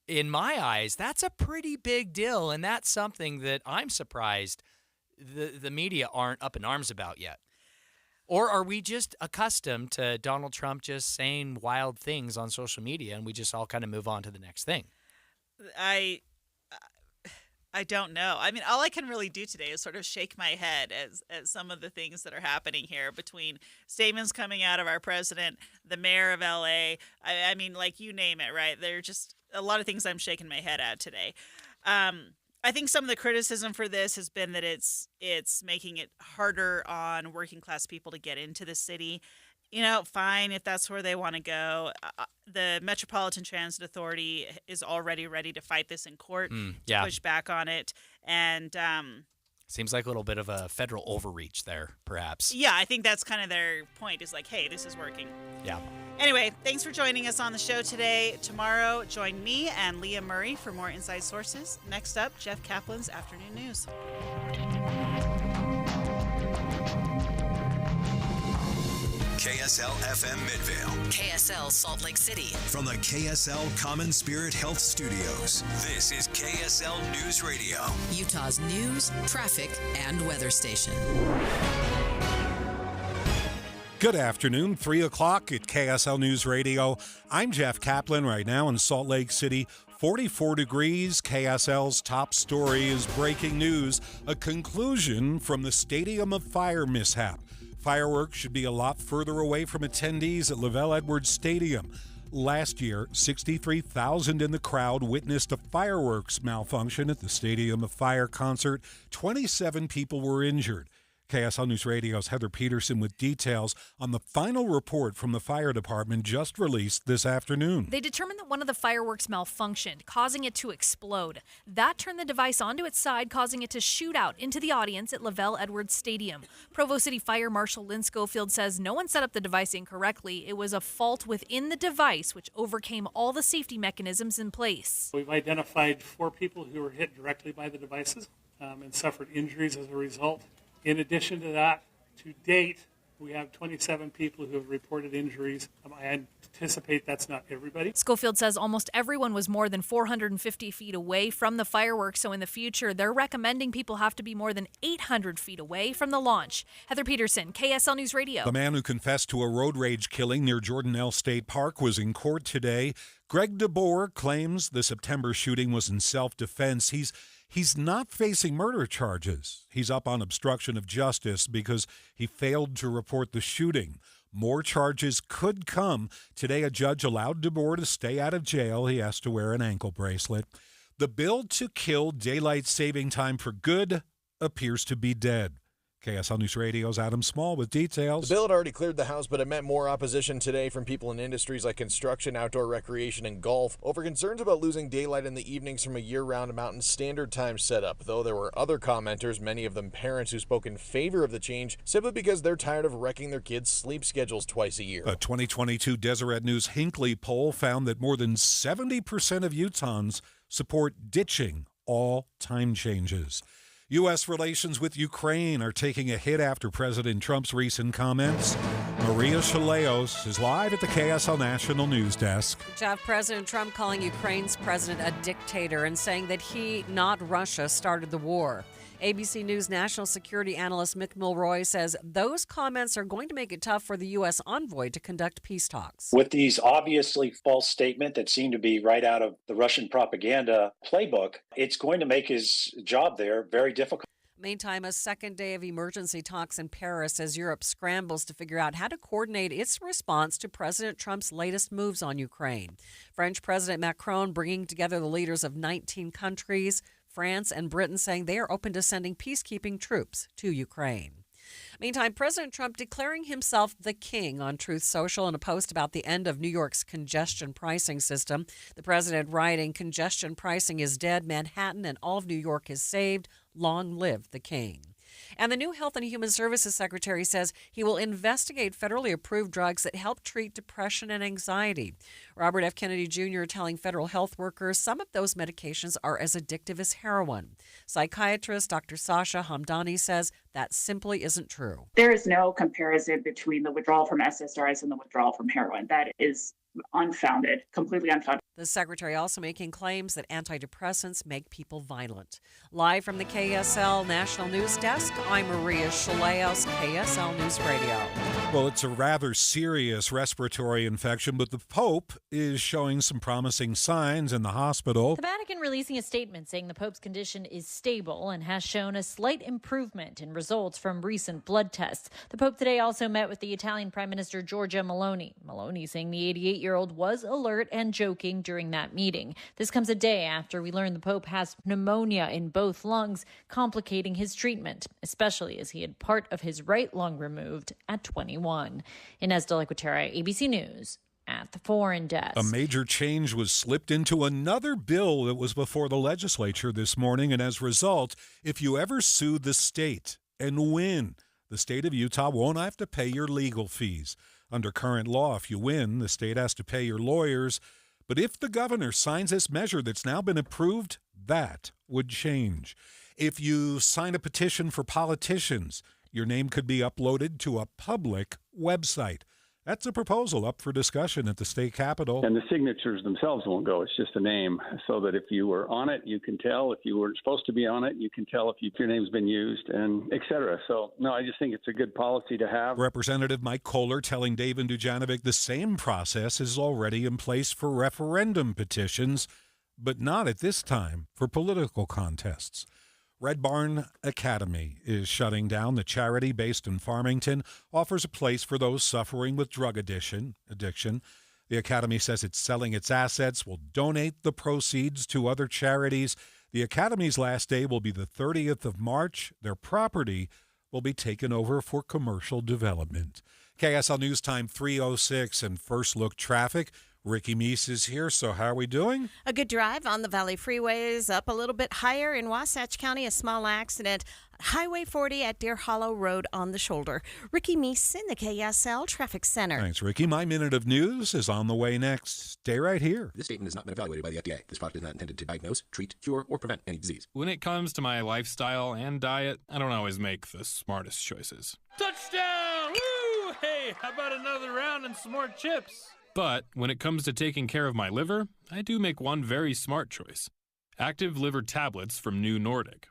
in my eyes, that's a pretty big deal, and that's something that I'm surprised the media aren't up in arms about yet. Or are we just accustomed to Donald Trump just saying wild things on social media, and we just all kind of move on to the next thing? I don't know. I mean, all I can really do today is sort of shake my head as some of the things that are happening here between statements coming out of our president, the mayor of L.A. I mean, like, you name it, right? There are just a lot of things I'm shaking my head at today. I think some of the criticism for this has been that it's making it harder on working class people to get into the city. Fine if that's where they want to go. The Metropolitan Transit Authority is already ready to fight this in court, to push back on it. And seems like a little bit of a federal overreach there, perhaps. Yeah, I think that's kind of their point, is like, hey, this is working. Yeah. Anyway, thanks for joining us on the show today. Tomorrow, join me and Leah Murray for more Inside Sources. Next up, Jeff Kaplan's Afternoon News. KSL FM Midvale. KSL Salt Lake City. From the KSL Common Spirit Health Studios, this is KSL News Radio. Utah's news, traffic, and weather station. Good afternoon, 3 o'clock at KSL News Radio. I'm Jeff Kaplan right now in Salt Lake City. 44 degrees. KSL's top story is breaking news. A conclusion from the Stadium of Fire mishap. Fireworks should be a lot further away from attendees at Lavelle Edwards Stadium. Last year, 63,000 in the crowd witnessed a fireworks malfunction at the Stadium of Fire concert. 27 people were injured. KSL News Radio's Heather Peterson with details on the final report from the fire department just released this afternoon. They determined that one of the fireworks malfunctioned, causing it to explode. That turned the device onto its side, causing it to shoot out into the audience at Lavelle Edwards Stadium. Provo City Fire Marshal Lynn Schofield says no one set up the device incorrectly. It was a fault within the device, which overcame all the safety mechanisms in place. We've identified 4 people who were hit directly by the devices and suffered injuries as a result. In addition to that, to date, we have 27 people who have reported injuries. I anticipate that's not everybody. Schofield says almost everyone was more than 450 feet away from the fireworks, so in the future, they're recommending people have to be more than 800 feet away from the launch. Heather Peterson, KSL News Radio. The man who confessed to a road rage killing near Jordanelle State Park was in court today. Greg DeBoer claims the September shooting was in self-defense. He's not facing murder charges. He's up on obstruction of justice because he failed to report the shooting. More charges could come. Today, a judge allowed DeBoer to stay out of jail. He has to wear an ankle bracelet. The bill to kill daylight saving time for good appears to be dead. KSL News Radio's Adam Small with details. The bill had already cleared the House, but it met more opposition today from people in industries like construction, outdoor recreation, and golf over concerns about losing daylight in the evenings from a year-round Mountain Standard Time setup, though there were other commenters, many of them parents, who spoke in favor of the change simply because they're tired of wrecking their kids' sleep schedules twice a year. A 2022 Deseret News Hinckley poll found that more than 70% of Utahns support ditching all time changes. U.S. relations with Ukraine are taking a hit after President Trump's recent comments. Maria Chaleos is live at the KSL National News Desk. Jeff, President Trump calling Ukraine's president a dictator and saying that he, not Russia, started the war. ABC News national security analyst Mick Milroy says those comments are going to make it tough for the U.S. envoy to conduct peace talks. With these obviously false statements that seem to be right out of the Russian propaganda playbook, it's going to make his job there very difficult. Meantime, a second day of emergency talks in Paris as Europe scrambles to figure out how to coordinate its response to President Trump's latest moves on Ukraine. French President Macron bringing together the leaders of 19 countries, France and Britain saying they are open to sending peacekeeping troops to Ukraine. Meantime, President Trump declaring himself the king on Truth Social in a post about the end of New York's congestion pricing system. The president writing, "Congestion pricing is dead. Manhattan and all of New York is saved. Long live the king." And the new Health and Human Services Secretary says he will investigate federally approved drugs that help treat depression and anxiety. Robert F. Kennedy Jr. telling federal health workers some of those medications are as addictive as heroin. Psychiatrist Dr. Sasha Hamdani says that simply isn't true. There is no comparison between the withdrawal from SSRIs and the withdrawal from heroin. That is unfounded, completely unfounded. The secretary also making claims that antidepressants make people violent. Live from the KSL National News Desk, I'm Maria Chaleos, KSL News Radio. Well, it's a rather serious respiratory infection, but the Pope is showing some promising signs in the hospital. The Vatican releasing a statement saying the Pope's condition is stable and has shown a slight improvement in results from recent blood tests. The Pope today also met with the Italian Prime Minister Giorgia Meloni. Meloni saying the 88-year-old was alert and joking during that meeting. This comes a day after we learned the Pope has pneumonia in both lungs, complicating his treatment, especially as he had part of his right lung removed at 21. Inez de la Cuetara, ABC News, at the Foreign Desk. A major change was slipped into another bill that was before the legislature this morning, and as a result, if you ever sue the state and win, the state of Utah won't have to pay your legal fees. Under current law, if you win, the state has to pay your lawyers. But if the governor signs this measure that's now been approved, that would change. If you sign a petition for politicians, your name could be uploaded to a public website. That's a proposal up for discussion at the state capitol. And the signatures themselves won't go. It's just a name, so that if you were on it, you can tell. If you weren't supposed to be on it, you can tell if your name's been used, and et cetera. So, no, I just think it's a good policy to have. Representative Mike Kohler telling David Dujanovic the same process is already in place for referendum petitions, but not at this time for political contests. Red Barn Academy is shutting down. The charity based in Farmington offers a place for those suffering with drug addiction. The Academy says it's selling its assets, will donate the proceeds to other charities. The Academy's last day will be the 30th of March. Their property will be taken over for commercial development. KSL News Time 3:06 and First Look Traffic. Ricky Meese is here, so how are we doing? A good drive on the Valley Freeways, up a little bit higher in Wasatch County, a small accident. Highway 40 at Deer Hollow Road on the shoulder. Ricky Meese in the KSL Traffic Center. Thanks, Ricky. My Minute of News is on the way next. Stay right here. This statement has not been evaluated by the FDA. This product is not intended to diagnose, treat, cure, or prevent any disease. When it comes to my lifestyle and diet, I don't always make the smartest choices. Touchdown! Woo! Hey, how about another round and some more chips? But when it comes to taking care of my liver, I do make one very smart choice. Active Liver Tablets from New Nordic.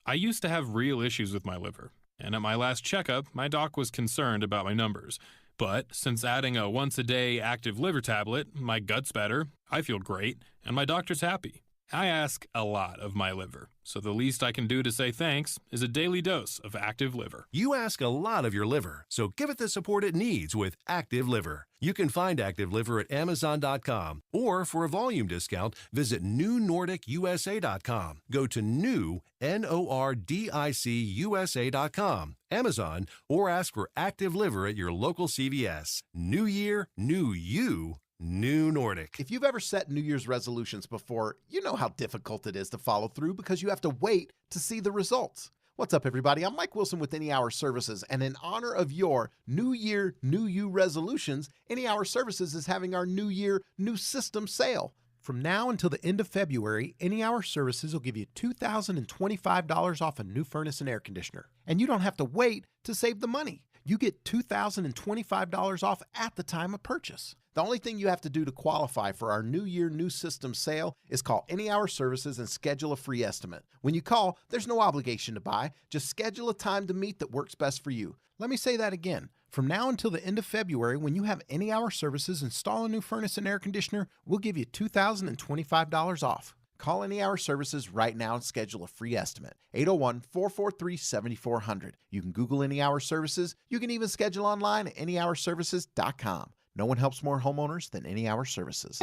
I used to have real issues with my liver, and at my last checkup, my doc was concerned about my numbers. But since adding a once-a-day Active Liver Tablet, my gut's better, I feel great, and my doctor's happy. I ask a lot of my liver, so the least I can do to say thanks is a daily dose of Active Liver. You ask a lot of your liver, so give it the support it needs with Active Liver. You can find Active Liver at Amazon.com, or for a volume discount, visit NewNordicUSA.com. Go to new, NORDICUSA.com, Amazon, or ask for Active Liver at your local CVS. New year, new you. New Nordic. If you've ever set New Year's resolutions before, you know how difficult it is to follow through because you have to wait to see the results. What's up, everybody? I'm Mike Wilson with Any Hour Services, and in honor of your New Year, New You resolutions, Any Hour Services is having our New Year, New System sale. From now until the end of February, Any Hour Services will give you $2,025 off a new furnace and air conditioner. And you don't have to wait to save the money. You get $2,025 off at the time of purchase. The only thing you have to do to qualify for our New Year, New System sale is call Any Hour Services and schedule a free estimate. When you call, there's no obligation to buy. Just schedule a time to meet that works best for you. Let me say that again. From now until the end of February, when you have Any Hour Services install a new furnace and air conditioner, we'll give you $2,025 off. Call Any Hour Services right now and schedule a free estimate. 801-443-7400. You can Google Any Hour Services. You can even schedule online at anyhourservices.com. No one helps more homeowners than Any Hour Services.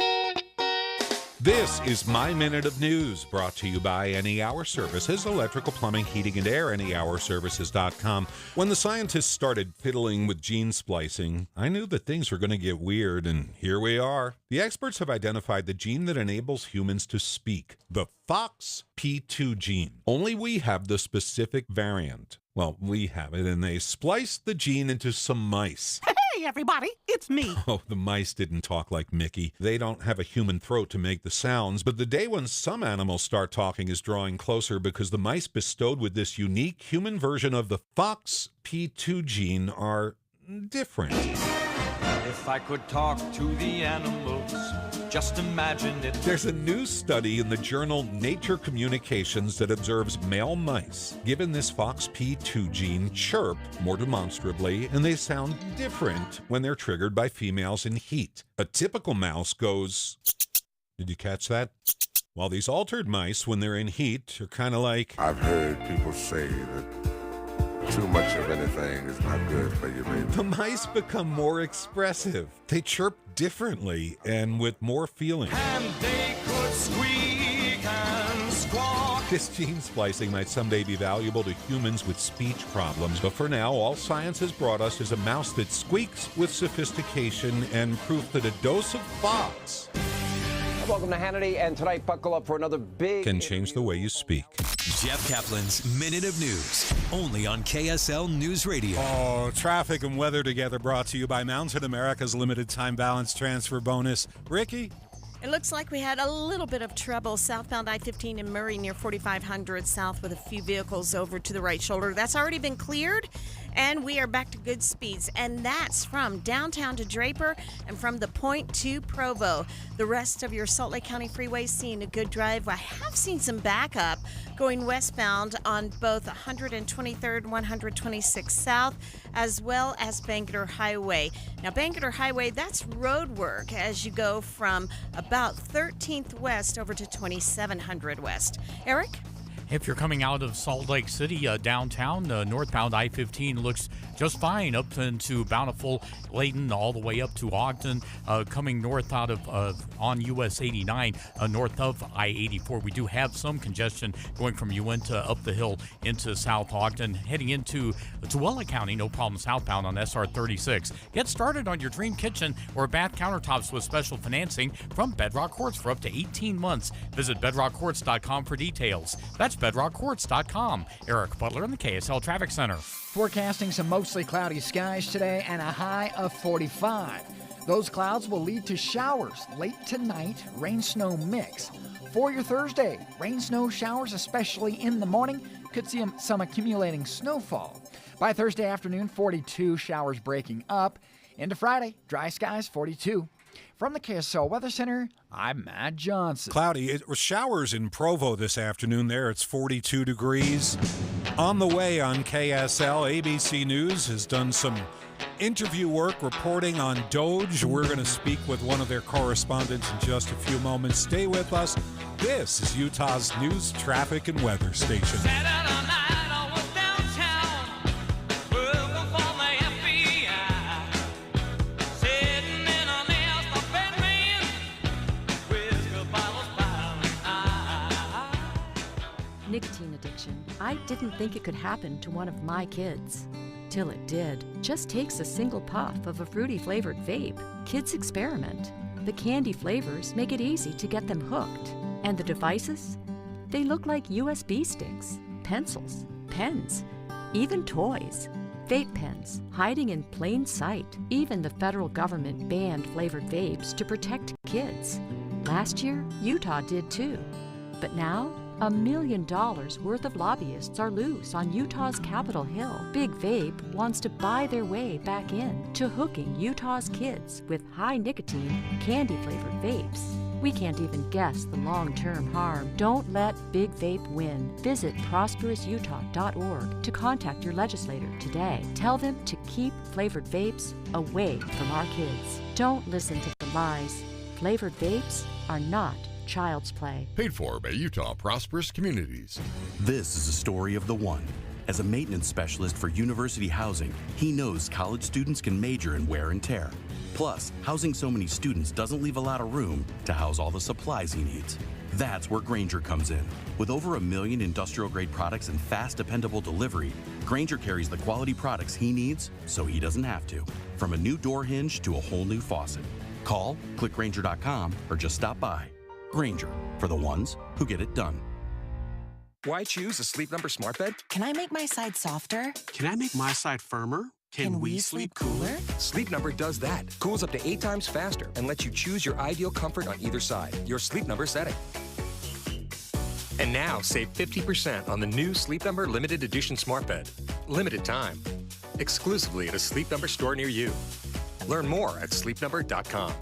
This is My Minute of News, brought to you by Any Hour Services, electrical, plumbing, heating, and air, anyhourservices.com. When the scientists started fiddling with gene splicing, I knew that things were going to get weird, and here we are. The experts have identified the gene that enables humans to speak, the FOXP2 gene. Only we have the specific variant. Well, we have it, and they spliced the gene into some mice. Hey, everybody, it's me. Oh, the mice didn't talk like Mickey. They don't have a human throat to make the sounds, but the day when some animals start talking is drawing closer because the mice bestowed with this unique human version of the FOXP2 gene are different. If I could talk to the animals, just imagine it. There's a new study in the journal Nature Communications that observes male mice given this FOXP2 gene chirp more demonstrably, and they sound different when they're triggered by females in heat. A typical mouse goes, did you catch that? While these altered mice, when they're in heat, are kind of like, I've heard people say that too much of anything is not good for you, baby. The mice become more expressive. They chirp differently and with more feeling. And they could squeak and squawk. This gene splicing might someday be valuable to humans with speech problems, but for now, all science has brought us is a mouse that squeaks with sophistication and proof that a dose of Fox Welcome to Hannity, and tonight buckle up for another big... can change the way you speak. Jeff Kaplan's Minute of News, only on KSL News Radio. Oh, traffic and weather together brought to you by Mountain America's limited time balance transfer bonus. Ricky? It looks like we had a little bit of trouble southbound I-15 in Murray near 4500 south with a few vehicles over to the right shoulder. That's already been cleared, and we are back to good speeds. And that's from downtown to Draper and from the Point to Provo. The rest of your Salt Lake County freeways seeing a good drive. I have seen some backup going westbound on both 123rd and 126 South, as well as Bangerter Highway. Now, Bangerter Highway, that's road work as you go from about 13th West over to 2700 West. Eric? If you're coming out of Salt Lake City downtown, northbound I-15 looks just fine up into Bountiful, Layton, all the way up to Ogden. Coming north out of on US 89, north of I-84, we do have some congestion going from Uinta up the hill into South Ogden. Heading into Tooele County, no problem southbound on SR 36. Get started on your dream kitchen or bath countertops with special financing from Bedrock Quartz for up to 18 months. Visit bedrockquartz.com for details. That's bedrockquartz.com. Eric Butler in the KSL Traffic Center. Forecasting some mostly cloudy skies today and a high of 45. Those clouds will lead to showers late tonight, rain-snow mix. For your Thursday, rain-snow showers, especially in the morning, could see some accumulating snowfall. By Thursday afternoon, 42, showers breaking up. Into Friday, dry skies, 42. From the KSL Weather Center, I'm Matt Johnson. Cloudy. Showers in Provo this afternoon there. It's 42 degrees. On the way on KSL, ABC News has done some interview work reporting on Doge. We're going to speak with one of their correspondents in just a few moments. Stay with us. This is Utah's news, traffic, and weather station. Nicotine addiction. I didn't think it could happen to one of my kids. Till it did. Just takes a single puff of a fruity flavored vape. Kids experiment. The candy flavors make it easy to get them hooked. And the devices? They look like USB sticks, pencils, pens, even toys. Vape pens, hiding in plain sight. Even the federal government banned flavored vapes to protect kids. Last year, Utah did too. But now, $1 million worth of lobbyists are loose on Utah's Capitol Hill. Big Vape wants to buy their way back in to hooking Utah's kids with high nicotine, candy-flavored vapes. We can't even guess the long-term harm. Don't let Big Vape win. Visit prosperousutah.org to contact your legislator today. Tell them to keep flavored vapes away from our kids. Don't listen to the lies. Flavored vapes are not child's play. Paid for by Utah Prosperous Communities. This is a story of the one. As a maintenance specialist for university housing, he knows college students can major in wear and tear. Plus, housing so many students doesn't leave a lot of room to house all the supplies he needs. That's where Grainger comes in. With over 1 million industrial-grade products and fast, dependable delivery, Grainger carries the quality products he needs so he doesn't have to. From a new door hinge to a whole new faucet. Call, click Grainger.com, or just stop by. Grainger, for the ones who get it done. Why choose a Sleep Number smart bed? Can I make my side softer? Can I make my side firmer? Can we sleep cooler? Sleep Number does that. Cools up to 8 times faster and lets you choose your ideal comfort on either side. Your Sleep Number setting. And now save 50% on the new Sleep Number limited edition smart bed. Limited time. Exclusively at a Sleep Number store near you. Learn more at sleepnumber.com.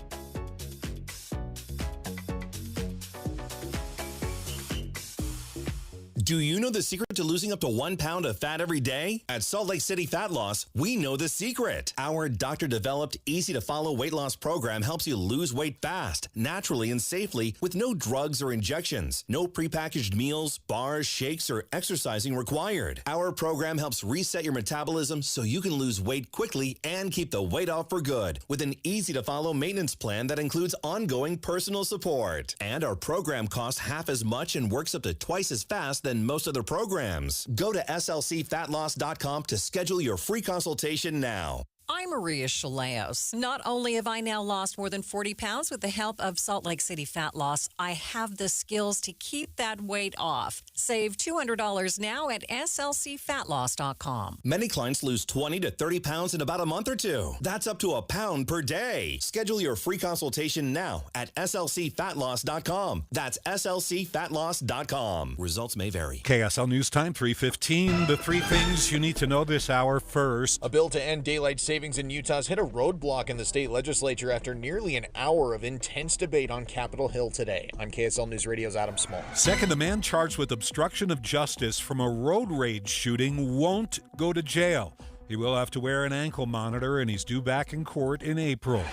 Do you know the secret to losing up to 1 pound of fat every day? At Salt Lake City Fat Loss, we know the secret. Our doctor-developed, easy-to-follow weight loss program helps you lose weight fast, naturally, and safely with no drugs or injections. No prepackaged meals, bars, shakes, or exercising required. Our program helps reset your metabolism so you can lose weight quickly and keep the weight off for good with an easy-to-follow maintenance plan that includes ongoing personal support. And our program costs half as much and works up to twice as fast than most other programs. Go to slcfatloss.com to schedule your free consultation now. I'm Maria Chaleos. Not only have I now lost more than 40 pounds with the help of Salt Lake City Fat Loss, I have the skills to keep that weight off. Save $200 now at slcfatloss.com. Many clients lose 20 to 30 pounds in about a month or two. That's up to a pound per day. Schedule your free consultation now at slcfatloss.com. That's slcfatloss.com. Results may vary. KSL News Time, 3:15. The 3 things you need to know this hour. First, a bill to end daylight savings in Utah's hit a roadblock in the state legislature after nearly an hour of intense debate on Capitol Hill today. I'm KSL News Radio's Adam Small. Second, a man charged with obstruction of justice from a road rage shooting won't go to jail. He will have to wear an ankle monitor, and he's due back in court in April.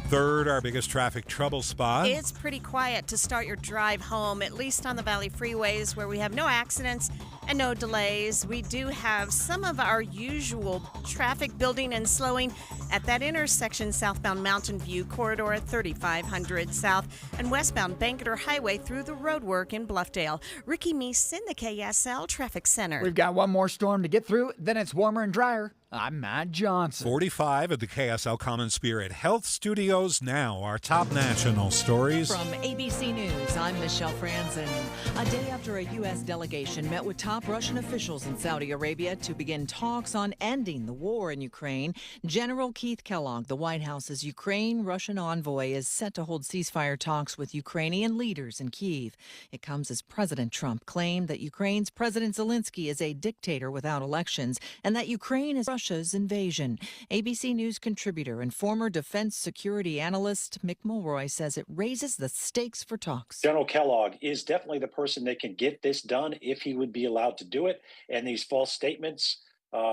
Third, our biggest traffic trouble spot. It's pretty quiet to start your drive home, at least on the Valley freeways where we have no accidents and no delays. We do have some of our usual traffic building and slowing at that intersection southbound Mountain View corridor at 3500 South and westbound Bangerter Highway through the roadwork in Bluffdale. Ricky Meese in the KSL Traffic Center. We've got one more storm to get through, then it's warmer and drier. I'm Matt Johnson. 45 at the KSL Common Spirit Health Studios now. Our top national stories. From ABC News, I'm Michelle Franzen. A day after a U.S. delegation met with top Russian officials in Saudi Arabia to begin talks on ending the war in Ukraine, General Keith Kellogg, the White House's Ukraine-Russian envoy, is set to hold ceasefire talks with Ukrainian leaders in Kyiv. It comes as President Trump claimed that Ukraine's President Zelensky is a dictator without elections and that Ukraine is Russia's invasion. ABC News contributor and former defense security analyst Mick Mulroy says it raises the stakes for talks. General Kellogg is definitely the person that can get this done if he would be allowed to do it. And these false statements,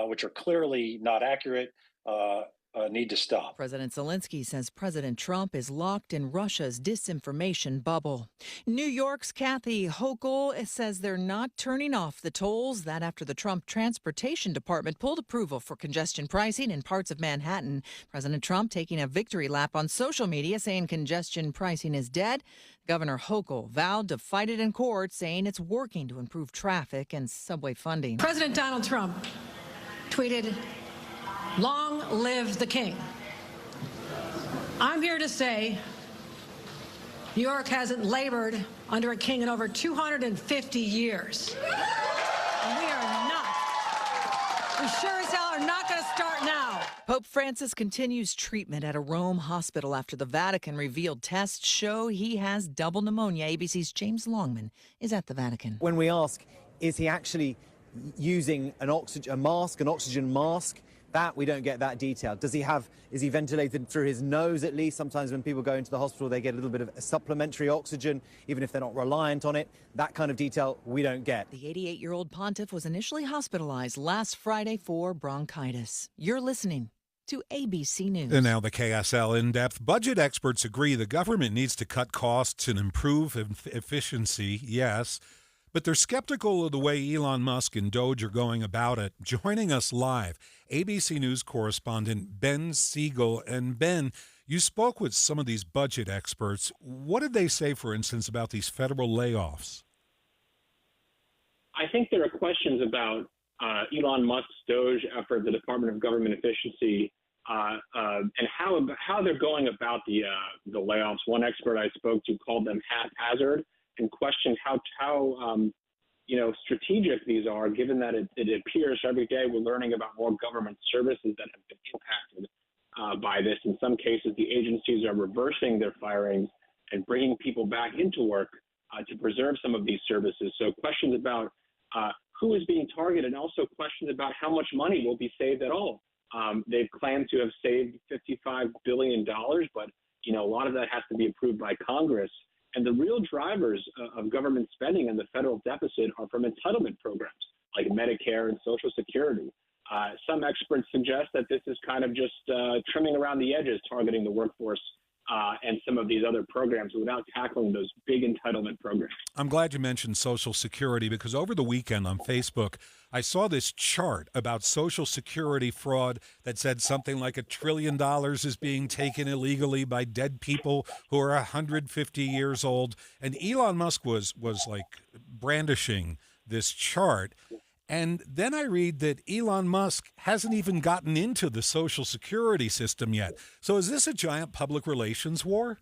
which are clearly not accurate, need to stop. President Zelensky says President Trump is locked in Russia's disinformation bubble. New York's Kathy Hochul says they're not turning off the tolls. That after the Trump Transportation Department pulled approval for congestion pricing in parts of Manhattan. President Trump taking a victory lap on social media, saying congestion pricing is dead. Governor Hochul vowed to fight it in court, saying it's working to improve traffic and subway funding. President Donald Trump tweeted, "Long live the king." I'm here to say New York hasn't labored under a king in over 250 years. And we sure as hell are not going to start now. Pope Francis continues treatment at a Rome hospital after the Vatican revealed tests show he has double pneumonia. ABC's James Longman is at the Vatican. When we ask, is he actually using an oxygen mask? That we don't get that detail. Is he ventilated through his nose at least? Sometimes when people go into the hospital, they get a little bit of supplementary oxygen, even if they're not reliant on it. That kind of detail we don't get. The 88-year-old pontiff was initially hospitalized last Friday for bronchitis. You're listening to ABC News. And now the KSL In-Depth. Budget experts agree the government needs to cut costs and improve efficiency, yes. But they're skeptical of the way Elon Musk and Doge are going about it. Joining us live, ABC News correspondent Ben Siegel. And Ben, you spoke with some of these budget experts. What did they say, for instance, about these federal layoffs? I think there are questions about Elon Musk's Doge effort, the Department of Government Efficiency, and how they're going about the layoffs. One expert I spoke to called them haphazard, and questioned how strategic these are, given that it appears every day we're learning about more government services that have been impacted by this. In some cases, the agencies are reversing their firings and bringing people back into work to preserve some of these services. So questions about who is being targeted, and also questions about how much money will be saved at all. They've claimed to have saved $55 billion, but a lot of that has to be approved by Congress. And the real drivers of government spending and the federal deficit are from entitlement programs like Medicare and Social Security. Some experts suggest that this is kind of just trimming around the edges, targeting the workforce and some of these other programs without tackling those big entitlement programs. I'm glad you mentioned Social Security, because over the weekend on Facebook, I saw this chart about Social Security fraud that said something like $1 trillion is being taken illegally by dead people who are 150 years old. And Elon Musk was like brandishing this chart. And then I read that Elon Musk hasn't even gotten into the Social Security system yet. So is this a giant public relations war?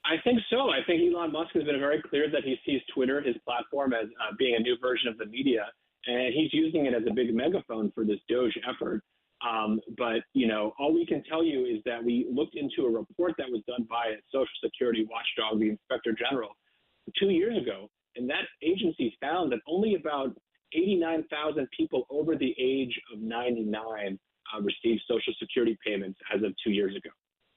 I think so. I think Elon Musk has been very clear that he sees Twitter, his platform, as being a new version of the media, and he's using it as a big megaphone for this Doge effort. But all we can tell you is that we looked into a report that was done by a Social Security watchdog, the Inspector General, 2 years ago. And that agency found that only about 89,000 people over the age of 99 received Social Security payments as of 2 years ago.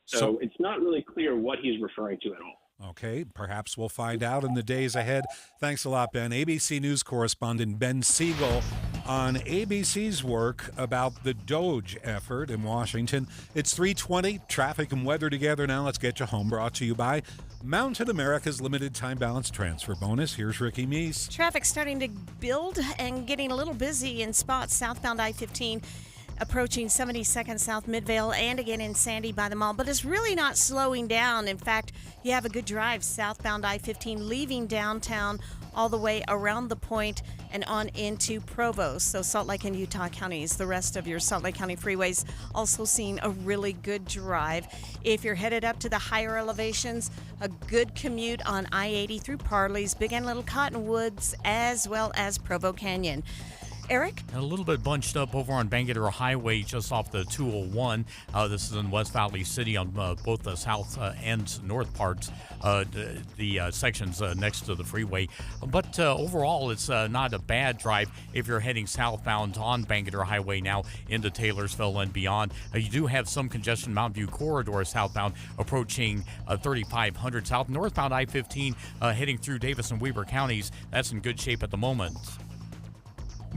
So it's not really clear what he's referring to at all. Okay, perhaps we'll find out in the days ahead. Thanks a lot, Ben. ABC News correspondent Ben Siegel on ABC's work about the Doge effort in Washington. It's 3:20, traffic and weather together now. Let's get you home. Brought to you by Mountain America's limited time balance transfer bonus. Here's Ricky Meese. Traffic starting to build and getting a little busy in spots southbound I-15. Approaching 72nd South Midvale and again in Sandy by the mall, but it's really not slowing down. In fact, you have a good drive southbound I-15 leaving downtown all the way around the point and on into Provo. So Salt Lake and Utah counties, the rest of your Salt Lake County freeways also seeing a really good drive. If you're headed up to the higher elevations, a good commute on I-80 through Parley's, Big and Little Cottonwoods, as well as Provo Canyon. Eric? A little bit bunched up over on Bangerter Highway just off the 201. This is in West Valley City on both the south and north parts, the sections next to the freeway. But overall, it's not a bad drive if you're heading southbound on Bangerter Highway now into Taylorsville and beyond. You do have some congestion, Mountain View Corridor southbound approaching 3500 south. Northbound I-15 heading through Davis and Weber counties. That's in good shape at the moment.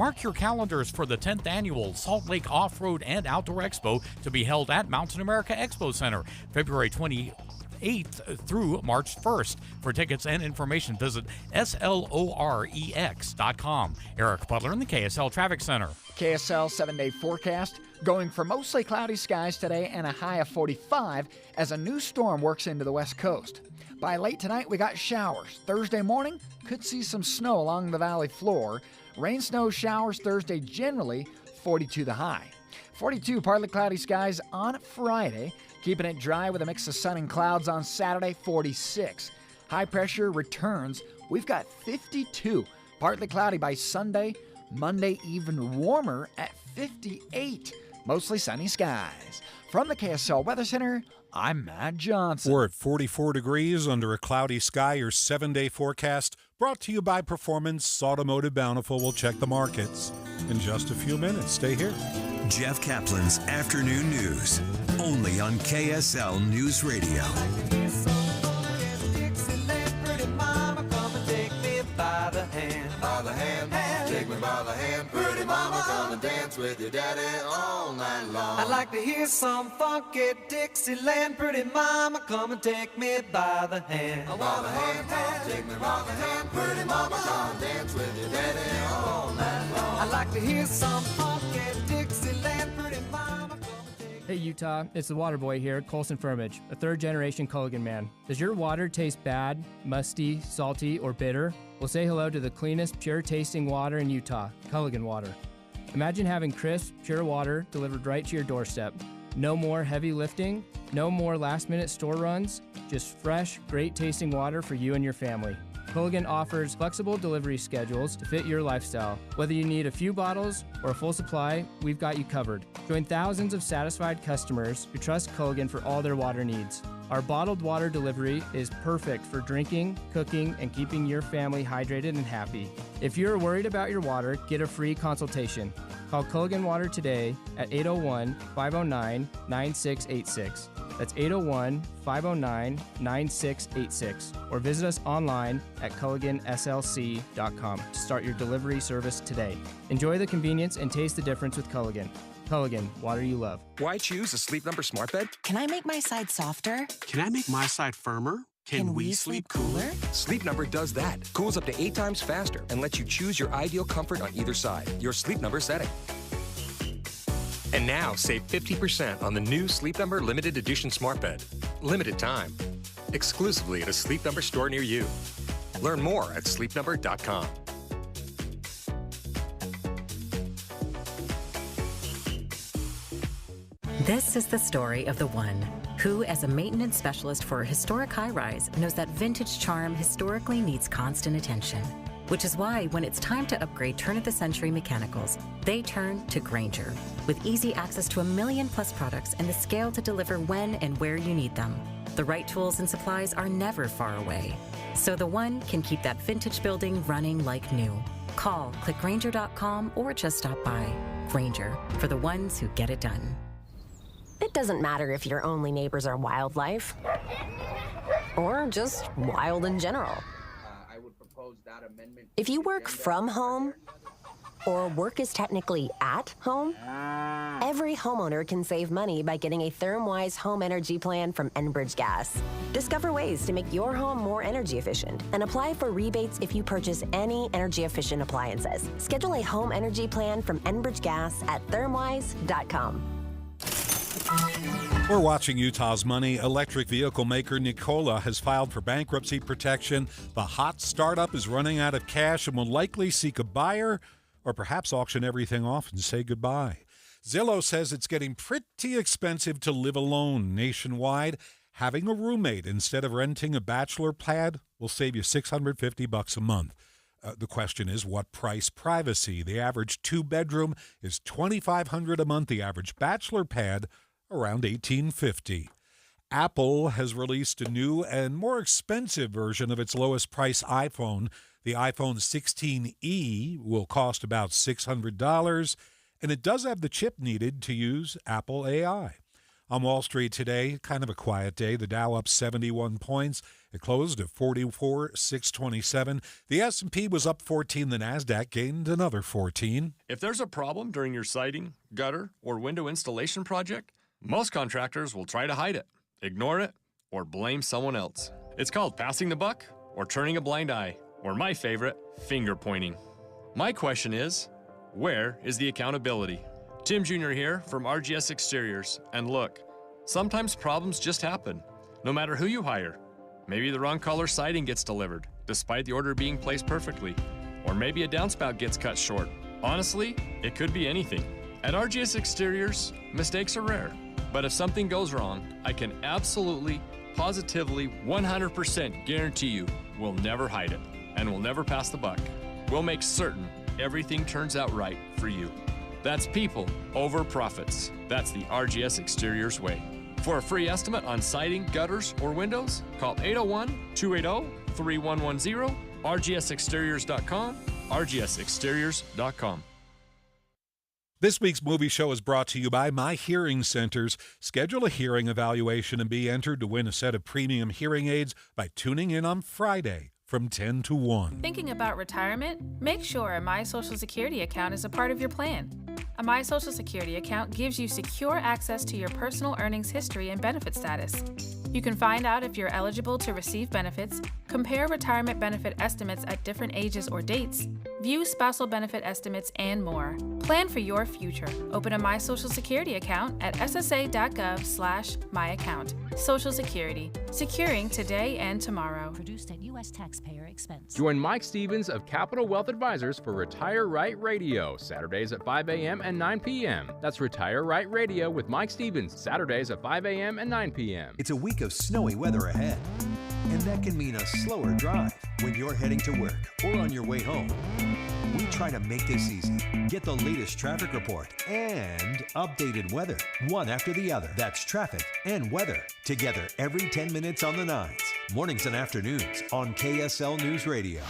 Mark your calendars for the 10th annual Salt Lake Off-Road and Outdoor Expo to be held at Mountain America Expo Center, February 28th through March 1st. For tickets and information, visit slorex.com. Eric Butler in the KSL Traffic Center. KSL 7-day forecast going for mostly cloudy skies today and a high of 45 as a new storm works into the west coast. By late tonight, we got showers. Thursday morning, could see some snow along the valley floor. Rain, snow, showers Thursday generally, 42 the high. 42 partly cloudy skies on Friday. Keeping it dry with a mix of sun and clouds on Saturday, 46. High pressure returns. We've got 52. Partly cloudy by Sunday. Monday, even warmer at 58. Mostly sunny skies. From the KSL Weather Center, I'm Matt Johnson. We're at 44 degrees under a cloudy sky. Your 7-day forecast brought to you by Performance Automotive Bountiful. We'll check the markets in just a few minutes. Stay here. Jeff Kaplan's Afternoon News, only on KSL News Radio. Take me by the hand, pretty mama, come and dance with your daddy all night long. I'd like to hear some funky Dixieland, pretty mama, come and take me by the hand. By the hand, take me by the hand, pretty mama, come and dance with your daddy all night long. I'd like to hear some funky Dixieland, pretty mama. Hey Utah, it's the Water Boy here, Colson Firmage, a third-generation Culligan man. Does your water taste bad, musty, salty, or bitter? Well, say hello to the cleanest, pure-tasting water in Utah, Culligan Water. Imagine having crisp, pure water delivered right to your doorstep. No more heavy lifting, no more last-minute store runs, just fresh, great-tasting water for you and your family. Culligan offers flexible delivery schedules to fit your lifestyle. Whether you need a few bottles or a full supply, we've got you covered. Join thousands of satisfied customers who trust Culligan for all their water needs. Our bottled water delivery is perfect for drinking, cooking, and keeping your family hydrated and happy. If you're worried about your water, get a free consultation. Call Culligan Water today at 801-509-9686. That's 801-509-9686. Or visit us online at CulliganSLC.com to start your delivery service today. Enjoy the convenience and taste the difference with Culligan. Culligan, water you love. Why choose a Sleep Number smart bed? Can I make my side softer? Can I make my side firmer? Can we sleep cooler? Sleep Number does that. Cools up to 8 times faster and lets you choose your ideal comfort on either side. Your Sleep Number setting. And now, save 50% on the new Sleep Number Limited Edition Smart Bed. Limited time. Exclusively at a Sleep Number store near you. Learn more at sleepnumber.com. This is the story of the one who, as a maintenance specialist for a historic high-rise, knows that vintage charm historically needs constant attention. Which is why when it's time to upgrade turn-of-the-century mechanicals, they turn to Grainger. With easy access to 1 million-plus products and the scale to deliver when and where you need them. The right tools and supplies are never far away. So the one can keep that vintage building running like new. Call, click Grainger.com, or just stop by. Grainger, for the ones who get it done. It doesn't matter if your only neighbors are wildlife. Or just wild in general. If you work from home, or work is technically at home, every homeowner can save money by getting a ThermWise home energy plan from Enbridge Gas. Discover ways to make your home more energy efficient and apply for rebates if you purchase any energy-efficient appliances. Schedule a home energy plan from Enbridge Gas at thermwise.com. We're watching Utah's Money. Electric vehicle maker Nikola has filed for bankruptcy protection. The hot startup is running out of cash and will likely seek a buyer or perhaps auction everything off and say goodbye. Zillow says it's getting pretty expensive to live alone nationwide. Having a roommate instead of renting a bachelor pad will save you $650 a month. The question is, what price privacy? The average 2-bedroom is $2,500 a month. The average bachelor pad around $1,850. Apple has released a new and more expensive version of its lowest price iPhone. The iPhone 16e will cost about $600, and it does have the chip needed to use Apple AI. On Wall Street today, kind of a quiet day. The Dow up 71 points. It closed at 44,627. The S&P was up 14. The Nasdaq gained another 14. If there's a problem during your siding, gutter, or window installation project, most contractors will try to hide it, ignore it, or blame someone else. It's called passing the buck or turning a blind eye, or my favorite, finger pointing. My question is, where is the accountability? Tim Jr. here from RGS Exteriors, and look, sometimes problems just happen, no matter who you hire. Maybe the wrong color siding gets delivered, despite the order being placed perfectly, or maybe a downspout gets cut short. Honestly, it could be anything. At RGS Exteriors, mistakes are rare, but if something goes wrong, I can absolutely, positively, 100% guarantee you we'll never hide it, and we'll never pass the buck. We'll make certain everything turns out right for you. That's people over profits. That's the RGS Exteriors way. For a free estimate on siding, gutters, or windows, call 801-280-3110, rgsexteriors.com, rgsexteriors.com. This week's movie show is brought to you by My Hearing Centers. Schedule a hearing evaluation and be entered to win a set of premium hearing aids by tuning in on Friday from 10 to 1. Thinking about retirement? Make sure a My Social Security account is a part of your plan. A My Social Security account gives you secure access to your personal earnings history and benefit status. You can find out if you're eligible to receive benefits, compare retirement benefit estimates at different ages or dates, view spousal benefit estimates, and more. Plan for your future. Open a My Social Security account at ssa.gov/myaccount. Social Security, securing today and tomorrow. Produced at U.S. taxpayer expense. Join Mike Stevens of Capital Wealth Advisors for Retire Right Radio, Saturdays at 5 a.m. and 9 p.m. That's Retire Right Radio with Mike Stevens, Saturdays at 5 a.m. and 9 p.m. It's a week of snowy weather ahead, and that can mean a slower drive when you're heading to work or on your way home. We try to make this easy. Get the latest traffic report and updated weather, one after the other. That's traffic and weather together every 10 minutes on the 9s, mornings and afternoons on KSL News Radio.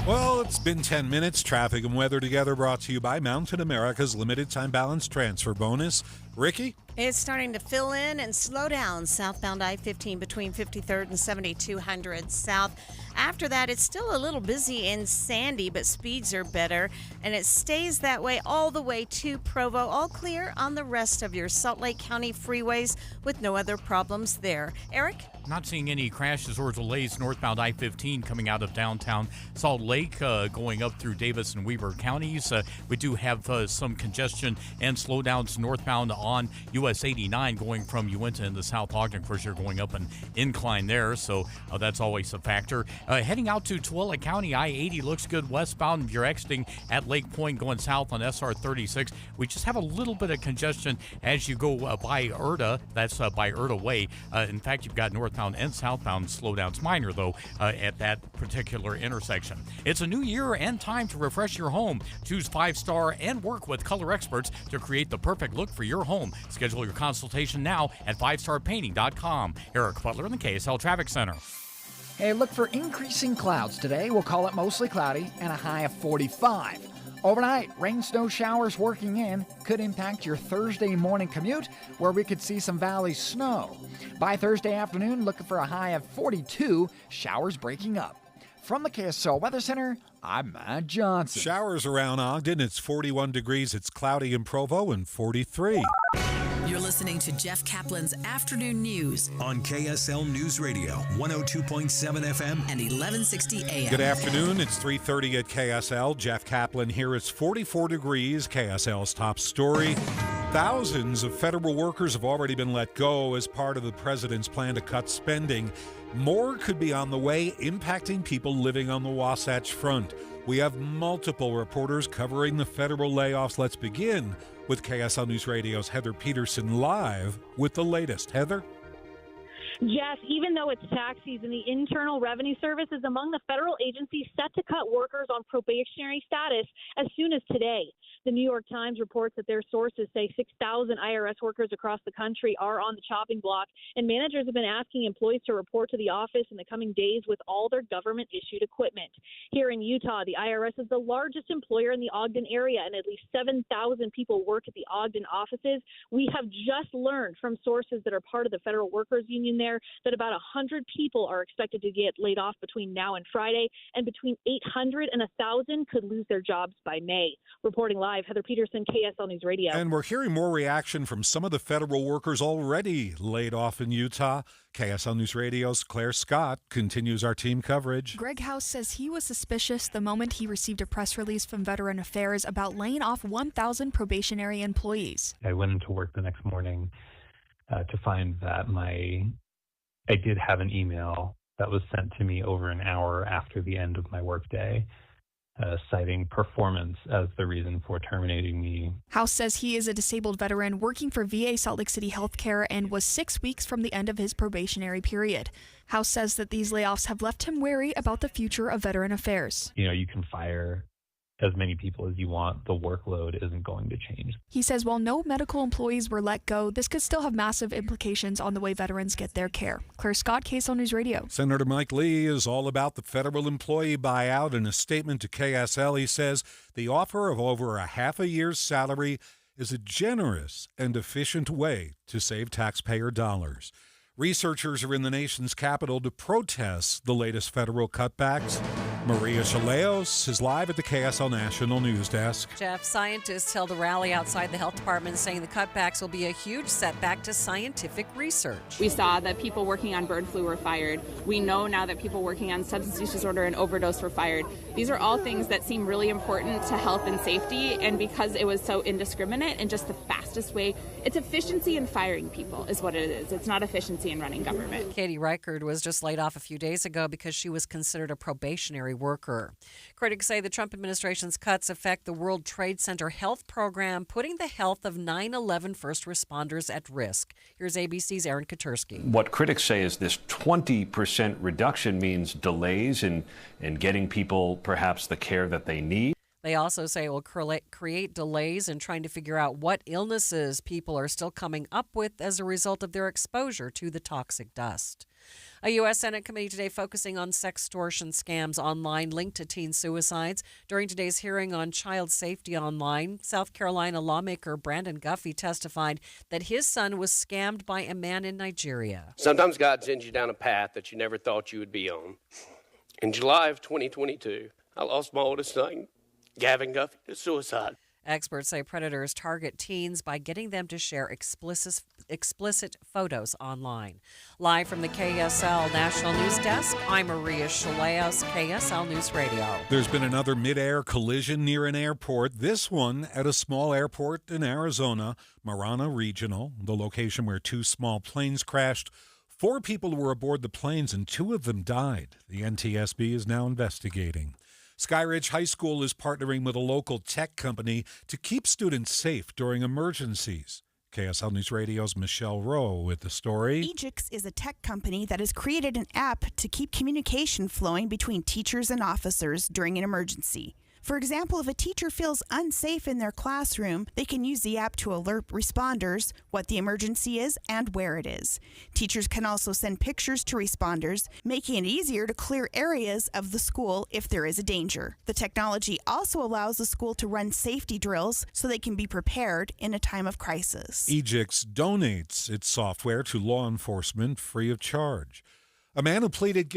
Well, it's been 10 minutes. Traffic and weather together brought to you by Mountain America's limited time balance transfer bonus. Ricky? It's starting to fill in and slow down southbound I-15 between 53rd and 7200 south. After that, it's still a little busy in Sandy, but speeds are better, and it stays that way all the way to Provo. All clear on the rest of your Salt Lake County freeways with no other problems there. Eric? Not seeing any crashes or delays northbound I-15 coming out of downtown Salt Lake, going up through Davis and Weber counties. We do have some congestion and slowdowns northbound on US 89 going from Uinta into South Ogden. Of course, you're going up an incline there, so that's always a factor. Heading out to Tooele County, I-80 looks good westbound. If you're exiting at Lake Point going south on SR 36, we just have a little bit of congestion as you go by Erta. That's by Erta Way. In fact, you've got northbound and southbound slowdowns, minor though, at that particular intersection. It's a new year and time to refresh your home. Choose 5-star and work with color experts to create the perfect look for your home. Schedule your consultation now at 5starpainting.com. Eric Butler in the KSL Traffic Center. Hey, look for increasing clouds today. We'll call it mostly cloudy and a high of 45. Overnight, rain, snow showers working in could impact your Thursday morning commute, where we could see some valley snow. By Thursday afternoon, looking for a high of 42, showers breaking up. From the KSL Weather Center, I'm Matt Johnson. Showers around Ogden. It's 41 degrees. It's cloudy in Provo and 43. You're listening to Jeff Kaplan's Afternoon News on KSL News Radio, 102.7 FM and 1160 AM. Good afternoon. It's 3:30 at KSL. Jeff Kaplan here. It's 44 degrees. KSL's top story. Thousands of federal workers have already been let go as part of the president's plan to cut spending. More could be on the way, impacting people living on the Wasatch Front. We have multiple reporters covering the federal layoffs. Let's begin with KSL News Radio's Heather Peterson live with the latest. Heather? Jeff, even though it's tax season, the Internal Revenue Service is among the federal agencies set to cut workers on probationary status as soon as today. The New York Times reports that their sources say 6,000 IRS workers across the country are on the chopping block, and managers have been asking employees to report to the office in the coming days with all their government-issued equipment. Here in Utah, the IRS is the largest employer in the Ogden area, and at least 7,000 people work at the Ogden offices. We have just learned from sources that are part of the Federal Workers Union there that about 100 people are expected to get laid off between now and Friday, and between 800 and 1,000 could lose their jobs by May. Reporting live, Heather Peterson, KSL News Radio. And we're hearing more reaction from some of the federal workers already laid off in Utah. KSL News Radio's Claire Scott continues our team coverage. Greg House says he was suspicious the moment he received a press release from Veteran Affairs about laying off 1,000 probationary employees. I went into work the next morning to find that I did have an email that was sent to me over an hour after the end of my workday, citing performance as the reason for terminating me. House says he is a disabled veteran working for VA Salt Lake City Healthcare and was 6 weeks from the end of his probationary period. House says that these layoffs have left him wary about the future of Veteran Affairs. You can fire as many people as you want. The workload isn't going to change. He says while no medical employees were let go, this could still have massive implications on the way veterans get their care. Claire Scott, KSL News Radio. Senator Mike Lee is all about the federal employee buyout. In a statement to KSL, he says the offer of over a half a year's salary is a generous and efficient way to save taxpayer dollars. Researchers are in the nation's capital to protest the latest federal cutbacks. Maria Chaleos is live at the KSL National News Desk. Jeff, scientists held a rally outside the health department saying the cutbacks will be a huge setback to scientific research. We saw that people working on bird flu were fired. We know now that people working on substance use disorder and overdose were fired. These are all things that seem really important to health and safety, and because it was so indiscriminate and just the fastest way, it's efficiency in firing people is what it is. It's not efficiency in running government. Katie Reichard was just laid off a few days ago because she was considered a probationary worker. Critics say the Trump administration's cuts affect the World Trade Center health program, putting the health of 9/11 first responders at risk. Here's ABC's Aaron Katursky. What critics say is this 20% reduction means delays in getting people perhaps the care that they need. They also say it will create delays in trying to figure out what illnesses people are still coming up with as a result of their exposure to the toxic dust. A U.S. Senate committee today focusing on sextortion scams online linked to teen suicides. During today's hearing on child safety online, South Carolina lawmaker Brandon Guffey testified that his son was scammed by a man in Nigeria. Sometimes God sends you down a path that you never thought you would be on. In July of 2022, I lost my oldest son, Gavin Guffey, to suicide. Experts say predators target teens by getting them to share explicit photos online. Live from the KSL National News Desk, I'm Maria Chaleos, KSL News Radio. There's been another mid-air collision near an airport, this one at a small airport in Arizona, Marana Regional, the location where two small planes crashed. 4 people were aboard the planes and 2 of them died. The NTSB is now investigating. Skyridge High School is partnering with a local tech company to keep students safe during emergencies. KSL News Radio's Michelle Rowe with the story. Ejix is a tech company that has created an app to keep communication flowing between teachers and officers during an emergency. For example, if a teacher feels unsafe in their classroom, they can use the app to alert responders what the emergency is and where it is. Teachers can also send pictures to responders, making it easier to clear areas of the school if there is a danger. The technology also allows the school to run safety drills so they can be prepared in a time of crisis. Ejix donates its software to law enforcement free of charge. A man who pleaded guilty